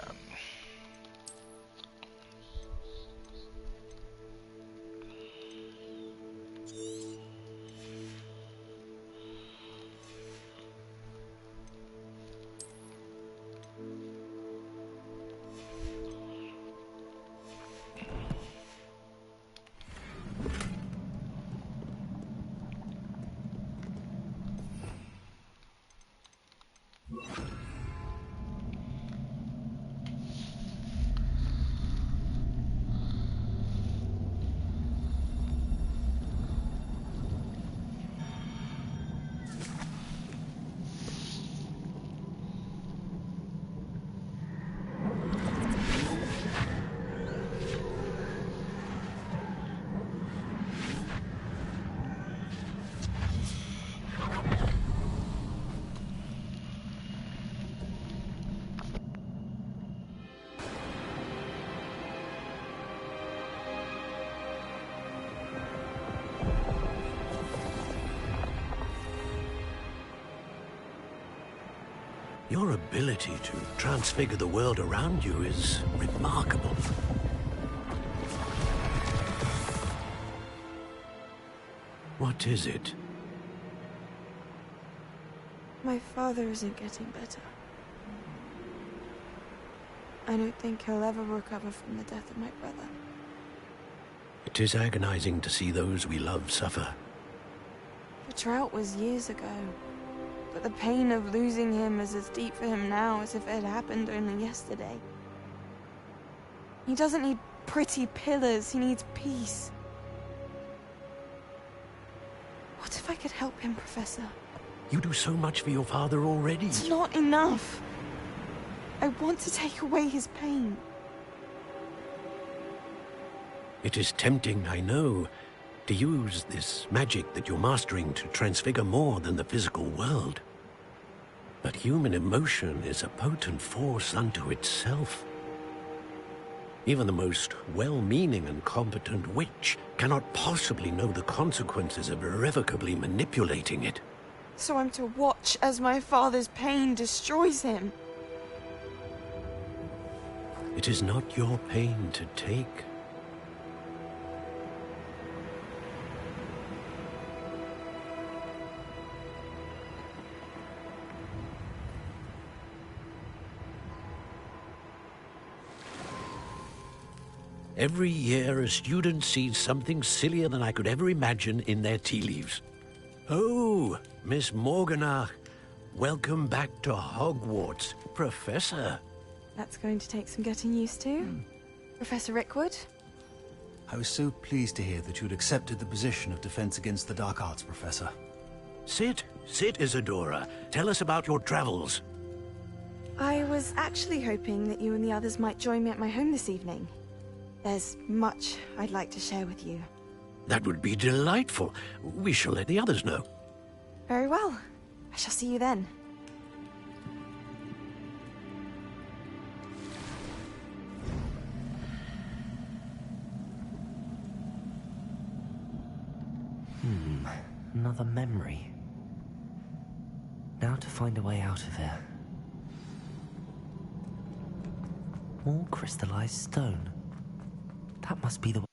Your ability to transfigure the world around you is remarkable. What is it? My father isn't getting better. I don't think he'll ever recover from the death of my brother. It is agonizing to see those we love suffer. The drought was years ago, but the pain of losing him is as deep for him now as if it had happened only yesterday. He doesn't need pretty pillars, he needs peace. What if I could help him, Professor? You do so much for your father already. It's not enough. I want to take away his pain. It is tempting, I know, to use this magic that you're mastering to transfigure more than the physical world. But human emotion is a potent force unto itself. Even the most well-meaning and competent witch cannot possibly know the consequences of irrevocably manipulating it. So I'm to watch as my father's pain destroys him. It is not your pain to take. Every year, a student sees something sillier than I could ever imagine in their tea leaves. Oh, Miss Morganach, welcome back to Hogwarts, Professor. That's going to take some getting used to. Professor Rickwood? I was so pleased to hear that you'd accepted the position of Defense Against the Dark Arts, Professor. Sit, Isadora. Tell us about your travels. I was actually hoping that you and the others might join me at my home this evening. There's much I'd like to share with you. That would be delightful. We shall let the others know. Very well. I shall see you then. Another memory. Now to find a way out of here. More crystallized stone. That must be the way.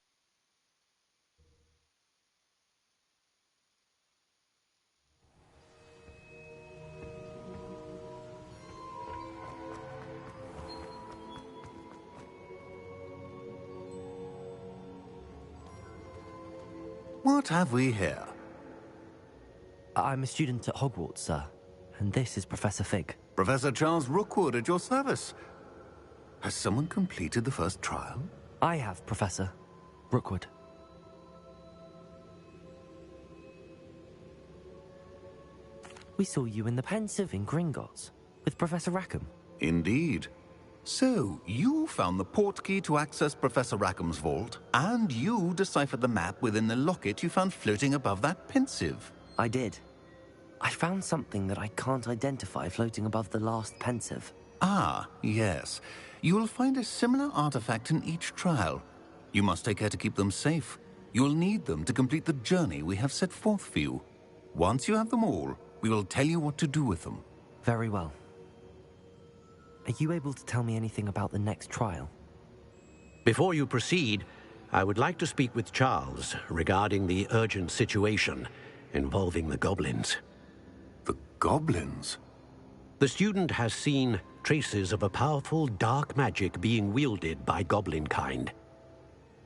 What have we here? I'm a student at Hogwarts, sir. And this is Professor Fig. Professor Charles Rookwood at your service. Has someone completed the first trial? I have, Professor Rookwood. We saw you in the Pensive in Gringotts with Professor Rackham. Indeed. So, you found the portkey to access Professor Rackham's vault, and you deciphered the map within the locket you found floating above that Pensive. I did. I found something that I can't identify floating above the last Pensive. Ah, yes. You will find a similar artifact in each trial. You must take care to keep them safe. You will need them to complete the journey we have set forth for you. Once you have them all, we will tell you what to do with them. Very well. Are you able to tell me anything about the next trial? Before you proceed, I would like to speak with Charles regarding the urgent situation involving the goblins. The goblins? The student has seen traces of a powerful dark magic being wielded by goblin kind.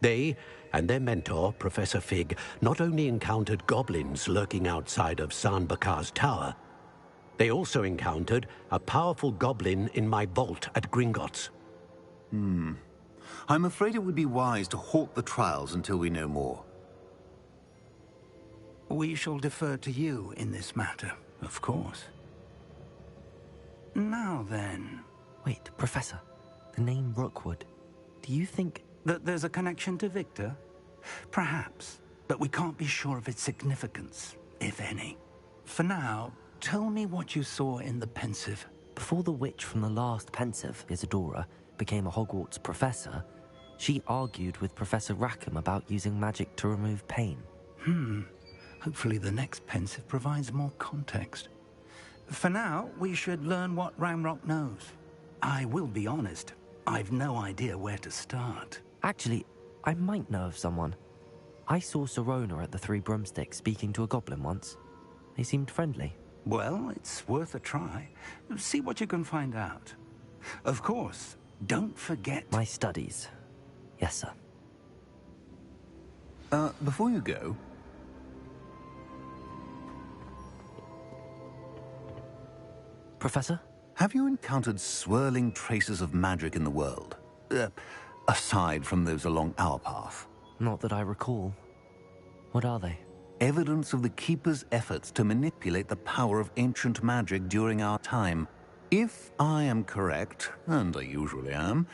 They and their mentor, Professor Fig, not only encountered goblins lurking outside of San Bakar's tower, they also encountered a powerful goblin in my vault at Gringotts. I'm afraid it would be wise to halt the trials until we know more. We shall defer to you in this matter, of course. Now then... Wait, Professor. The name Rookwood. Do you think... that there's a connection to Victor? Perhaps, but we can't be sure of its significance, if any. For now, tell me what you saw in the Pensive. Before the witch from the last Pensive, Isadora, became a Hogwarts professor, she argued with Professor Rackham about using magic to remove pain. Hopefully the next Pensive provides more context. For now, we should learn what Ranrock knows. I will be honest, I've no idea where to start. Actually, I might know of someone. I saw Sirona at the Three Broomsticks speaking to a goblin once. They seemed friendly. Well, it's worth a try. See what you can find out. Of course, don't forget... my studies. Yes, sir. Before you go... Professor? Have you encountered swirling traces of magic in the world? Aside from those along our path? Not that I recall. What are they? Evidence of the Keeper's efforts to manipulate the power of ancient magic during our time. If I am correct, and I usually am,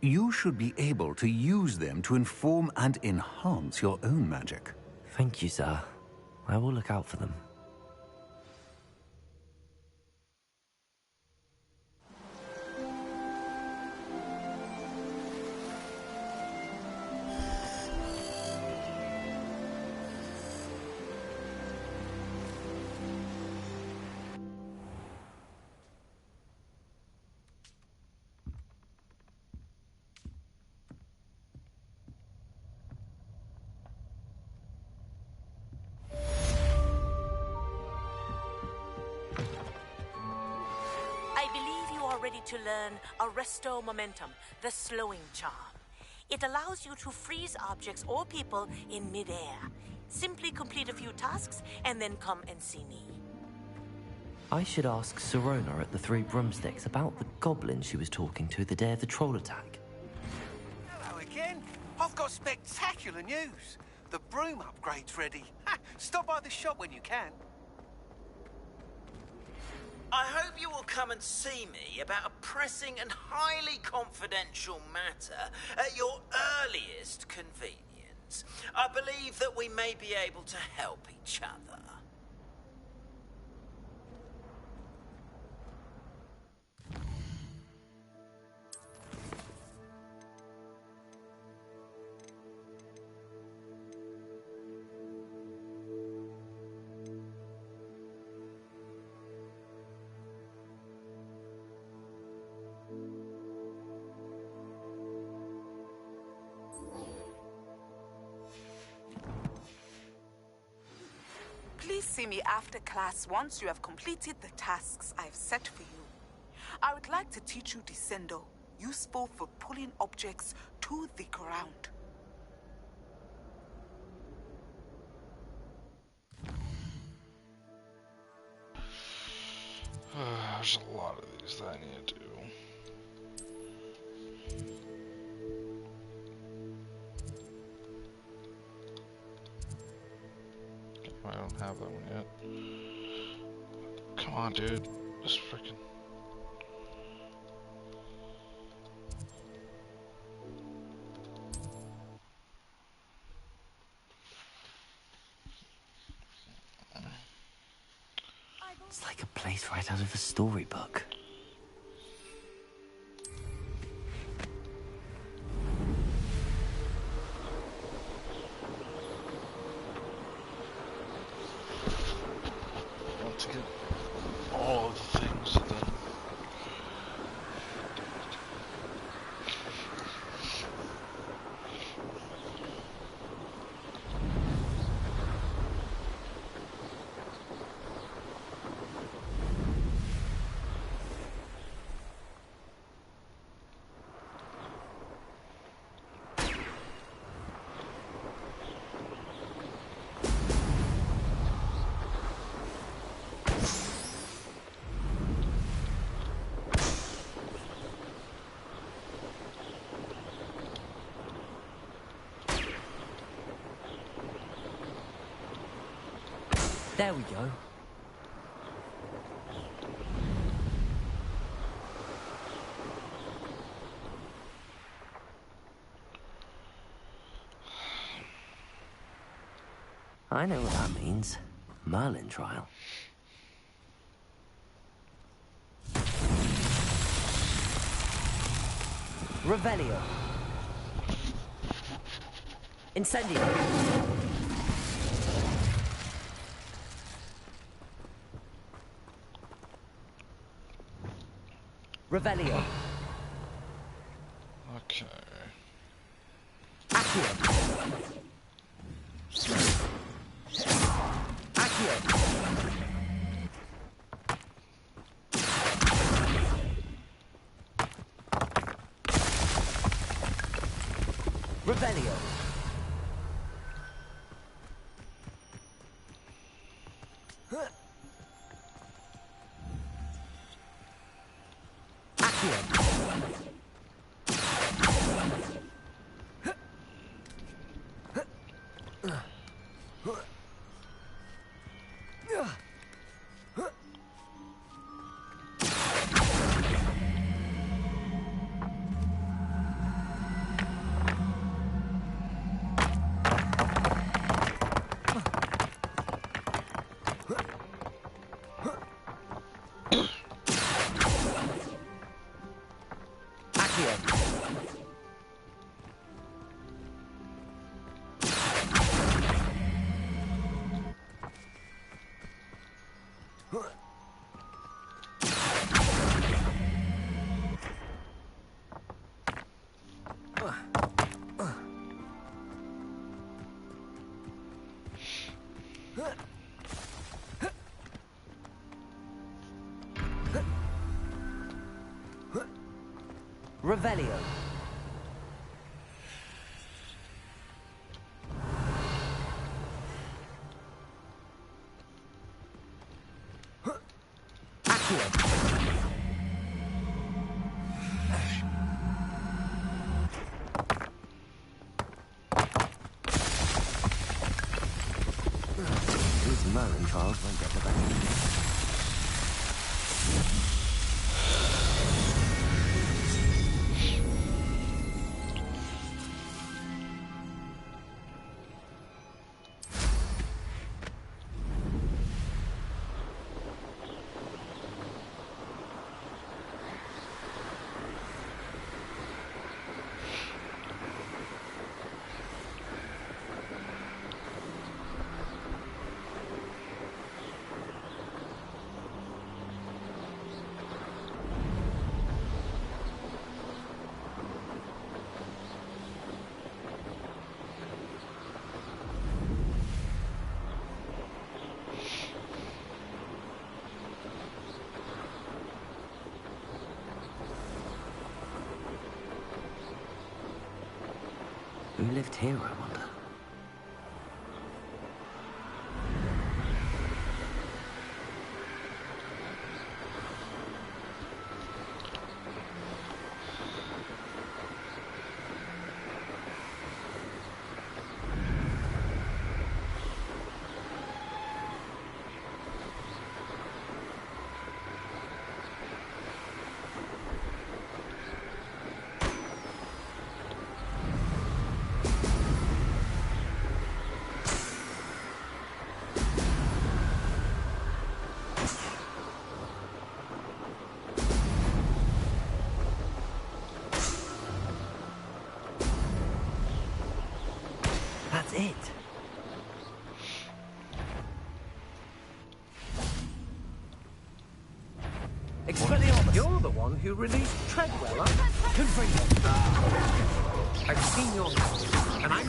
you should be able to use them to inform and enhance your own magic. Thank you, sir. I will look out for them. To learn Arresto Momentum, the slowing charm. It allows you to freeze objects or people in midair. Simply complete a few tasks and then come and see me. I should ask Sirona at the Three Broomsticks about the goblin she was talking to the day of the troll attack. Hello again. I've got spectacular news. The broom upgrade's ready. Stop by the shop when you can. I hope you will come and see me about a pressing and highly confidential matter at your earliest convenience. Hogwarts. I believe that we may be able to help each other. Please see me after class once you have completed the tasks I've set for you. I would like to teach you Descendo, useful for pulling objects to the ground. There's a lot of these that I need to do. I don't have that one yet. Come on, dude. This freaking... It's like a place right out of a storybook. To get all of the things that then... There we go. I know what that means. Merlin trial. Revelio. Incendio. Revelio. Okay. Accio. Accio. Revelio. Revelio. These Merlin trials won't get the better of me. Who lived here, I wonder? That's it. Expelliarmus! You're the one who released Treadwell, huh? Good for you. I've seen your house, and I'm